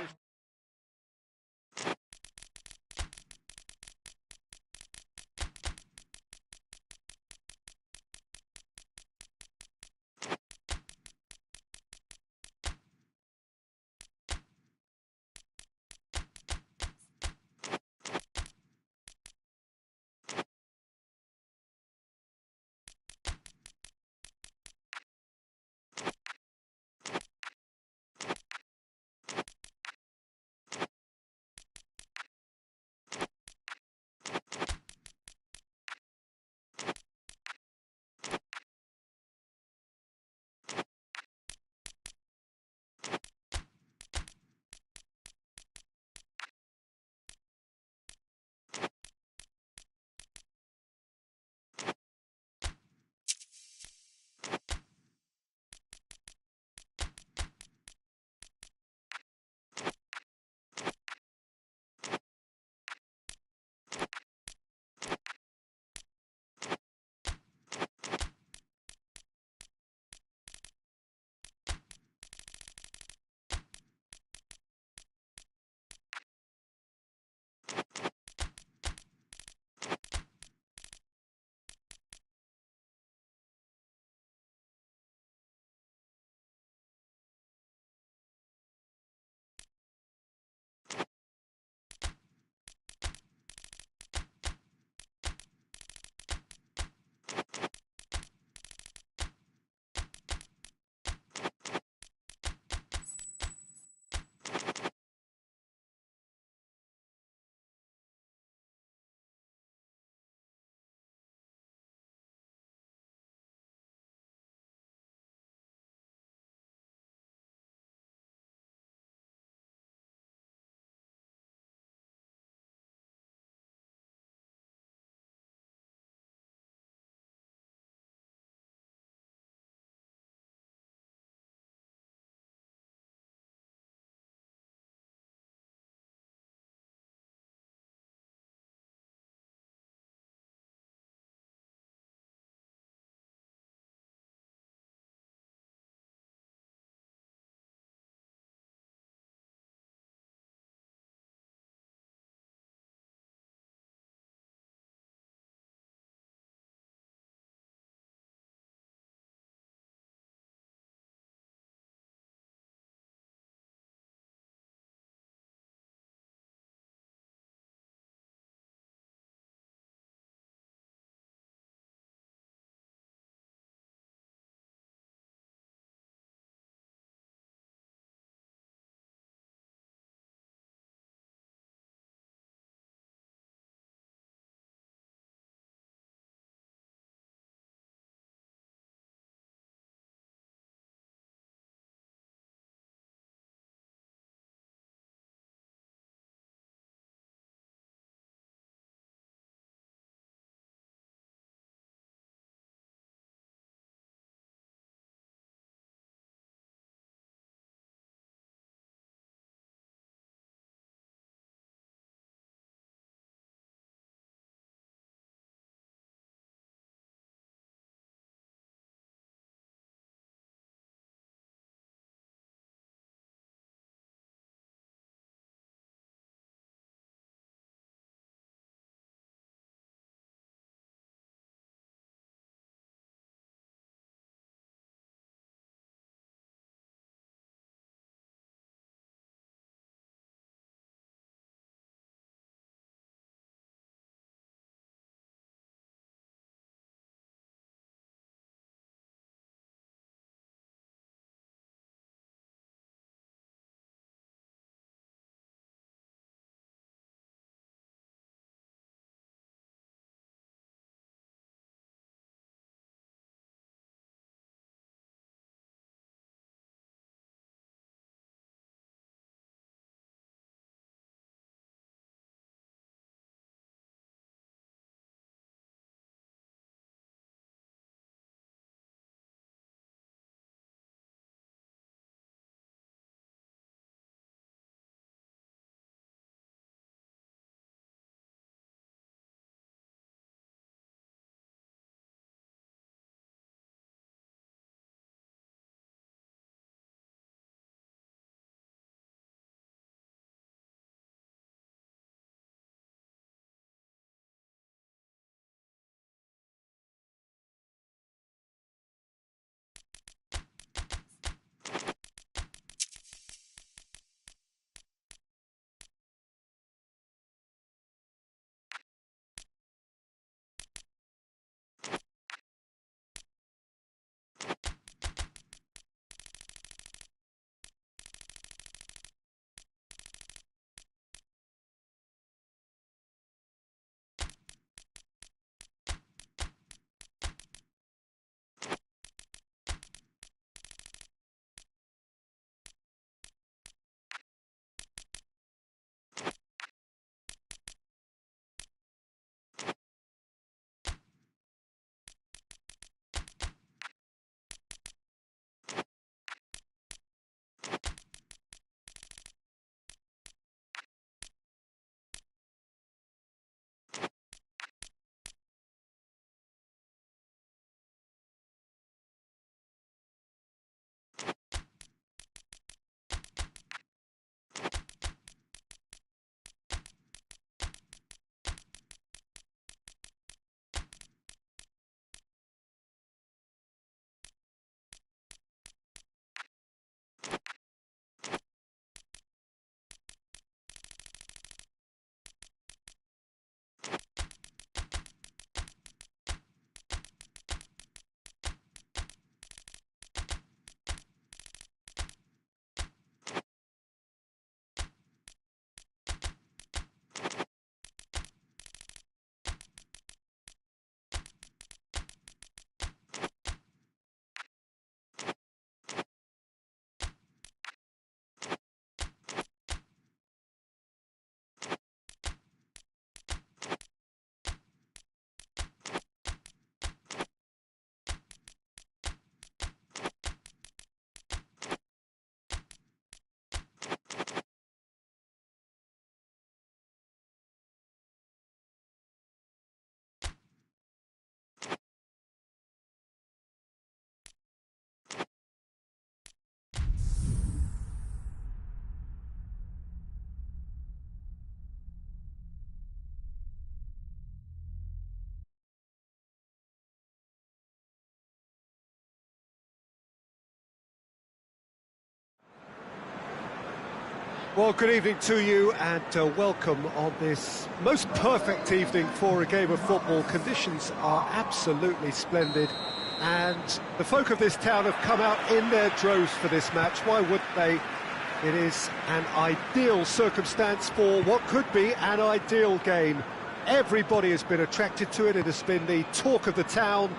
Well, good evening to you and welcome on this most perfect evening for a game of football. Conditions are absolutely splendid and the folk of this town have come out in their droves for this match. Why wouldn't they? It is an ideal circumstance for what could be an ideal game. Everybody has been attracted to it. It has been the talk of the town,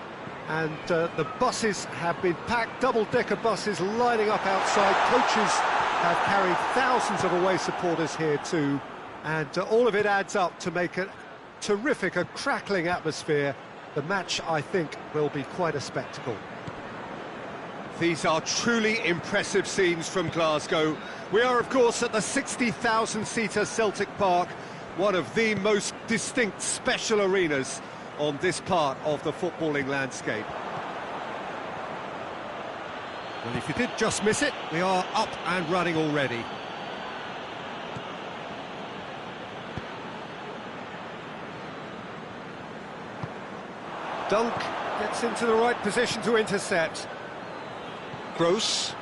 and the buses have been packed, double-decker buses lining up outside. Coaches have carried thousands of away supporters here too, and all of it adds up to make a terrific, a crackling atmosphere. The match, I think, will be quite a spectacle. These are truly impressive scenes from Glasgow. We are, of course, at the 60,000-seater Celtic Park, one of the most distinct special arenas on this part of the footballing landscape. Well, if you did just miss it, we are up and running already. Dunk gets into the right position to intercept. Gross.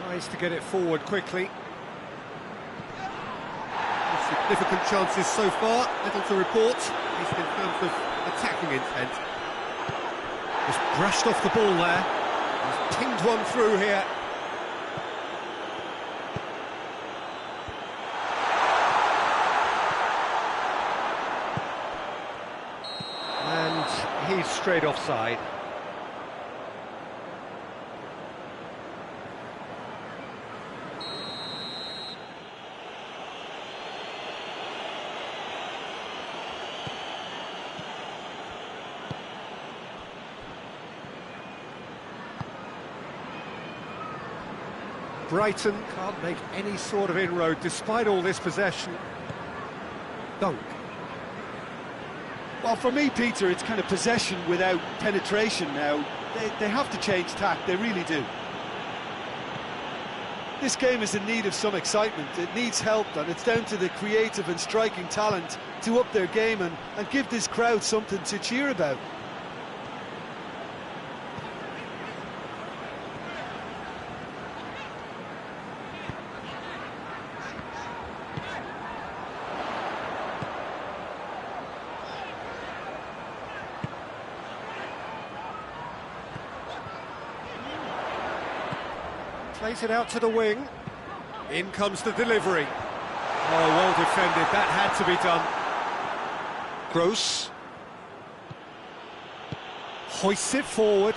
Tries to get it forward quickly. Significant chances so far, little to report, at least in terms of attacking intent. Just brushed off the ball there. He's pinged one through here. And he's straight offside. Brighton can't make any sort of inroad despite all this possession. Dunk. Well, for me, Peter, it's kind of possession without penetration now. They have to change tack, they really do. This game is in need of some excitement, it needs help, and it's down to the creative and striking talent to up their game and give this crowd something to cheer about. Plays it out to the wing. In comes the delivery. Oh, well defended, that had to be done. Gross. Hoists it forward.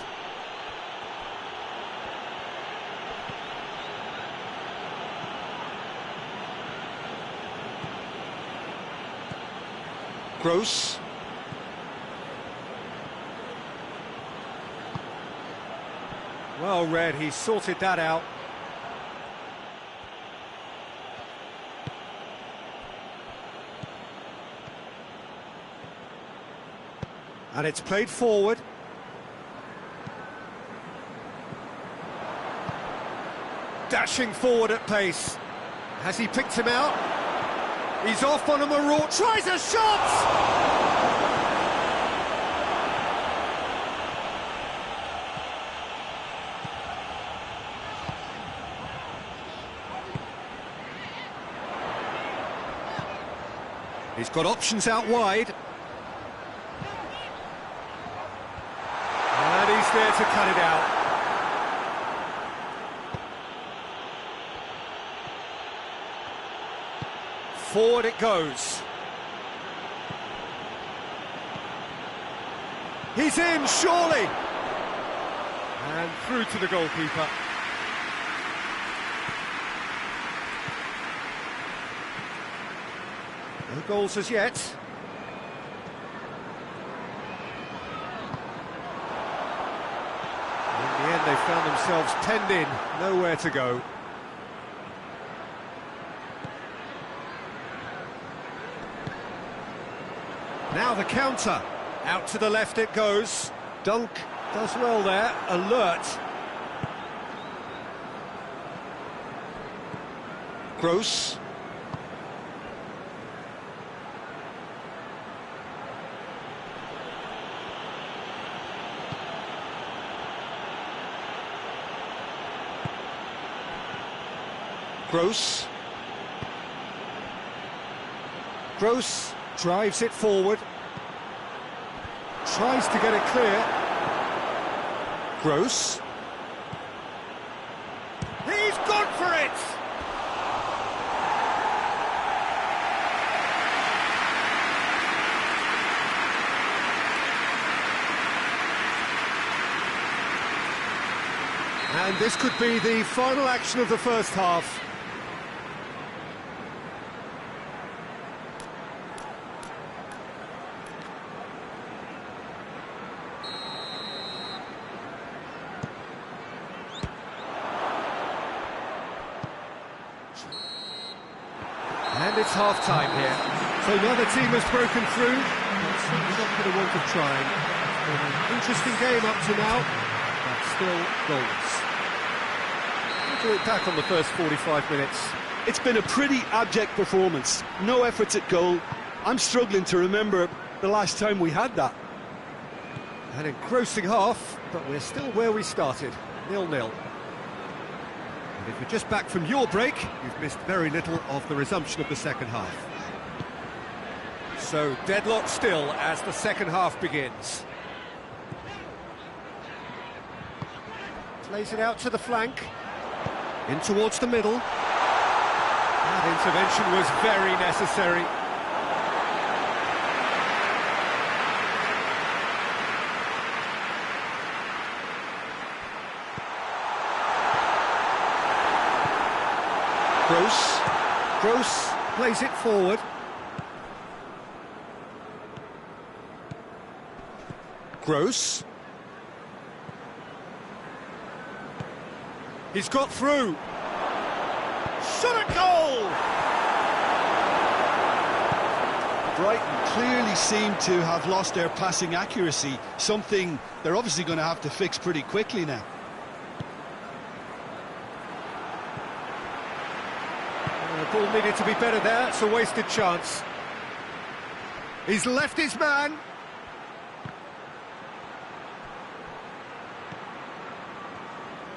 Gross. Well read, he sorted that out. And it's played forward. Dashing forward at pace. Has he picked him out? He's off on a maraud. Tries a shot! He's got options out wide. And he's there to cut it out. Forward it goes. He's in, surely! And through to the goalkeeper. No goals as yet. In the end, they found themselves penned in, nowhere to go. Now the counter. Out to the left it goes. Dunk does well there, alert. Gross. Gross. Gross drives it forward. Tries to get it clear. Gross. He's gone for it! And this could be the final action of the first half. And it's half-time here. So neither team has broken through. It's certainly not going to want to try. It's been an interesting game up to now, but still goals. What do you look back on the first 45 minutes? It's been a pretty abject performance. No efforts at goal. I'm struggling to remember the last time we had that. An engrossing half, but we're still where we started, 0-0. And if you're just back from your break, you've missed very little of the resumption of the second half. So, deadlock still as the second half begins. Plays it out to the flank. In towards the middle. That intervention was very necessary. Gross plays it forward. Gross. He's got through. Shot at goal! Brighton clearly seem to have lost their passing accuracy, something they're obviously going to have to fix pretty quickly now. The ball needed to be better there, it's a wasted chance. He's left his man.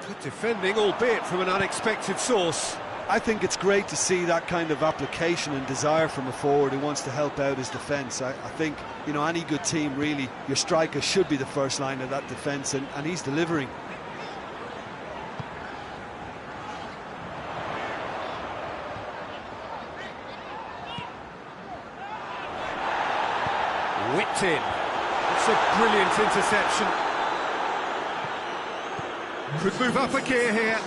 Good defending, albeit from an unexpected source. I think it's great to see that kind of application and desire from a forward who wants to help out his defence. I think, you know, any good team, really, your striker should be the first line of that defence, and he's delivering. Whipped in. It's a brilliant interception. Could move up a gear here.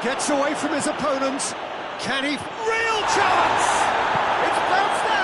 Gets away from his opponents. Can he? Real chance! It's bounced out!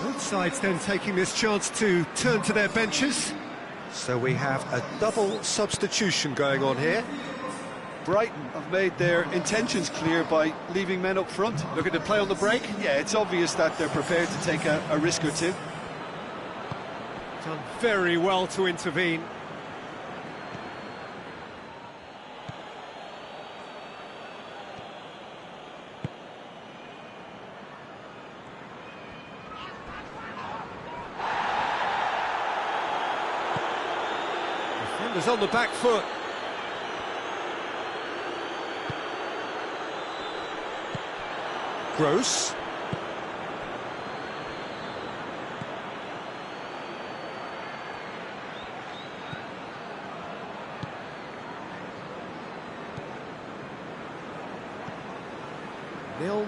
Both sides then taking this chance to turn to their benches. So we have a double substitution going on here. Brighton have made their intentions clear by leaving men up front. Looking to play on the break. Yeah, it's obvious that they're prepared to take a risk or two. Done very well to intervene. Defenders on the back foot. Gross.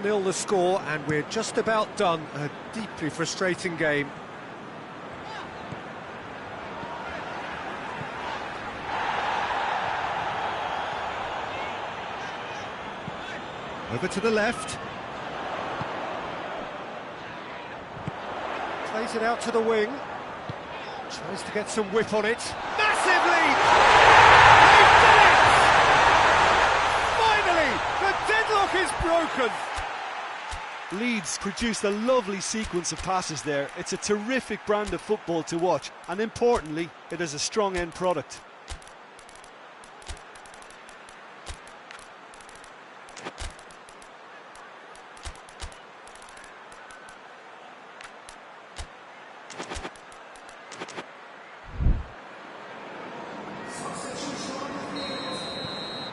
1-0 the score, and we're just about done. A deeply frustrating game. Over to the left. Plays it out to the wing. Tries to get some whip on it. Massive lead! They've done it! Finally, the deadlock is broken. Leeds produced a lovely sequence of passes there. It's a terrific brand of football to watch, and importantly, it is a strong end product.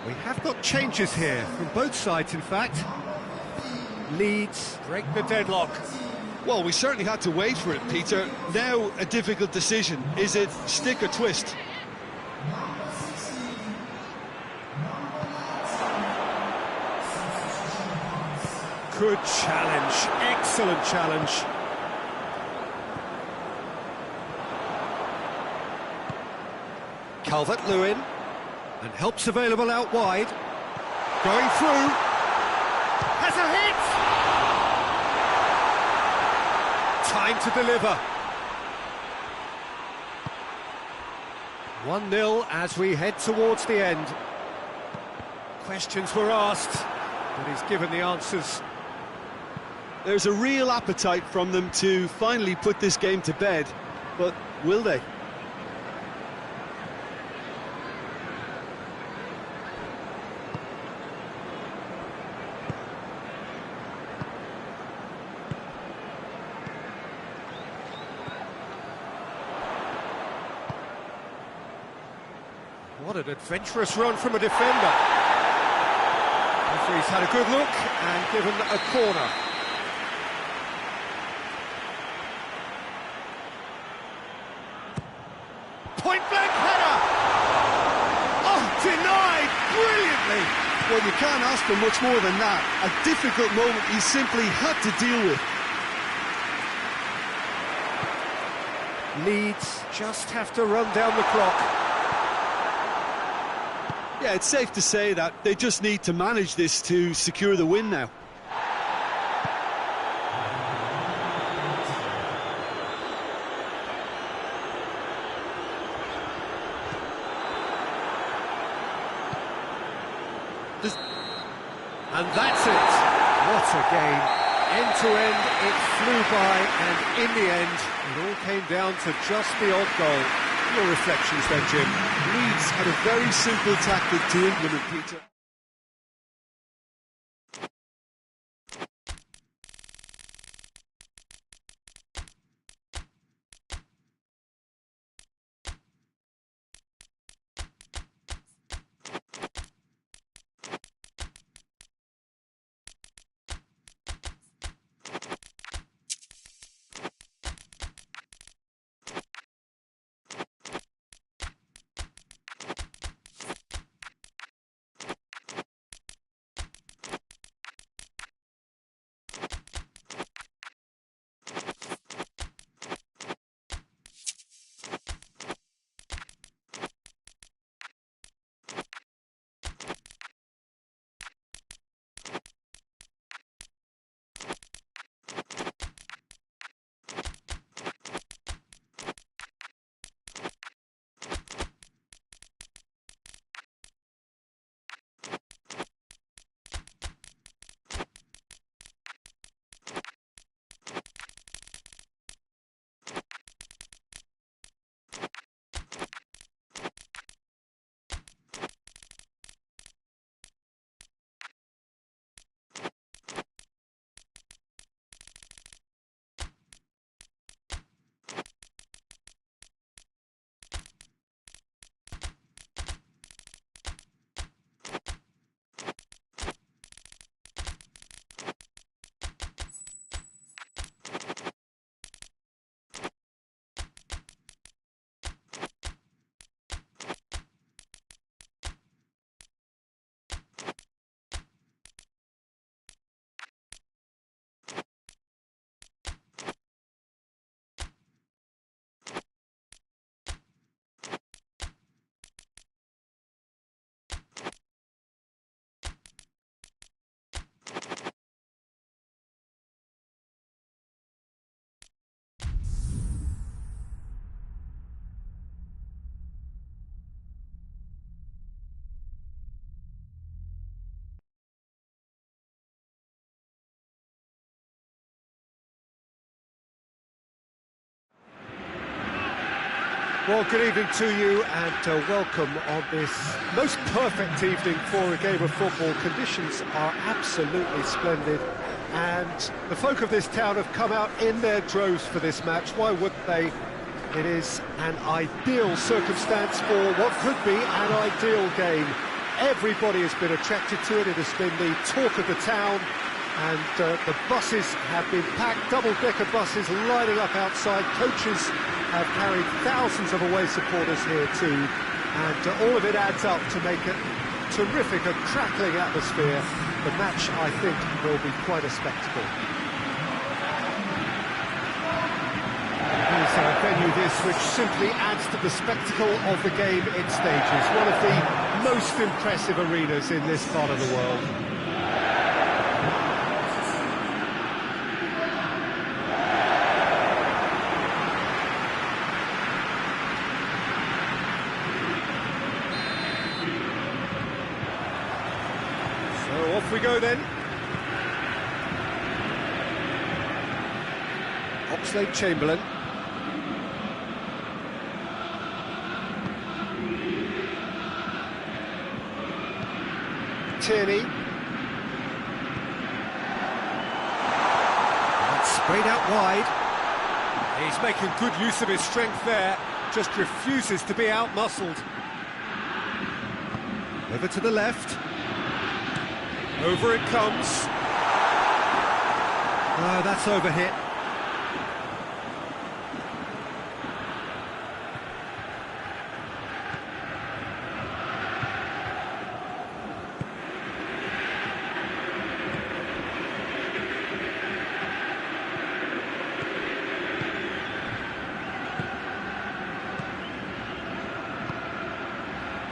We have got changes here, from both sides in fact. Leeds break the deadlock. Well, we certainly had to wait for it, Peter. Now a difficult decision. Is it stick or twist? Good challenge, excellent challenge. Calvert-Lewin, and help's available out wide. Going through, has a hit! Time to deliver. 1-0 as we head towards the end. Questions were asked, but he's given the answers. There's a real appetite from them to finally put this game to bed, but will they? What an adventurous run from a defender. Referee's had a good look and given a corner. Point-blank header! Oh, denied brilliantly! Well, you can't ask for much more than that. A difficult moment he simply had to deal with. Leeds just have to run down the clock. Yeah, it's safe to say that they just need to manage this to secure the win now. And that's it. What a game. End to end, it flew by, and in the end, it all came down to just the odd goal. Your reflections then, Jim? Leeds had a very simple tactic to implement, Peter. Well, good evening to you and welcome on this most perfect evening for a game of football. Conditions are absolutely splendid and the folk of this town have come out in their droves for this match. Why wouldn't they? It is an ideal circumstance for what could be an ideal game. Everybody has been attracted to it. It has been the talk of the town. And the buses have been packed, double-decker buses lining up outside. Coaches have carried thousands of away supporters here too. And all of it adds up to make a terrific, a crackling atmosphere. The match, I think, will be quite a spectacle. Here's a venue this, which simply adds to the spectacle of the game in stages. One of the most impressive arenas in this part of the world. Off we go then. Oxlade-Chamberlain. Tierney. That's sprayed out wide. He's making good use of his strength there. Just refuses to be out-muscled. Over to the left. Over it comes. Oh, that's overhit.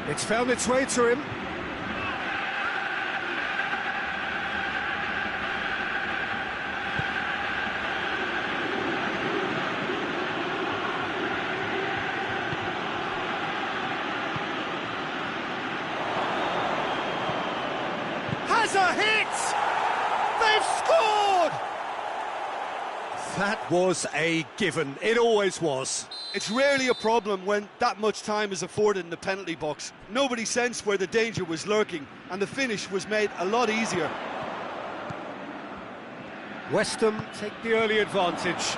It's found its way to him. A hit! They've scored! That was a given. It always was. It's rarely a problem when that much time is afforded in the penalty box. Nobody sensed where the danger was lurking, and the finish was made a lot easier. West Ham take the early advantage.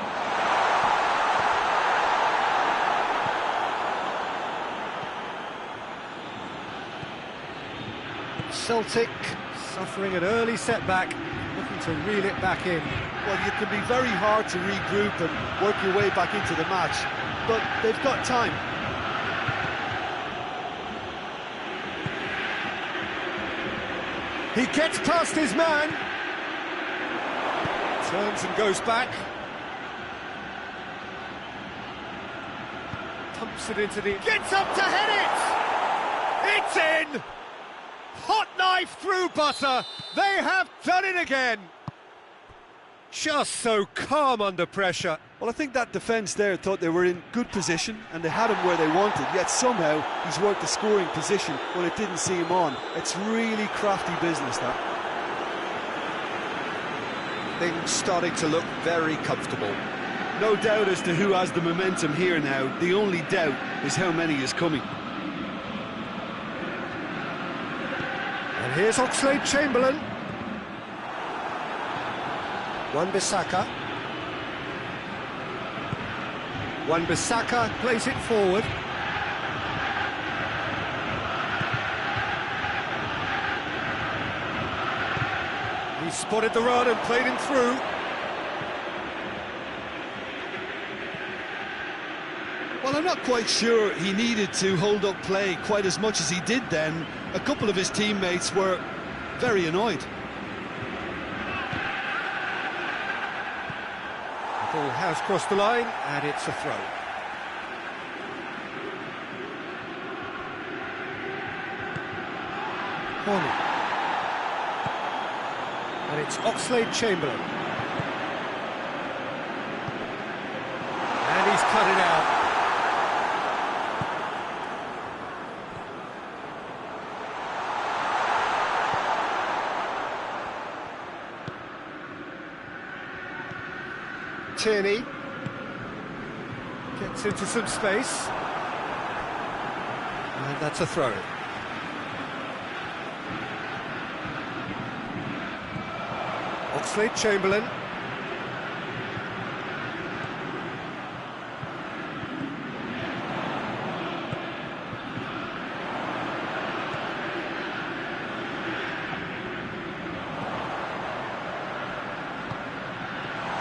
Celtic suffering an early setback, looking to reel it back in. Well, it can be very hard to regroup and work your way back into the match, but they've got time. He gets past his man. Turns and goes back. Pumps it into the... Gets up to head it! It's in! Hot knife through butter. They have done it again. Just so calm under pressure. Well, I think that defence there thought they were in good position and they had him where they wanted, yet somehow he's worked the scoring position when it didn't see him on. It's really crafty business, that. Things starting to look very comfortable. No doubt as to who has the momentum here now. The only doubt is how many is coming. And here's Oxlade-Chamberlain. Wan-Bissaka. Wan-Bissaka plays it forward. He spotted the run and played him through. Well, I'm not quite sure he needed to hold up play quite as much as he did then. A couple of his teammates were very annoyed. The ball has crossed the line and it's a throw. Corner. And it's Oxlade-Chamberlain. And he's cut it out. Tierney gets into some space. And that's a throw. Oxlade-Chamberlain.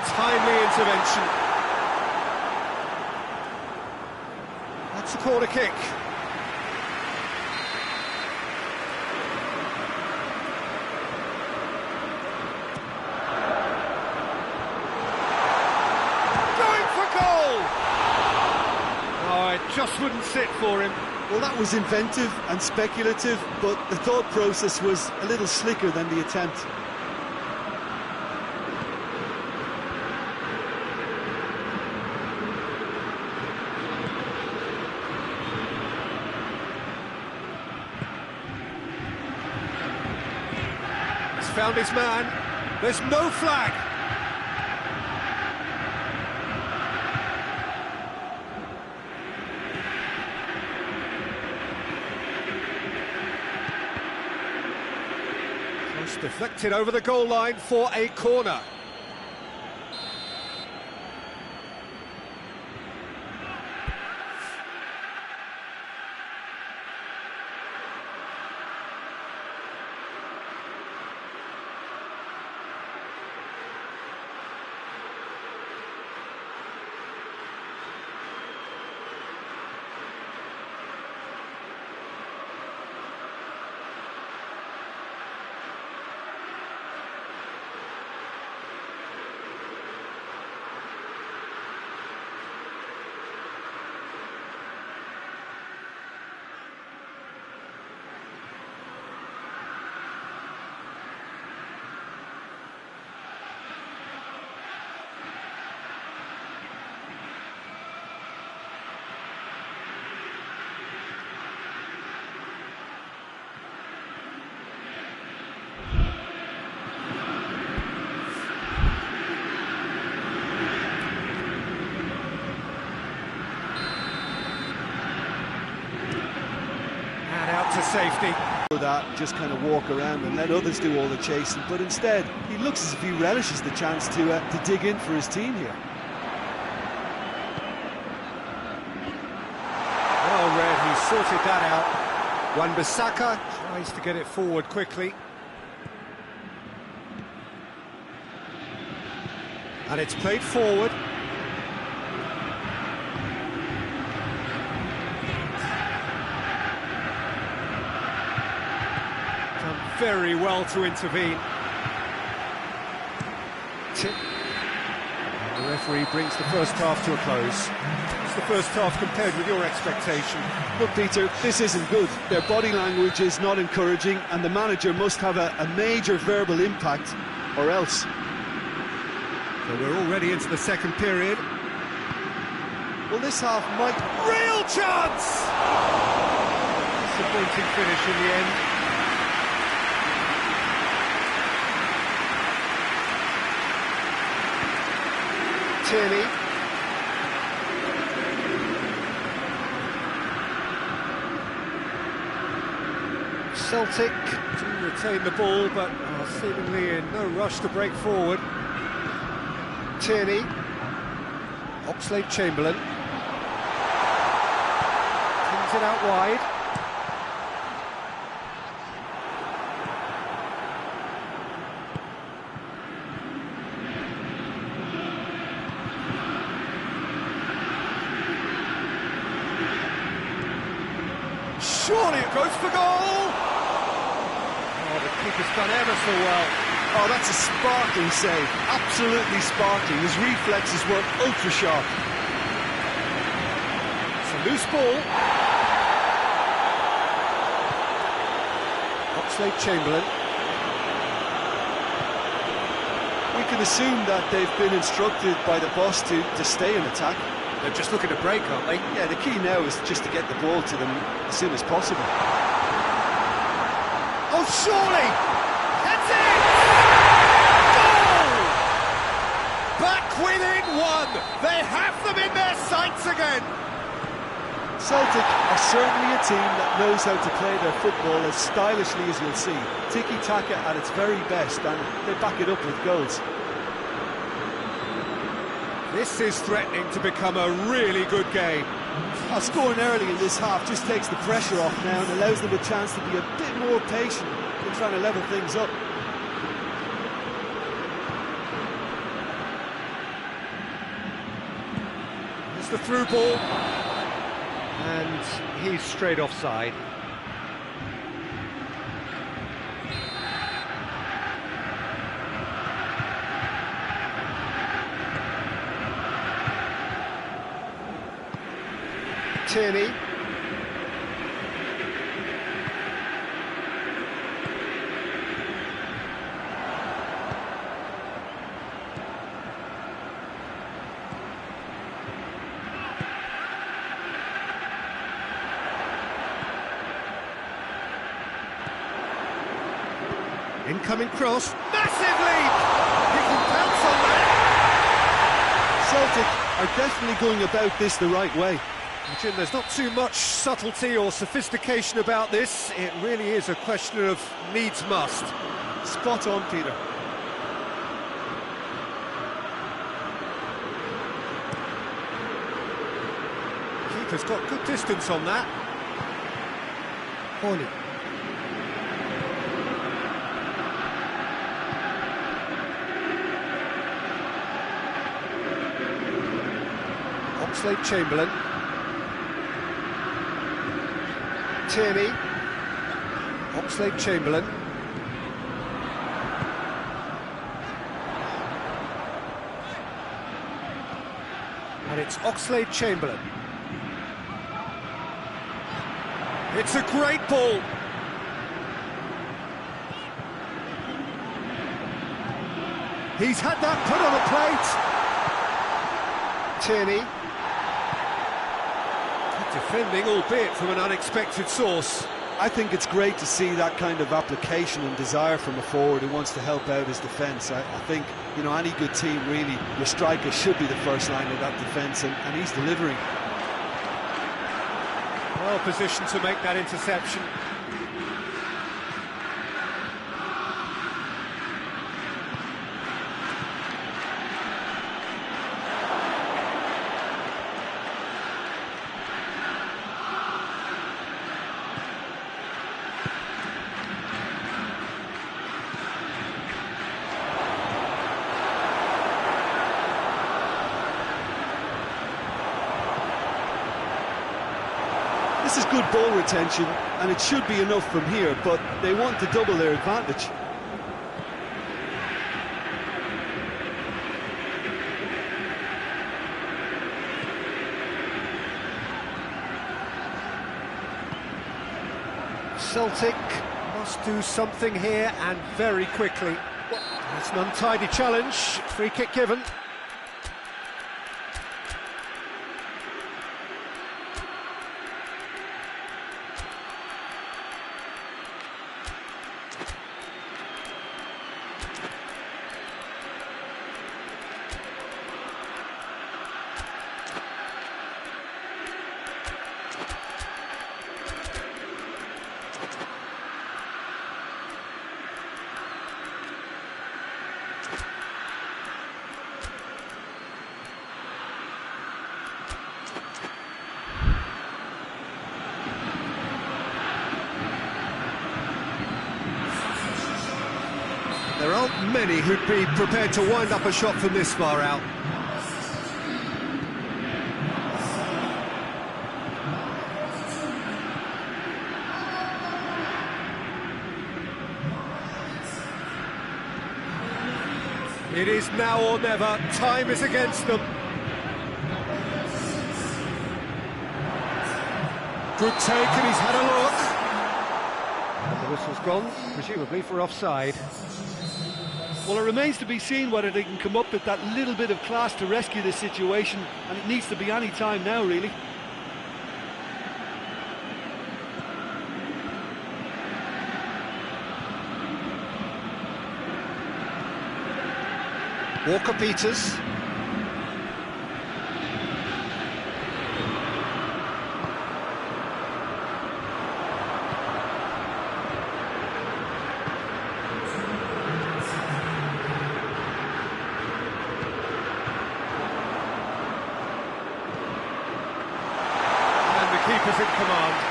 Timely intervention. That's a corner kick. Going for goal! Oh, it just wouldn't sit for him. Well, that was inventive and speculative, but the thought process was a little slicker than the attempt. He's found his man. There's no flag. Cross deflected over the goal line for a corner. To safety. That just kind of walk around and let others do all the chasing, but instead he looks as if he relishes the chance to dig in for his team here. Well read, he sorted that out. Wan-Bissaka tries to get it forward quickly. And it's played forward. Very well to intervene. Tip. And the referee brings the first half to a close. It's the first half compared with your expectation. Look, Peter, this isn't good. Their body language is not encouraging, and the manager must have a major verbal impact, or else. So we're already into the second period. Well, this half might... Real chance! Disappointing finish in the end. Tierney. Celtic do retain the ball, but are seemingly in no rush to break forward. Tierney. Oxlade-Chamberlain. Pins it out wide. Surely it goes for goal! Oh, the keeper's done ever so well. Oh, that's a sparkling save. Absolutely sparkling. His reflexes were ultra sharp. It's a loose ball. Oxlade-Chamberlain. We can assume that they've been instructed by the boss to stay in attack. They're just looking to break, aren't they? Yeah, the key now is just to get the ball to them as soon as possible. Oh, surely! That's it! Goal! Back within one! They have them in their sights again! Celtic are certainly a team that knows how to play their football as stylishly as you'll see. Tiki-taka at its very best, and they back it up with goals. This is threatening to become a really good game. Scoring early in this half just takes the pressure off now and allows them a chance to be a bit more patient in trying to level things up. It's the through ball. And he's straight offside. Tierney. Incoming cross, massive lead! He can pounce on that! Celtic are definitely going about this the right way. Jim, there's not too much subtlety or sophistication about this. It really is a question of needs must. Spot on, Peter. Keeper's got good distance on that. Holy. Oxlade-Chamberlain. Tierney. Oxlade-Chamberlain. And it's Oxlade-Chamberlain. It's a great ball. He's had that put on a plate. Tierney. Good defending, albeit from an unexpected source. I think it's great to see that kind of application and desire from a forward who wants to help out his defence. I think, you know, any good team really, your striker should be the first line of that defence, and he's delivering. Well positioned to make that interception. This is good ball retention, and it should be enough from here, but they want to double their advantage. Celtic must do something here, and very quickly. It's an untidy challenge, free kick given. There aren't many who'd be prepared to wind up a shot from this far out. It is now or never. Time is against them. Good take, and he's had a look. And the whistle's gone, presumably for offside. Well, it remains to be seen whether they can come up with that little bit of class to rescue this situation, and it needs to be any time now, really. Walker-Peters. keeper's in command.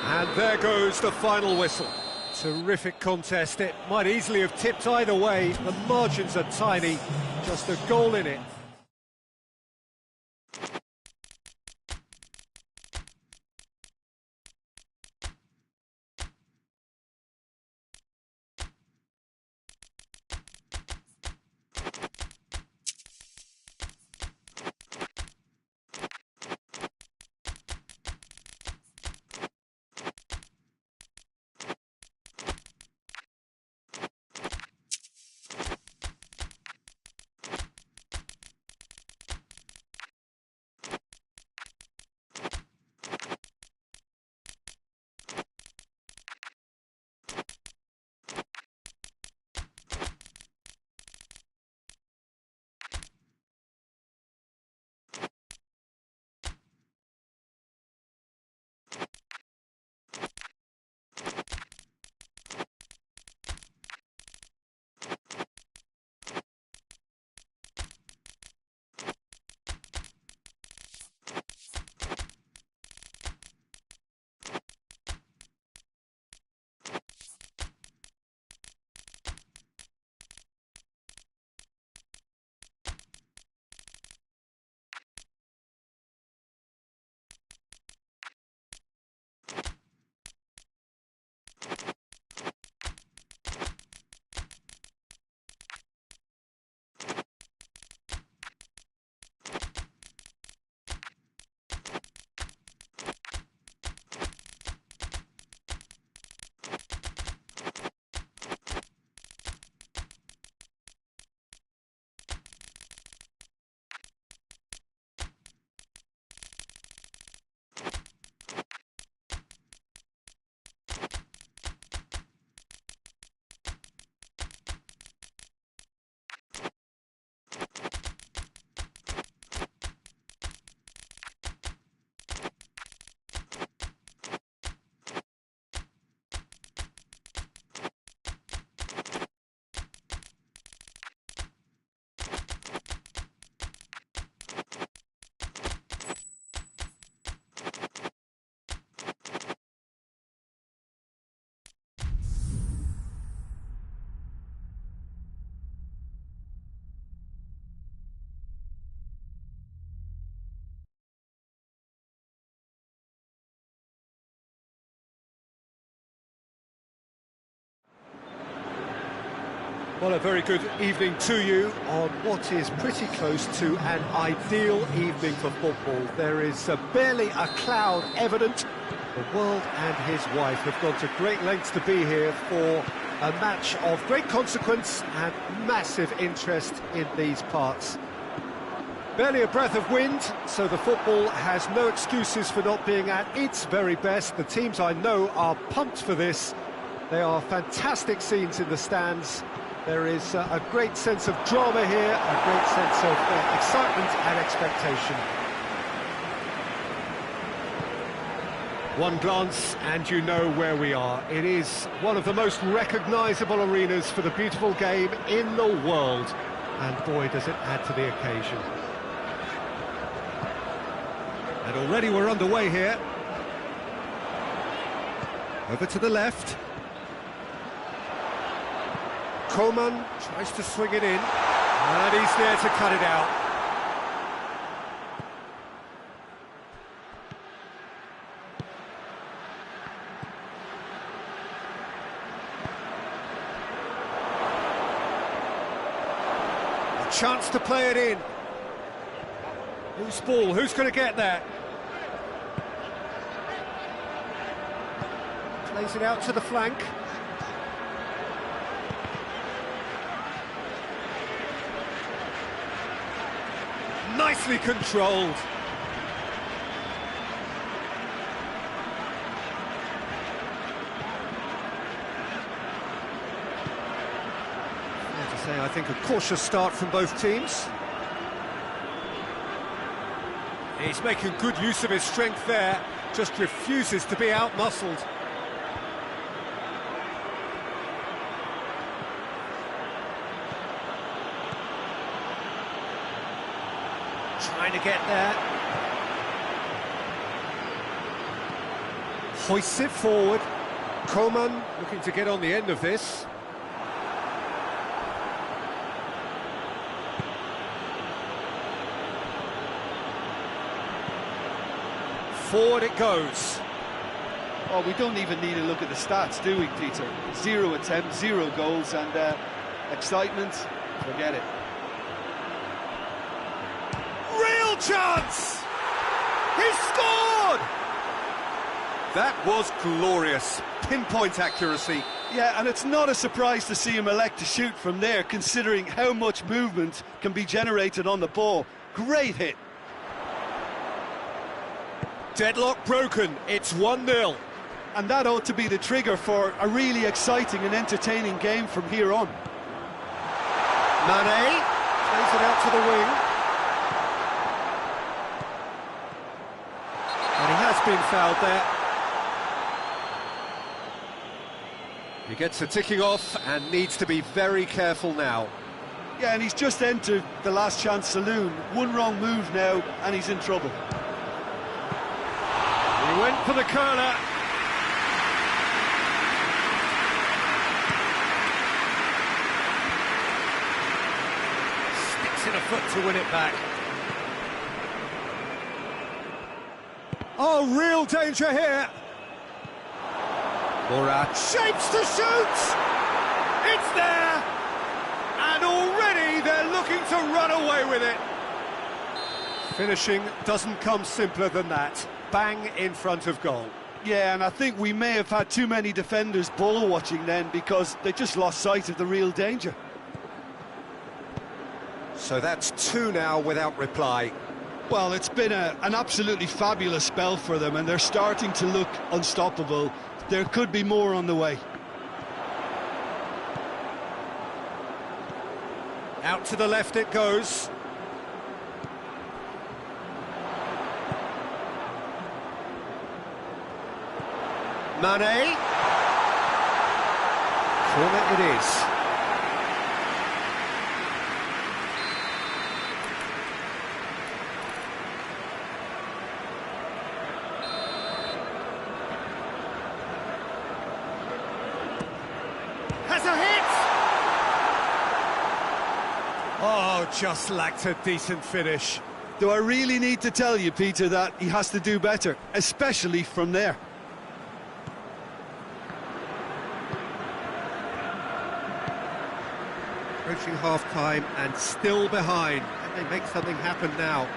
And there goes the final whistle. Terrific contest. It might easily have tipped either way. The margins are tiny, just a goal in it. Well, a very good evening to you on what is pretty close to an ideal evening for football. There is barely a cloud evident. The world and his wife have gone to great lengths to be here for a match of great consequence and massive interest in these parts. Barely a breath of wind, so the football has no excuses for not being at its very best. The teams I know are pumped for this. They are fantastic scenes in the stands. There is a great sense of drama here, a great sense of excitement and expectation. One glance and you know where we are. It is one of the most recognisable arenas for the beautiful game in the world. And boy, does it add to the occasion. And already we're underway here. Over to the left. Coman tries to swing it in, and he's there to cut it out. A chance to play it in. Whose ball? Who's going to get that? Plays it out to the flank. Nicely controlled. Fair to say, I think a cautious start from both teams. He's making good use of his strength there, just refuses to be out-muscled. Trying to get there. Hoists it forward. Coman looking to get on the end of this. Forward it goes. Oh, we don't even need to look at the stats, do we, Peter? 0 attempts, 0 goals, and excitement, forget it. Real chance! He scored! That was glorious. Pinpoint accuracy. Yeah, and it's not a surprise to see him elect to shoot from there, considering how much movement can be generated on the ball. Great hit. Deadlock broken, it's 1-0. And that ought to be the trigger for a really exciting and entertaining game from here on. Mane plays it out to the wing. And he has been fouled there. He gets a ticking off and needs to be very careful now. Yeah, and he's just entered the last chance saloon. One wrong move now, and he's in trouble. He went for the curler. Sticks in a foot to win it back. Oh, real danger here. Murat shapes to shoot! It's there! And already they're looking to run away with it. Finishing doesn't come simpler than that. Bang in front of goal. Yeah, and I think we may have had too many defenders ball watching then because they just lost sight of the real danger. So that's 2 now without reply. Well, it's been an absolutely fabulous spell for them, and they're starting to look unstoppable. There could be more on the way. Out to the left it goes. Mane. Corner it is. Has a hit! Oh, just lacked a decent finish. Do I really need to tell you, Peter, that he has to do better, especially from there? Approaching half-time and still behind. Can they make something happen now?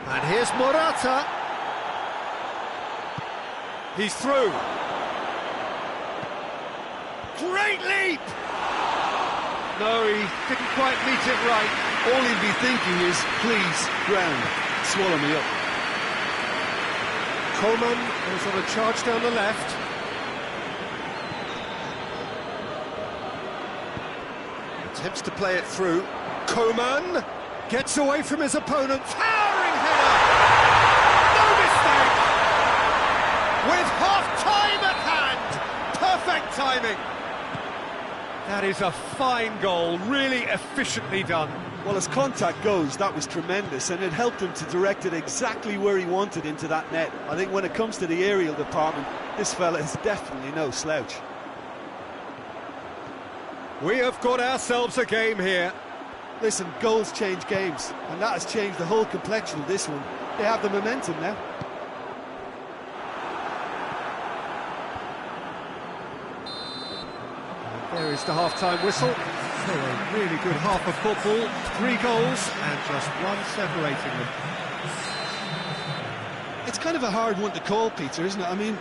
And here's Morata. He's through. Great leap! No, he didn't quite meet it right. All he'd be thinking is, please, ground, swallow me up. Coman goes on a charge down the left. Attempts to play it through. Coman gets away from his opponent. Towering header! No mistake! With half-time at hand! Perfect timing! That is a fine goal, really efficiently done. Well, as contact goes, that was tremendous, and it helped him to direct it exactly where he wanted into that net. I think when it comes to the aerial department, this fella is definitely no slouch. We have got ourselves a game here. Listen, goals change games, and that has changed the whole complexion of this one. They have the momentum now. There is the half-time whistle. So a really good half of football, 3 goals and just 1 separating them. It's kind of a hard one to call, Peter, isn't it? I mean,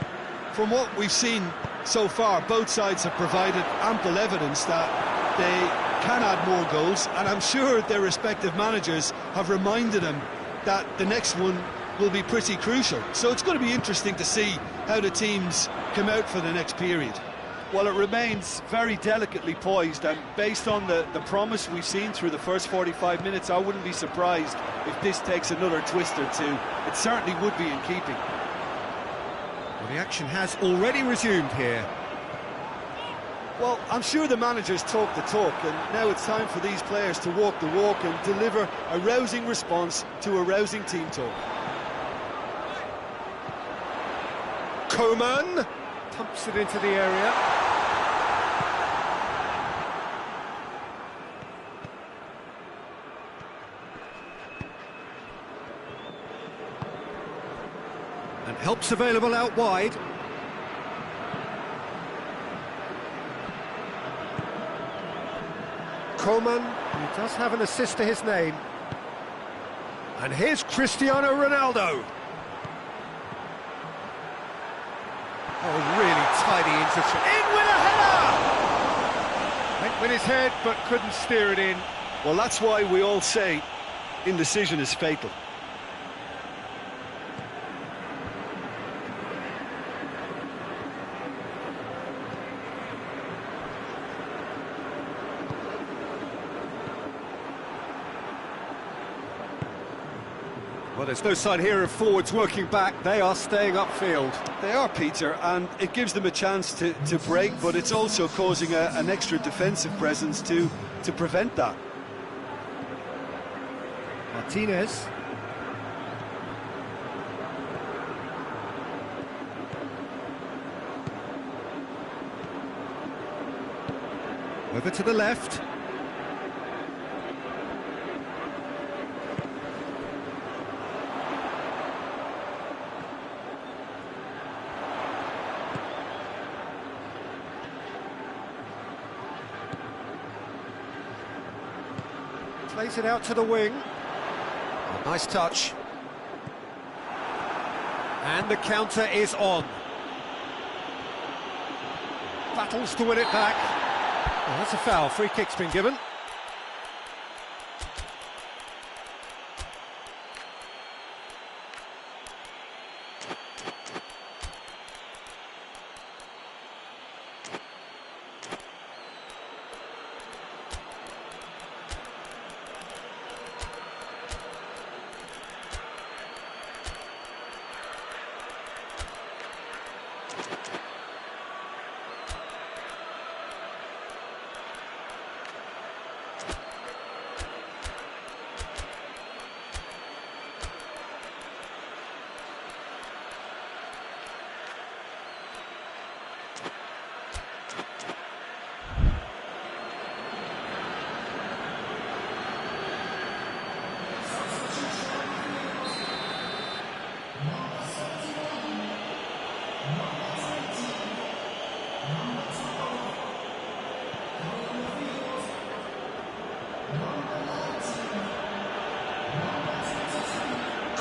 from what we've seen so far, both sides have provided ample evidence that they can add more goals, and I'm sure their respective managers have reminded them that the next one will be pretty crucial. So it's going to be interesting to see how the teams come out for the next period. Well, it remains very delicately poised, and based on the promise we've seen through the first 45 minutes, I wouldn't be surprised if this takes another twist or two. It certainly would be in keeping. Well, the action has already resumed here. Well, I'm sure the managers talk the talk, and now it's time for these players to walk the walk and deliver a rousing response to a rousing team talk. Coman pumps it into the area. And help's available out wide. Coman, he does have an assist to his name. And here's Cristiano Ronaldo. Oh, really tidy interception. In with a header! Went with his head, but couldn't steer it in. Well, that's why we all say indecision is fatal. Well, there's no sign here of forwards working back. They are staying upfield. They are, Peter, and it gives them a chance to break, but it's also causing an extra defensive presence to prevent that. Martinez. Over to the left. Plays it out to the wing. Oh, nice touch. And the counter is on. Battles to win it back. Oh, that's a foul. Free kick's been given.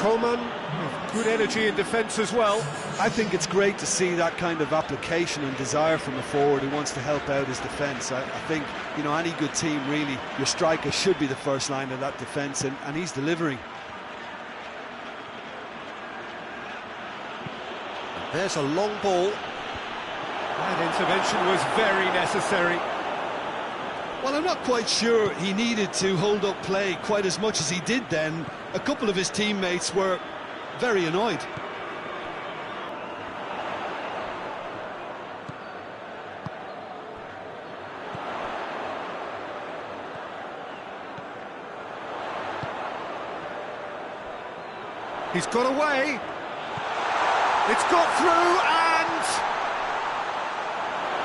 Coman with good energy in defence as well. I think it's great to see that kind of application and desire from a forward who wants to help out his defence. I think, you know, any good team, really, your striker should be the first line of that defence, and he's delivering. There's a long ball. That intervention was very necessary. Well, I'm not quite sure he needed to hold up play quite as much as he did then. A couple of his teammates were very annoyed. He's got away. It's got through and...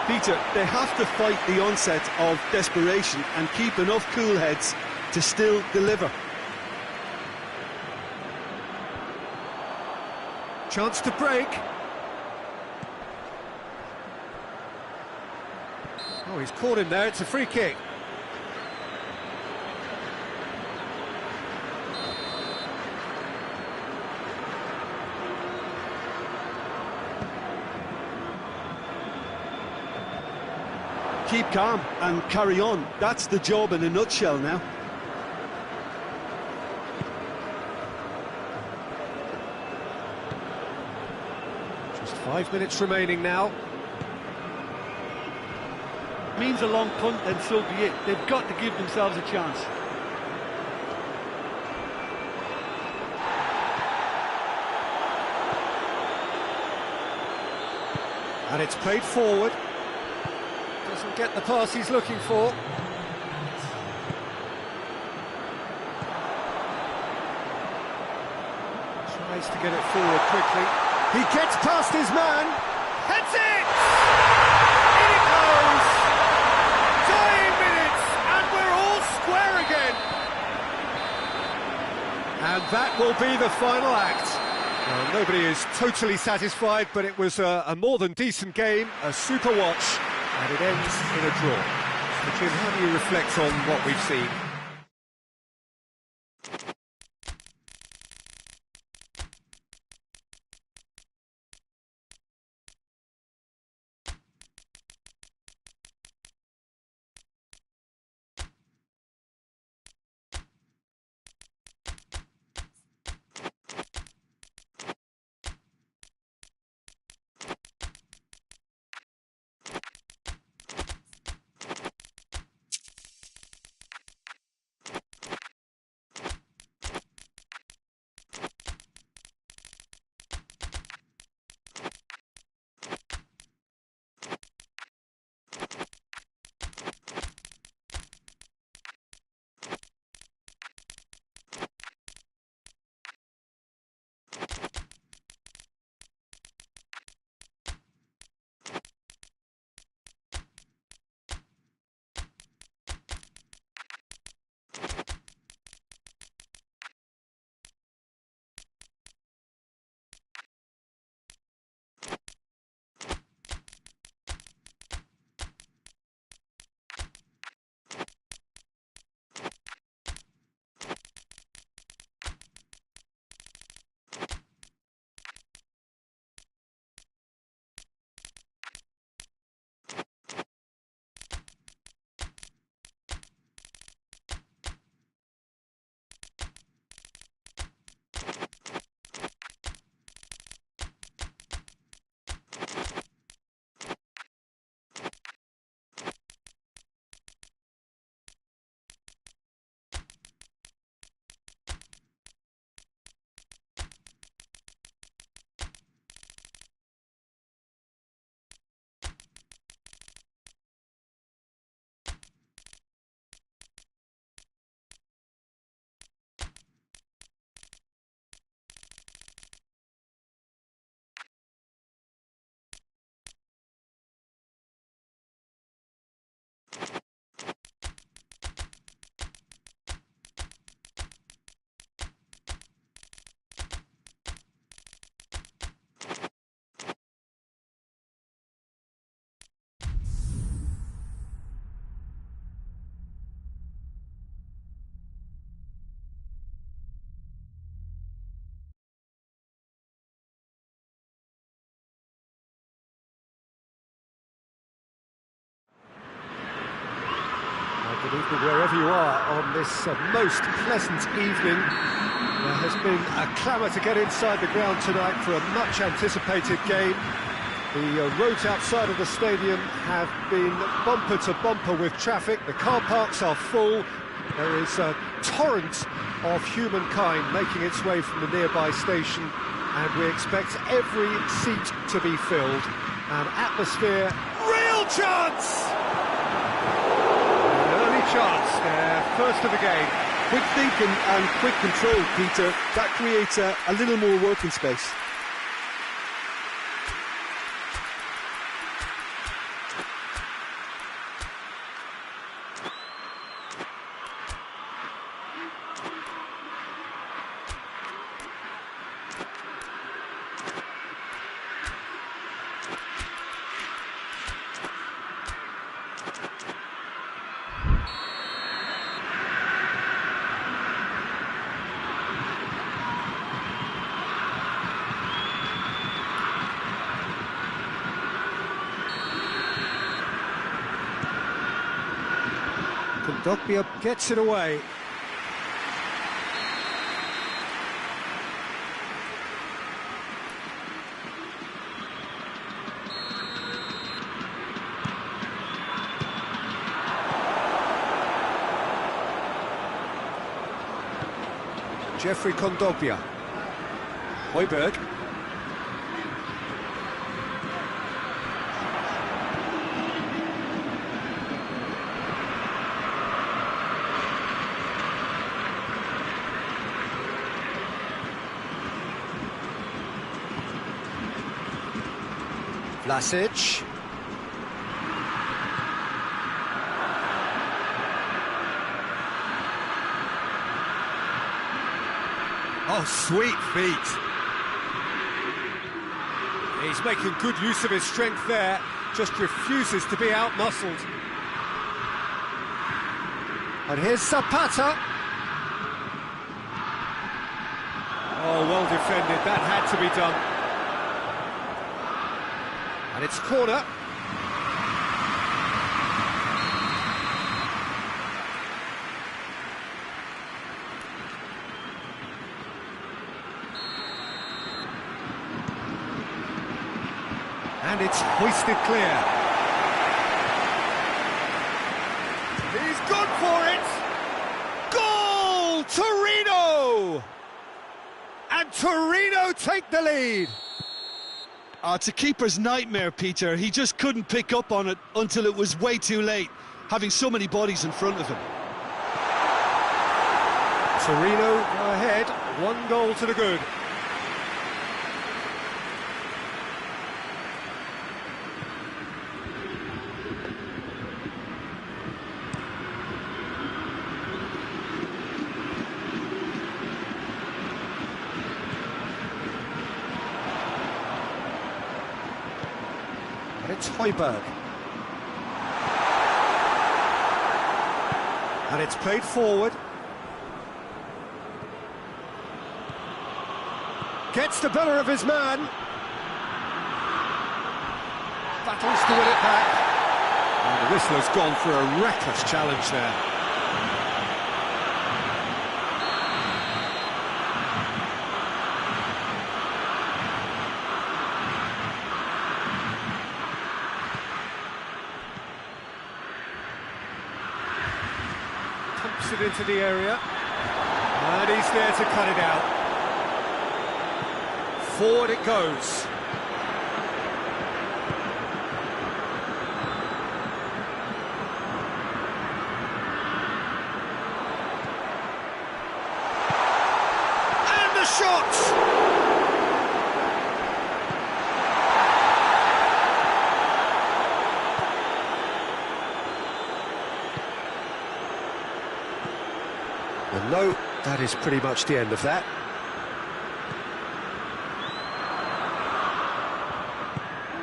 Peter, they have to fight the onset of desperation and keep enough cool heads to still deliver. Chance to break. Oh, he's caught him there. It's a free kick. Keep calm and carry on. That's the job in a nutshell now. Just 5 minutes remaining now. it means a long punt, then so be it. They've got to give themselves a chance. And it's played forward. Doesn't get the pass he's looking for. Tries to get it forward quickly. He gets past his man. Heads it! In it goes! Dying minutes, and we're all square again. And that will be the final act. Well, nobody is totally satisfied, but it was a more than decent game, a super watch, and it ends in a draw. So Jim, how do you reflect on what we've seen? Good evening wherever you are on this most pleasant evening. There has been a clamour to get inside the ground tonight for a much anticipated game. The roads outside of the stadium have been bumper to bumper with traffic. The car parks are full. There is a torrent of humankind making its way from the nearby station, and we expect every seat to be filled. An atmosphere, real chance! Chance, first of the game. Quick thinking and quick control, Peter. That creates a little more working space. Dogbia gets it away. Jeffrey Kondogbia. Højbjerg. Vlasic. Oh, sweet feet. He's making good use of his strength there, just refuses to be out-muscled. And here's Zapata. Oh, well defended, that had to be done. And it's corner. And it's hoisted clear. He's gone for it! Goal! Torino! And Torino take the lead. It's a keeper's nightmare, Peter. He just couldn't pick up on it until it was way too late, having so many bodies in front of him. Torino go ahead, 1 goal to the good. It's Højbjerg. And it's played forward. Gets the better of his man. Battles to win it back. And the whistler's gone for a reckless challenge there. Pumps it into the area, and he's there to cut it out. Forward it goes. And the shot! Well, no, that is pretty much the end of that.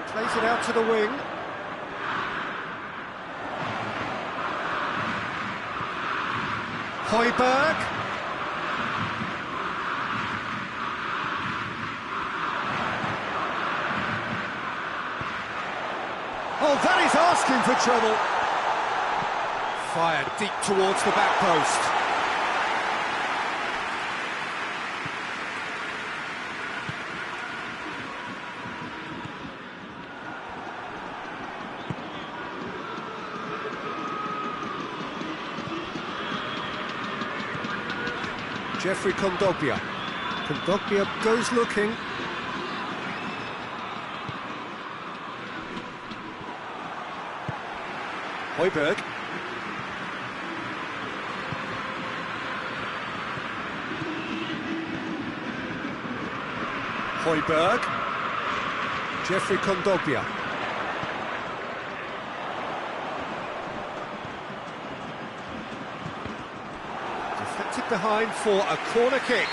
Plays it out to the wing. Højbjerg. Oh, that is asking for trouble. Fired deep towards the back post. Jeffrey Kondogbia. Kondogbia goes looking. Højbjerg. Højbjerg. Jeffrey Kondogbia. Deflected behind for a corner kick.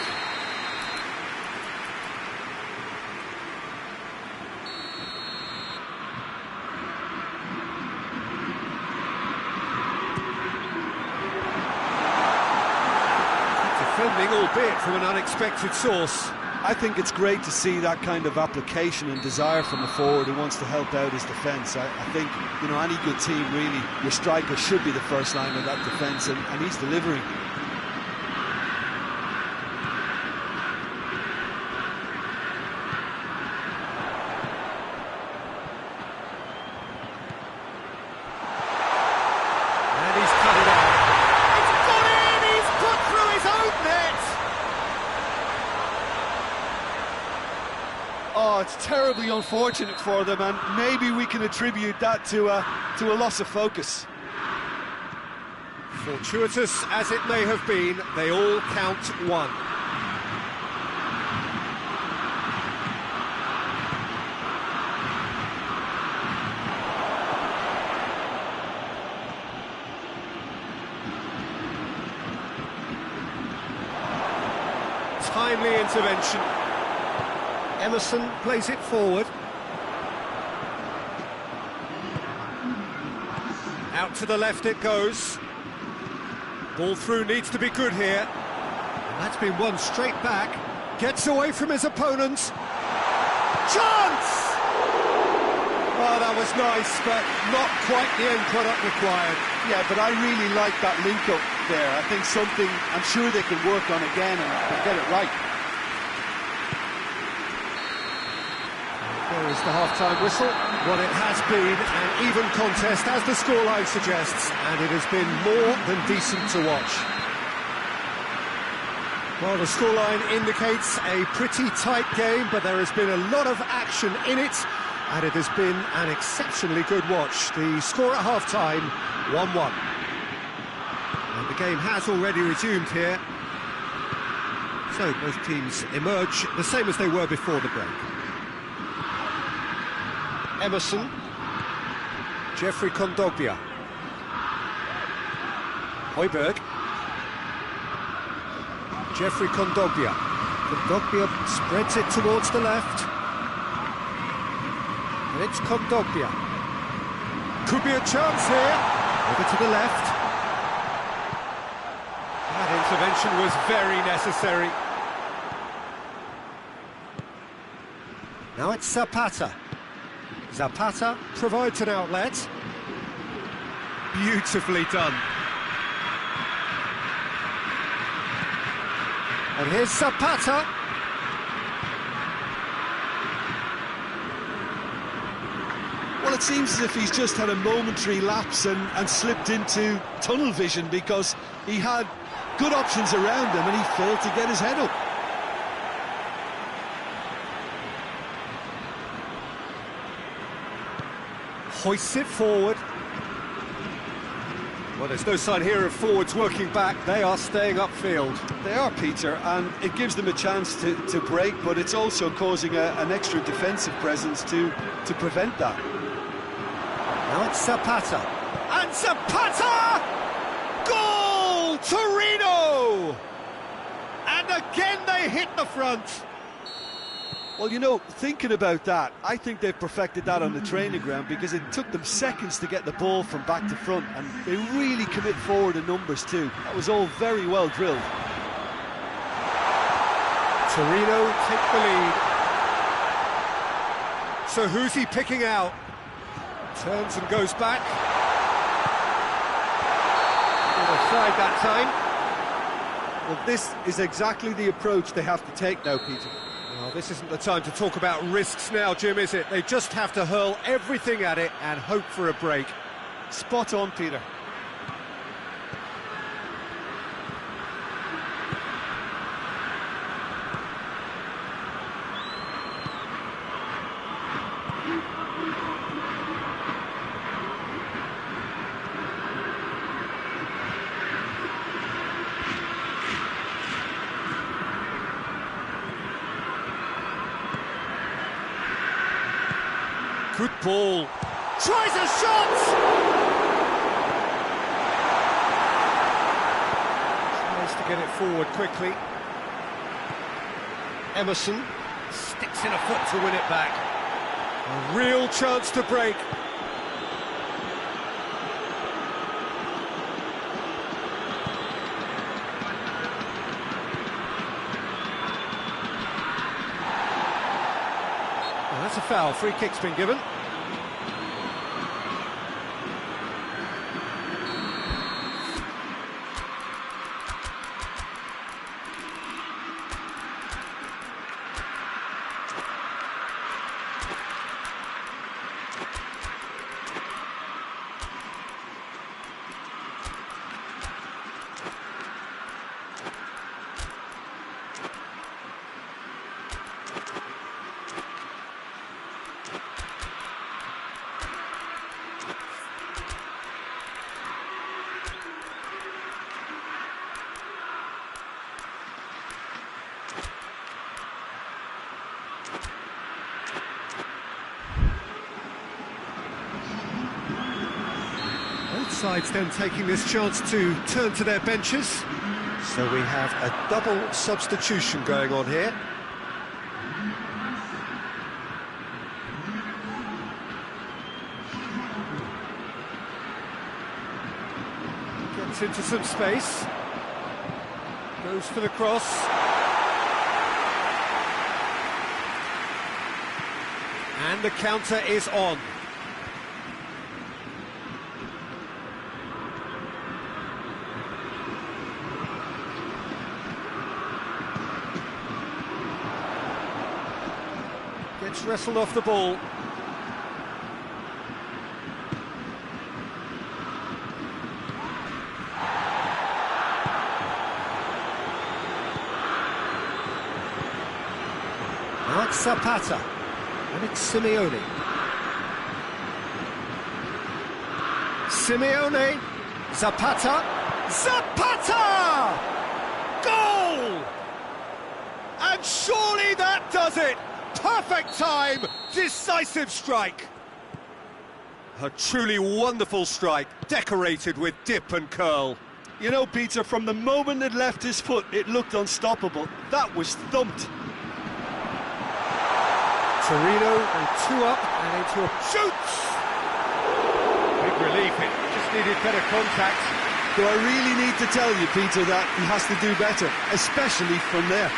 Defending, albeit from an unexpected source. I think it's great to see that kind of application and desire from a forward who wants to help out his defence. I think, you know, any good team, really, your striker should be the first line of that defence, and he's delivering. And he's cut it out. It's gone in! He's put through his own net! It's terribly unfortunate for them, and maybe we can attribute that to a loss of focus. Fortuitous as it may have been, they all count one. Timely intervention. Emerson plays it forward. Out to the left it goes. Ball through needs to be good here. And that's been won straight back. Gets away from his opponent. Chance! Oh, that was nice, but not quite the end product required. Yeah, but I really like that link-up there. I think something I'm sure they can work on again and get it right. There is the half-time whistle. What it has been an even contest, as the scoreline suggests, and it has been more than decent to watch. Well, the scoreline indicates a pretty tight game, but there has been a lot of action in it, and it has been an exceptionally good watch. The score at half-time, 1-1. And the game has already resumed here. So both teams emerge the same as they were before the break. Emerson, Jeffrey Kondogbia, Højbjerg, Jeffrey Kondogbia. Kondogbia spreads it towards the left, and it's Kondogbia. Could be a chance here. Over to the left. That intervention was very necessary. Now it's Zapata. Zapata provides an outlet. Beautifully done. And here's Zapata. Well, it seems as if he's just had a momentary lapse and slipped into tunnel vision, because he had good options around him and he failed to get his head up. Hoists it forward. Well, there's no sign here of forwards working back. They are staying upfield. They are, Peter, and it gives them a chance to break, but it's also causing an extra defensive presence to prevent that. Now it's Zapata. And Zapata! Goal! Torino! And again they hit the front. Well, you know, thinking about that, I think they've perfected that on the training ground, because it took them seconds to get the ball from back to front, and they really commit forward in numbers too. That was all very well drilled. Torino take the lead. So who's he picking out? Turns and goes back. Offside that time. Well, this is exactly the approach they have to take now, Peter. Well, this isn't the time to talk about risks now, Jim, is it? They just have to hurl everything at it and hope for a break. Spot on, Peter. Good ball. Tries a shot! Tries to get it forward quickly. Emerson sticks in a foot to win it back. A real chance to break. Well, that's a foul. Free kick's been given. sides then taking this chance to turn to their benches. So we have a double substitution going on here. Gets into some space. Goes for the cross. And the counter is on. Gets wrestled off the ball. Now it's Zapata. And it's Simeone. Simeone. Zapata. Zapata! Goal! And surely that does it! Perfect time, decisive strike. A truly wonderful strike, decorated with dip and curl. You know, Peter, from the moment it left his foot, it looked unstoppable. That was thumped. Torino and 2 up and into a shoots! Big relief, it just needed better contact. Do I really need to tell you, Peter, that he has to do better, especially from there?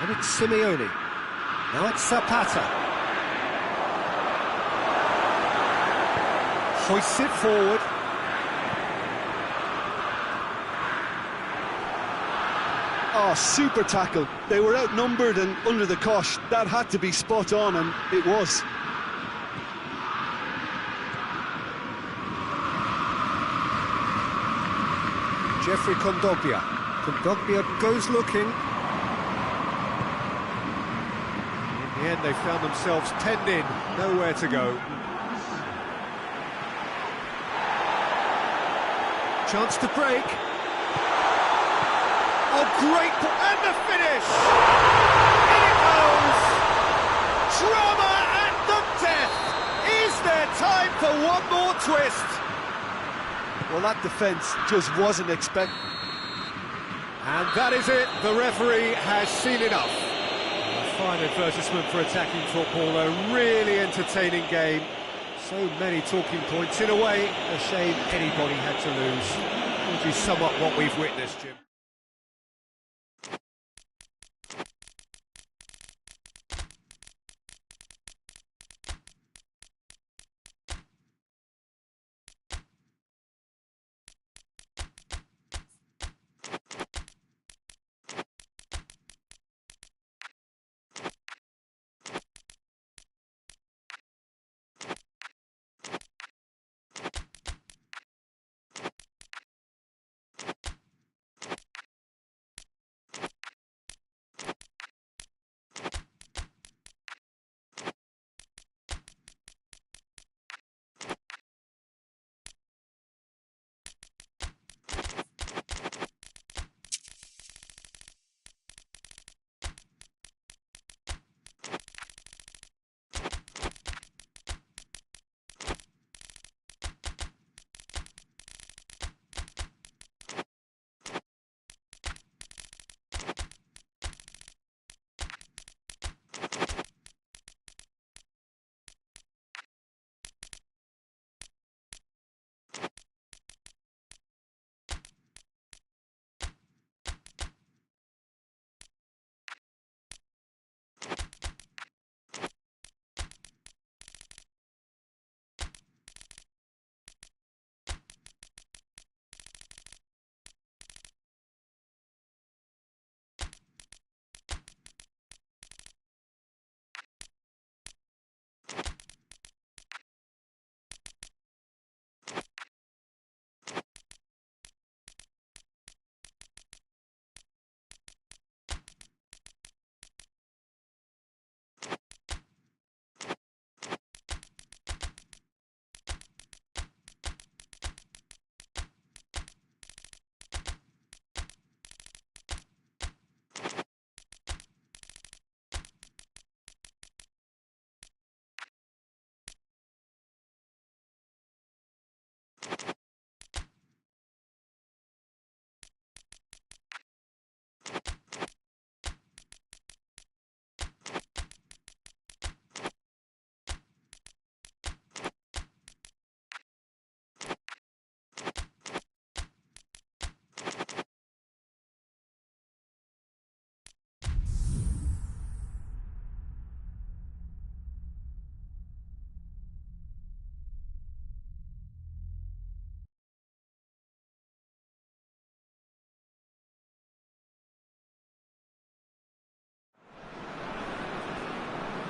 And it's Simeone. Now it's Zapata. Hoists it forward. Oh, super tackle. They were outnumbered and under the cosh. That had to be spot on, and it was. Jeffrey Kondogbia. Kondogbia goes looking. In the end, they found themselves penned in, nowhere to go. Chance to break. Oh, great! And the finish! In it goes! Drama and the death! Is there time for one more twist? Well, that defence just wasn't expected. And that is it. The referee has seen enough. A fine advertisement for attacking football. A really entertaining game. So many talking points. In a way, a shame anybody had to lose. Would you sum up what we've witnessed, Jim?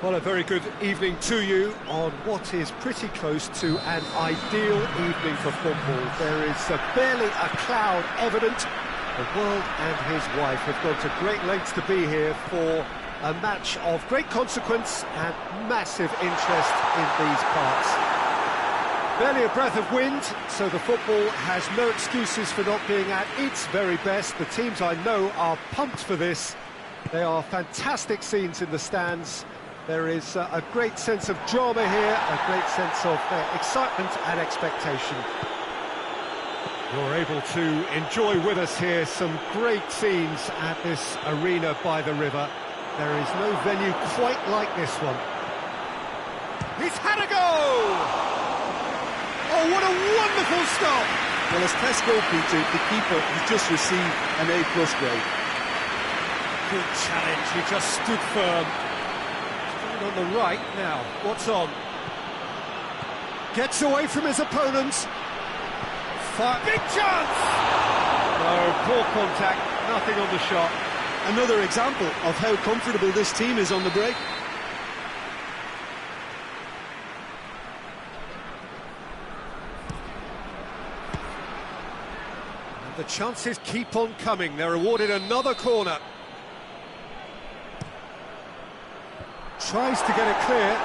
Well, a very good evening to you on what is pretty close to an ideal evening for football. There is barely a cloud evident. The world and his wife have gone to great lengths to be here for a match of great consequence and massive interest in these parts. Barely a breath of wind, so the football has no excuses for not being at its very best. The teams I know are pumped for this. They are fantastic scenes in the stands. There is a great sense of drama here, a great sense of excitement and expectation. You're able to enjoy with us here some great scenes at this arena by the river. There is no venue quite like this one. He's had a go! Oh, what a wonderful stop! Well, as test goal, Peter, the keeper has just received an A+ grade. Good challenge, he just stood firm. On the right now, what's on? Gets away from his opponents. Big chance! No, poor contact, nothing on the shot. Another example of how comfortable this team is on the break. And the chances keep on coming. They're awarded another corner. Tries to get it clear.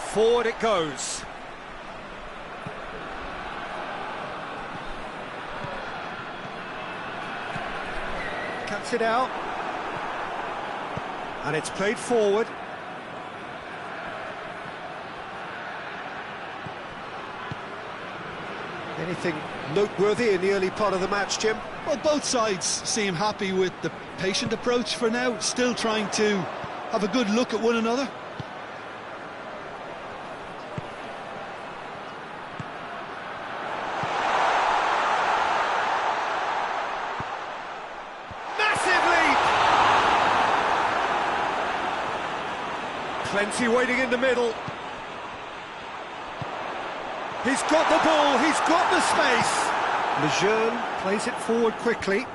Forward it goes. Cuts it out. And it's played forward. Anything noteworthy in the early part of the match, Jim? Well, both sides seem happy with the patient approach for now, still trying to have a good look at one another. Massive leap! Plenty waiting in the middle. He's got the ball, he's got the space. Lejeune plays it forward quickly.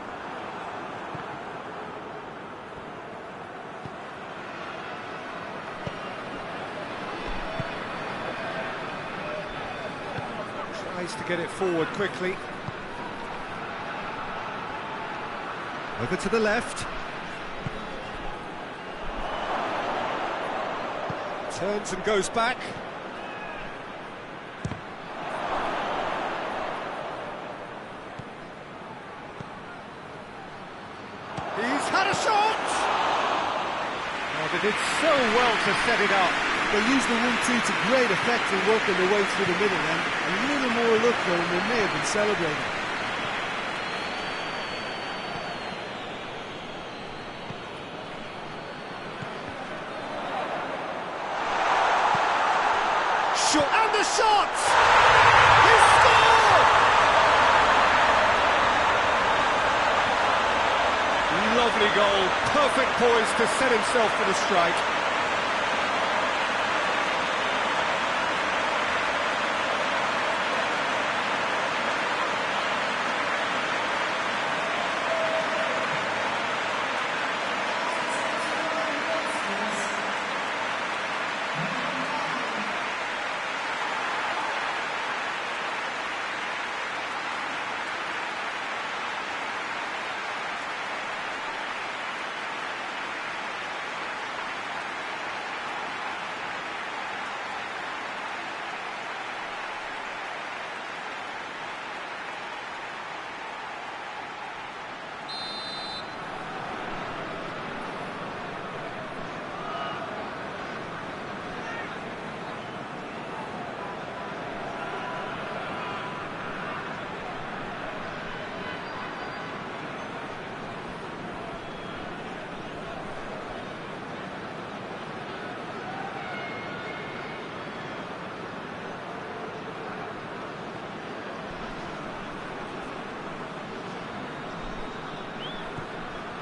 Tries to get it forward quickly. Over to the left. Turns and goes back. He's had a shot! Oh, they did so well to set it up. They used the 1-2 to great effect in working their way through the middle, and a little more luck though, and they may have been celebrating. And the shot! He scored! Lovely goal, perfect poise to set himself for the strike.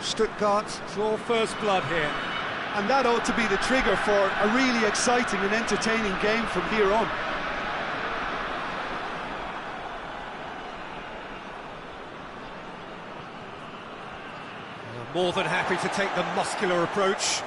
Stuttgart draw first blood here. And that ought to be the trigger for a really exciting and entertaining game from here on. More than happy to take the muscular approach.